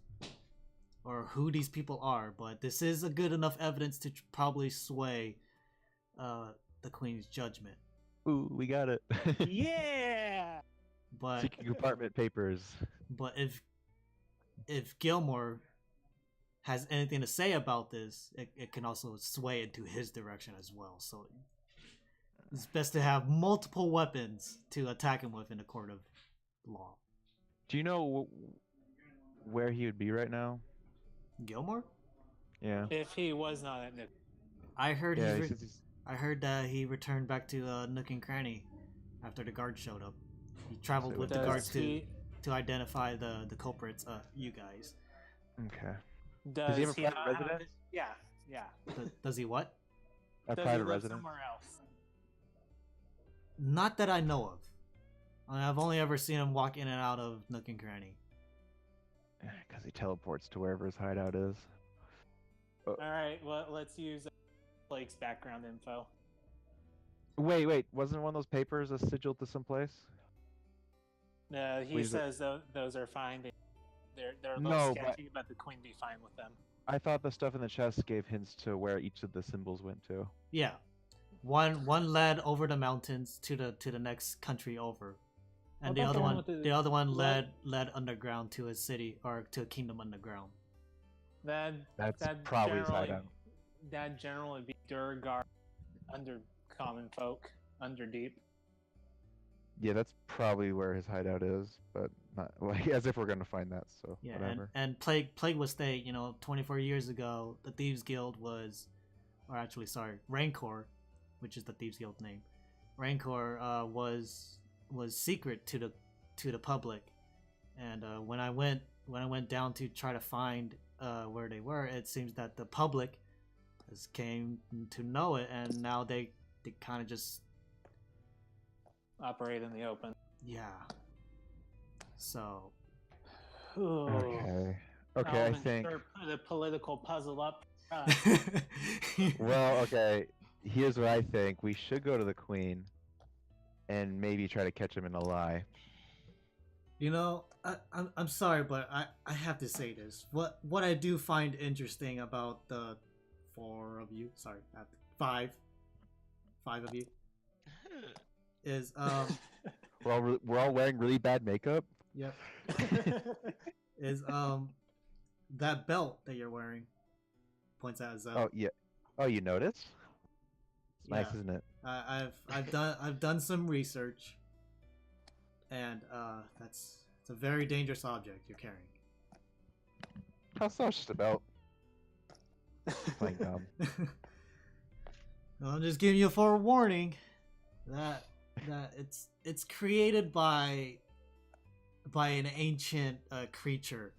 Speaker 1: or who these people are, but this is a good enough evidence to probably sway the Queen's judgment.
Speaker 5: Ooh, we got it.
Speaker 6: Yeah!
Speaker 1: But
Speaker 5: Secret compartment papers.
Speaker 1: But if Gilmore has anything to say about this, it can also sway into his direction as well. So it's best to have multiple weapons to attack him with in a court of law.
Speaker 5: Do you know where he would be right now?
Speaker 1: Gilmore?
Speaker 5: Yeah.
Speaker 6: If he was not at Nook.
Speaker 1: I heard
Speaker 5: Yeah, he's
Speaker 1: I heard that he returned back to Nook and Cranny after the guards showed up. He traveled with the guards to identify the culprits, you guys.
Speaker 5: okay.
Speaker 6: Does
Speaker 5: he have a private
Speaker 6: not have
Speaker 5: residence?
Speaker 6: his- Yeah.
Speaker 1: Does he what?
Speaker 5: A
Speaker 6: Does he
Speaker 5: private
Speaker 6: live
Speaker 5: residence?
Speaker 6: somewhere else?
Speaker 1: Not that I know of. I've only ever seen him walk in and out of Nook and Cranny.
Speaker 5: Because he teleports to wherever his hideout is.
Speaker 6: Alright, well, let's use Blake's background info.
Speaker 5: Wait. Wasn't one of those papers a sigil to someplace?
Speaker 6: He
Speaker 5: Wait, is it-
Speaker 6: says those are fine. They're a little
Speaker 5: No, but-
Speaker 6: sketchy, but the queen be fine with them.
Speaker 5: I thought the stuff in the chest gave hints to where each of the symbols went to.
Speaker 1: Yeah, one led over the mountains to the next country over, and
Speaker 6: What
Speaker 1: the
Speaker 6: about
Speaker 1: other
Speaker 6: the one
Speaker 1: one
Speaker 6: with
Speaker 1: the other one
Speaker 6: led-
Speaker 1: led underground to a city or to a kingdom underground.
Speaker 5: That's
Speaker 6: That
Speaker 5: probably his
Speaker 6: generally-
Speaker 5: hideout.
Speaker 6: That generally be Durgar, under common folk, under deep.
Speaker 5: Yeah, that's probably where his hideout is, but not like as if we're gonna find that. So
Speaker 1: Yeah,
Speaker 5: whatever.
Speaker 1: and Plague was state, 24 years ago, the Thieves Guild was, or actually, sorry, Rancor, which is the Thieves Guild name. Rancor was secret to the public, and when I went down to try to find where they were, it seems that the public has came to know it, and now they kind of just
Speaker 6: Operate in the open.
Speaker 1: yeah. So
Speaker 6: Ooh.
Speaker 5: Okay. Okay, I
Speaker 6: Alvin
Speaker 5: think.
Speaker 6: sure put a political puzzle up.
Speaker 5: Well, okay. Here's what I think. We should go to the queen, and maybe try to catch him in a lie.
Speaker 1: I'm sorry, but I have to say this. What I do find interesting about the 5 5 of you, is
Speaker 5: We're all wearing really bad makeup.
Speaker 1: yep, is that belt that you're wearing. Points out Azell.
Speaker 5: Oh yeah. Oh, you notice? It's nice,
Speaker 1: Yeah.
Speaker 5: isn't it?
Speaker 1: I've done some research, and it's a very dangerous object you're carrying.
Speaker 5: How so? It's just a belt. Playing dumb.
Speaker 1: Well, I'm just giving you a forewarning that it's created by an ancient creature,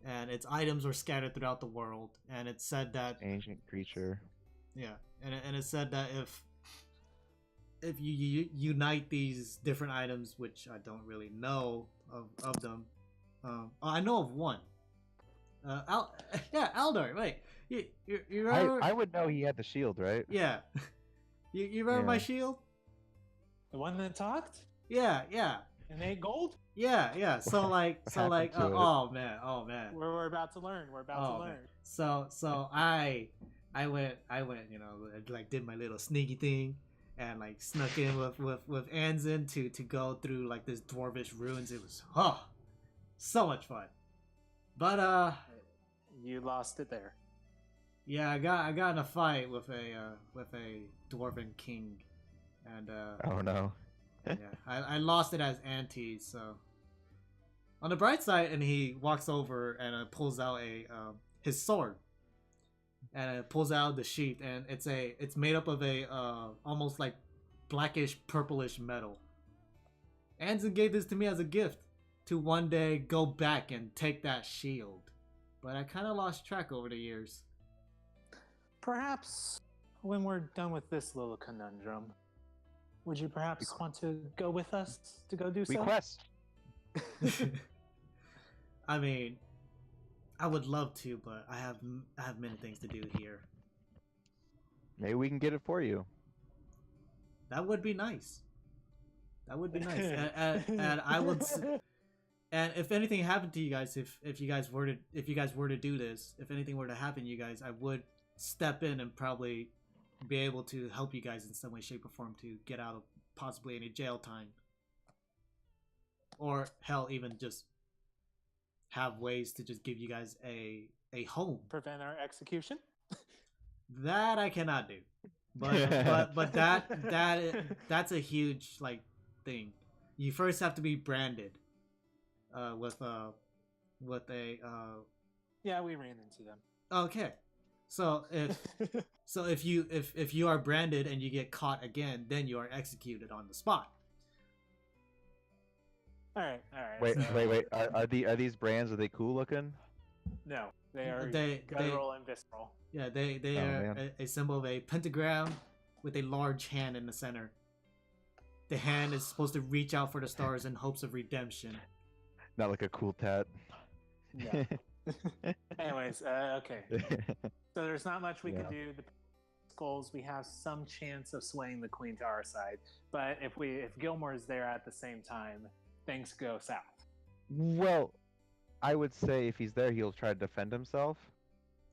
Speaker 1: and its items were scattered throughout the world. And it said that
Speaker 5: Ancient creature.
Speaker 1: yeah, and it said that if you unite these different items, which I don't really know of them, I know of one. Aldor. Wait, you remember?
Speaker 5: I would know he had the shield, right?
Speaker 1: Yeah, you remember my
Speaker 5: Yeah.
Speaker 1: shield?
Speaker 6: The one that talked
Speaker 1: Yeah.
Speaker 6: and ate gold.
Speaker 1: Yeah. So like,
Speaker 5: happened to it?
Speaker 1: oh man.
Speaker 6: We're about to learn. We're about to
Speaker 1: Oh,
Speaker 6: learn.
Speaker 1: man. So I went, you know, like did my little sneaky thing, and like snuck in with Anzin to go through like this dwarvish ruins. It was so much fun. But
Speaker 6: You lost it there.
Speaker 1: yeah, I got in a fight with a dwarven king, and
Speaker 5: Oh no.
Speaker 1: yeah, I lost it as ante. So on the bright side, and he walks over and pulls out his sword, and pulls out the sheath, and it's made up of a almost like blackish purplish metal. Anson gave this to me as a gift to one day go back and take that shield, but I kind of lost track over the years.
Speaker 6: Perhaps when we're done with this little conundrum, would you perhaps want to go with us to go do
Speaker 5: We
Speaker 6: so?
Speaker 5: quest.
Speaker 1: I mean, I would love to, but I have many things to do here.
Speaker 5: Maybe we can get it for you.
Speaker 1: That would be nice. That would be nice. And I would. And if anything happened to you guys, if you guys were to do this, if anything were to happen to you guys, I would step in and probably be able to help you guys in some way, shape, or form to get out of possibly any jail time, or hell, even just have ways to just give you guys a home.
Speaker 6: Prevent our execution?
Speaker 1: That I cannot do, but that's a huge like thing. You first have to be branded with a
Speaker 6: Yeah, we ran into them.
Speaker 1: okay. So if you are branded and you get caught again, then you are executed on the spot.
Speaker 6: All right.
Speaker 5: Wait.
Speaker 6: so-
Speaker 5: Are these brands, are they cool looking?
Speaker 6: No, they are
Speaker 1: They-
Speaker 6: guttural and visceral.
Speaker 1: Yeah, they
Speaker 5: Oh,
Speaker 1: are
Speaker 5: man.
Speaker 1: a symbol of a pentagram with a large hand in the center. The hand is supposed to reach out for the stars in hopes of redemption.
Speaker 5: Not like a cool tat.
Speaker 6: No. Anyways, okay. So there's not much we
Speaker 5: Yeah.
Speaker 6: can do. The skulls, we have some chance of swaying the queen to our side, but if Gilmore is there at the same time, things go south.
Speaker 5: Well, I would say if he's there, he'll try to defend himself,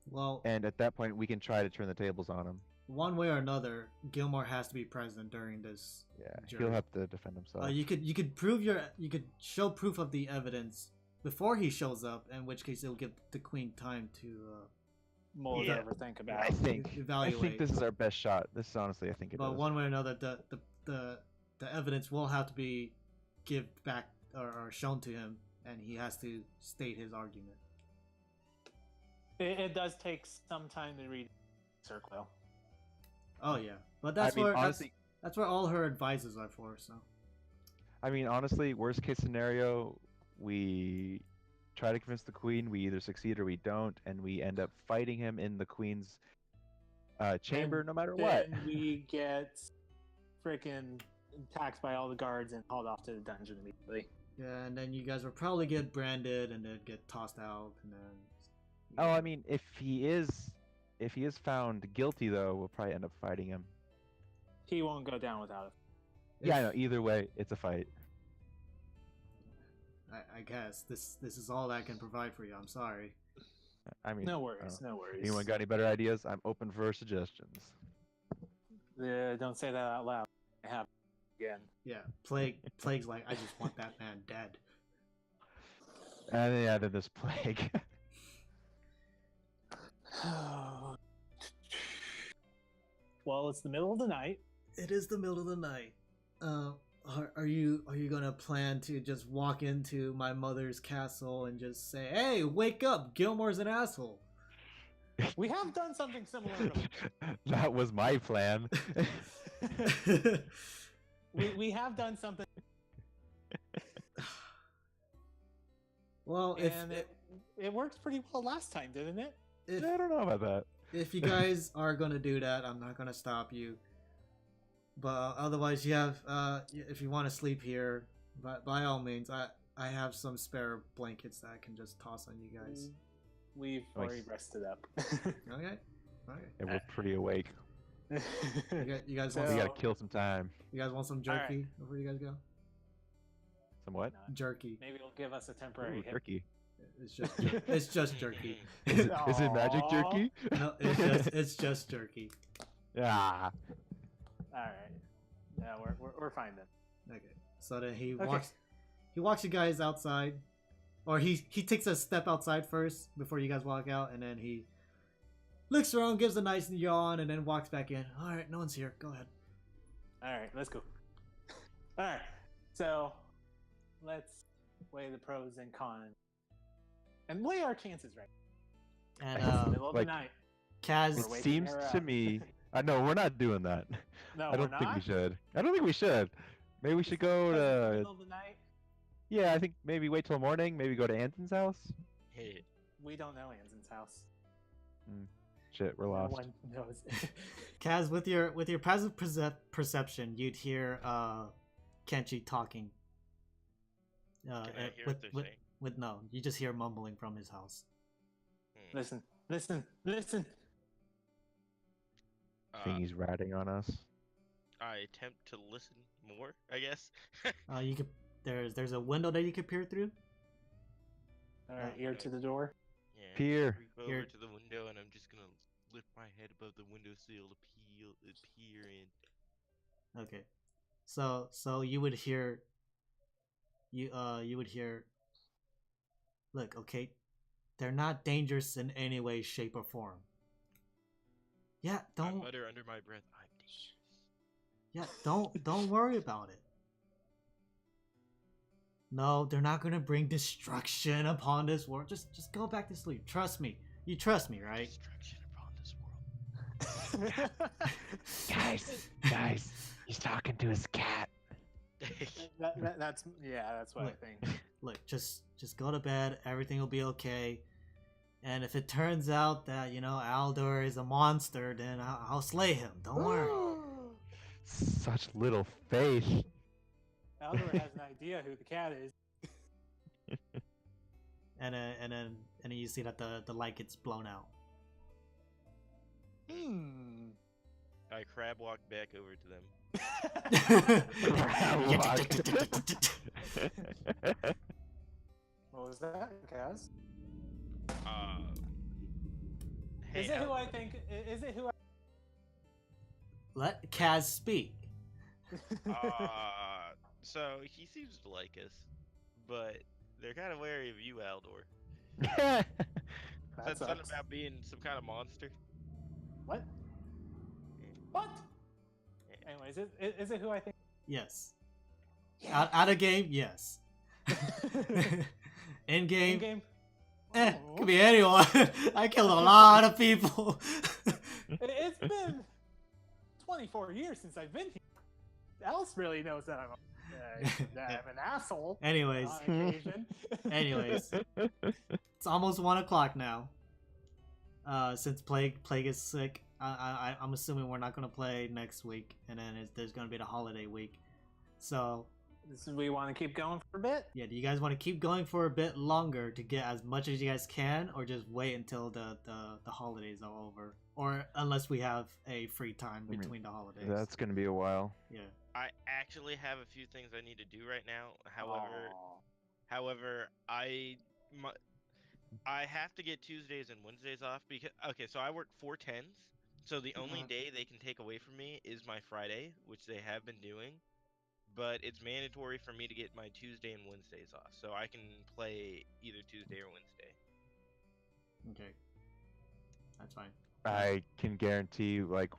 Speaker 1: Well,
Speaker 5: and at that point, we can try to turn the tables on him.
Speaker 1: one way or another, Gilmore has to be present during this.
Speaker 5: Yeah,
Speaker 1: Journey.
Speaker 5: he'll have to defend himself.
Speaker 1: You could show proof of the evidence before he shows up, in which case it'll give the queen time to
Speaker 6: Mull
Speaker 1: Yeah.
Speaker 6: ever think about
Speaker 5: I
Speaker 6: it.
Speaker 5: think I
Speaker 1: evaluate.
Speaker 5: think this is our best shot. This is honestly, I think it
Speaker 1: But
Speaker 5: is.
Speaker 1: one way or another, the evidence will have to be give back or shown to him, and he has to state his argument.
Speaker 6: It does take some time to read Circle.
Speaker 1: Oh yeah, but that's
Speaker 5: I mean,
Speaker 1: where
Speaker 5: honestly,
Speaker 1: that's where all her advices are for. So
Speaker 5: I mean, honestly, worst case scenario, we try to convince the queen. We either succeed or we don't, and we end up fighting him in the queen's chamber, no matter what.
Speaker 6: Then we get freaking attacked by all the guards and hauled off to the dungeon immediately.
Speaker 1: yeah, and then you guys will probably get branded and then get tossed out, and then.
Speaker 5: Oh, I mean, if he is found guilty, though, we'll probably end up fighting him.
Speaker 6: He won't go down without it.
Speaker 5: Yeah, I know. Either way, it's a fight.
Speaker 1: I guess this is all I can provide for you. I'm sorry.
Speaker 5: I mean,
Speaker 6: No
Speaker 5: I
Speaker 6: worries,
Speaker 5: don't know.
Speaker 6: no worries.
Speaker 5: Anyone got any better ideas? I'm open for suggestions.
Speaker 6: Don't say that out loud. I have again.
Speaker 1: Yeah, Plague's like, I just want that man dead.
Speaker 5: And yeah, then this plague.
Speaker 6: Well, it's the middle of the night.
Speaker 1: It is the middle of the night. Are you gonna plan to just walk into my mother's castle and just say, "Hey, wake up! Gilmore's an asshole."
Speaker 6: We have done something similar.
Speaker 5: That was my plan.
Speaker 6: We have done something,
Speaker 1: Well,
Speaker 6: and it worked pretty well last time, didn't it?
Speaker 1: if
Speaker 5: I don't know about that.
Speaker 1: if you guys are gonna do that, I'm not gonna stop you. But otherwise, you have if you want to sleep here, by all means, I have some spare blankets that I can just toss on you guys.
Speaker 6: We've
Speaker 5: Nice.
Speaker 6: already rested up.
Speaker 1: Okay.
Speaker 5: And we're pretty awake.
Speaker 1: You guys
Speaker 6: So-
Speaker 1: want
Speaker 5: We
Speaker 1: some,
Speaker 5: gotta kill some time.
Speaker 1: you guys want some jerky before you guys go?
Speaker 5: Somewhat.
Speaker 1: Jerky.
Speaker 6: Maybe it'll give us a temporary
Speaker 5: Ooh,
Speaker 6: hit.
Speaker 5: turkey.
Speaker 1: It's just jerky.
Speaker 5: Is it magic
Speaker 6: Aw.
Speaker 5: jerky?
Speaker 1: No, it's just jerky.
Speaker 5: Ah.
Speaker 6: All right. Yeah, we're fine then.
Speaker 1: Okay. So then he
Speaker 6: Okay.
Speaker 1: walks you guys outside, or he takes a step outside first before you guys walk out, and then he looks around, gives a nice yawn, and then walks back in. All right, no one's here. Go ahead.
Speaker 6: All right, let's go. All right, so let's weigh the pros and cons, and weigh our chances right.
Speaker 1: And
Speaker 6: It's the middle of
Speaker 5: like-
Speaker 6: the night.
Speaker 1: Kaz,
Speaker 5: It
Speaker 6: waking
Speaker 5: seems
Speaker 6: her
Speaker 5: to
Speaker 6: up.
Speaker 5: me. No, we're not doing that.
Speaker 6: No,
Speaker 5: I don't
Speaker 6: we're
Speaker 5: think we
Speaker 6: not?
Speaker 5: should. I don't think we should. Maybe we should go
Speaker 6: Because it's the
Speaker 5: to.
Speaker 6: middle of the night.
Speaker 5: Yeah, I think maybe wait till morning. Maybe go to Anson's house.
Speaker 2: Hey,
Speaker 6: We don't know Anzen's house.
Speaker 5: Shit, we're
Speaker 6: No
Speaker 5: lost.
Speaker 6: one knows.
Speaker 1: Kaz, with your passive perception, you'd hear Kenchi talking.
Speaker 2: can I hear
Speaker 1: with,
Speaker 2: what they're
Speaker 1: with,
Speaker 2: saying?
Speaker 1: with no, you just hear mumbling from his house.
Speaker 6: Listen.
Speaker 5: I think he's ratting on us.
Speaker 2: I attempt to listen more, I guess.
Speaker 1: You could there's a window that you could peer through.
Speaker 6: All right, ear to the door.
Speaker 2: Yeah,
Speaker 5: Peer.
Speaker 2: creep over
Speaker 1: Here.
Speaker 2: to the window, and I'm just gonna lift my head above the windowsill to peer in.
Speaker 1: Okay, so you would hear. You would hear. Look, okay, they're not dangerous in any way, shape, or form. Yeah,
Speaker 2: I
Speaker 1: don't.
Speaker 2: mutter under my breath, I'm dangerous.
Speaker 1: Yeah, don't worry about it. No, they're not gonna bring destruction upon this world. Just go back to sleep. Trust me. You trust me, right?
Speaker 2: Destruction upon this world.
Speaker 5: Guys, he's talking to his cat.
Speaker 6: That's what I think.
Speaker 1: Look, just go to bed. Everything will be okay. And if it turns out that Aldor is a monster, then I'll slay him. Don't worry.
Speaker 5: Such little faith.
Speaker 6: Aldor has an idea who the cat is.
Speaker 1: And then you see that the light gets blown out.
Speaker 2: I crab walk back over to them.
Speaker 6: What was that, Kaz?
Speaker 2: Hey,
Speaker 6: Is it who
Speaker 2: Aldor.
Speaker 6: I think? Is it who?
Speaker 1: Let Kaz speak.
Speaker 2: So he seems to like us, but they're kind of wary of you, Aldor.
Speaker 6: That
Speaker 2: Said something
Speaker 6: sucks.
Speaker 2: about being some kind of monster.
Speaker 6: What? What? Anyways, is it who I think?
Speaker 1: Yes. Out of game, yes. In game,
Speaker 6: In-game?
Speaker 1: could be anyone. I killed a lot of people.
Speaker 6: It's been 24 years since I've been here. Alice really knows that I'm an asshole.
Speaker 1: Anyways,
Speaker 6: On occasion.
Speaker 1: anyways, it's almost 1 o'clock now. Since Plague is sick, I'm assuming we're not gonna play next week, and then there's gonna be the holiday week. So
Speaker 6: We want to keep going for a bit.
Speaker 1: yeah, do you guys want to keep going for a bit longer to get as much as you guys can, or just wait until the holidays are over, or unless we have a free time
Speaker 4: mean,
Speaker 1: between the holidays?
Speaker 4: That's gonna be a while.
Speaker 1: Yeah.
Speaker 2: I actually have a few things I need to do right now.
Speaker 6: Aw.
Speaker 2: However, I have to get Tuesdays and Wednesdays off because so I work 4 10s, So the only day they can take away from me is my Friday, which they have been doing, but it's mandatory for me to get my Tuesday and Wednesdays off, so I can play either Tuesday or Wednesday.
Speaker 1: Okay. That's fine.
Speaker 5: I can guarantee, like,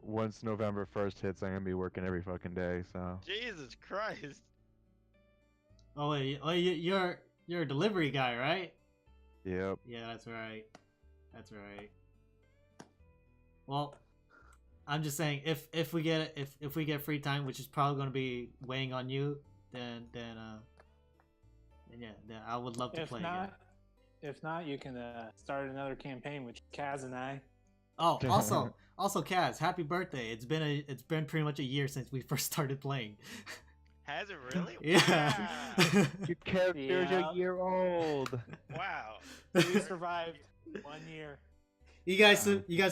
Speaker 5: once November 1st hits, I'm gonna be working every fucking day. So.
Speaker 2: Jesus Christ!
Speaker 1: Oh wait, you're a delivery guy, right?
Speaker 5: Yep.
Speaker 1: Yeah, that's right. That's right. Well, I'm just saying if we get free time, which is probably going to be weighing on you, then yeah, then I would love to
Speaker 6: If
Speaker 1: play
Speaker 6: not,
Speaker 1: again.
Speaker 6: if not, you can start another campaign with Kaz and I.
Speaker 1: Oh, also Kaz, happy birthday! It's been pretty much a year since we first started playing.
Speaker 2: Has it really?
Speaker 1: Yeah.
Speaker 2: Wow!
Speaker 5: Your character's
Speaker 6: Yeah.
Speaker 5: a year old.
Speaker 2: Wow.
Speaker 6: We survived 1 year.
Speaker 1: You guys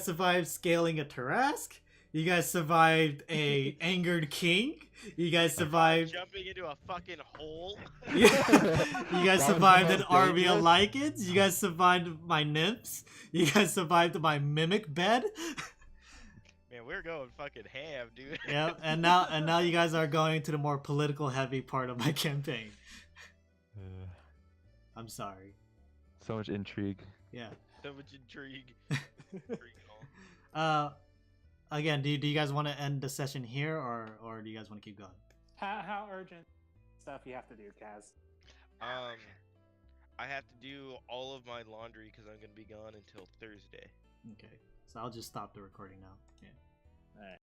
Speaker 1: survived scaling a Tarask. You guys survived a angered king. You guys survived.
Speaker 2: Jumping into a fucking hole.
Speaker 1: You
Speaker 5: That
Speaker 1: guys
Speaker 5: was
Speaker 1: survived
Speaker 5: the
Speaker 1: an
Speaker 5: most
Speaker 1: army of
Speaker 5: dangerous.
Speaker 1: lichens. You guys survived my nymphs. You guys survived my mimic bed.
Speaker 2: Man, we're going fucking ham, dude.
Speaker 1: Yeah, and now you guys are going to the more political heavy part of my campaign. I'm sorry.
Speaker 5: So much intrigue.
Speaker 1: Yeah.
Speaker 2: So much intrigue.
Speaker 1: Again, do you guys want to end the session here, or do you guys want to keep going?
Speaker 6: How urgent stuff you have to do, Kaz?
Speaker 2: I have to do all of my laundry because I'm gonna be gone until Thursday.
Speaker 1: Okay, so I'll just stop the recording now. Yeah.
Speaker 6: All right.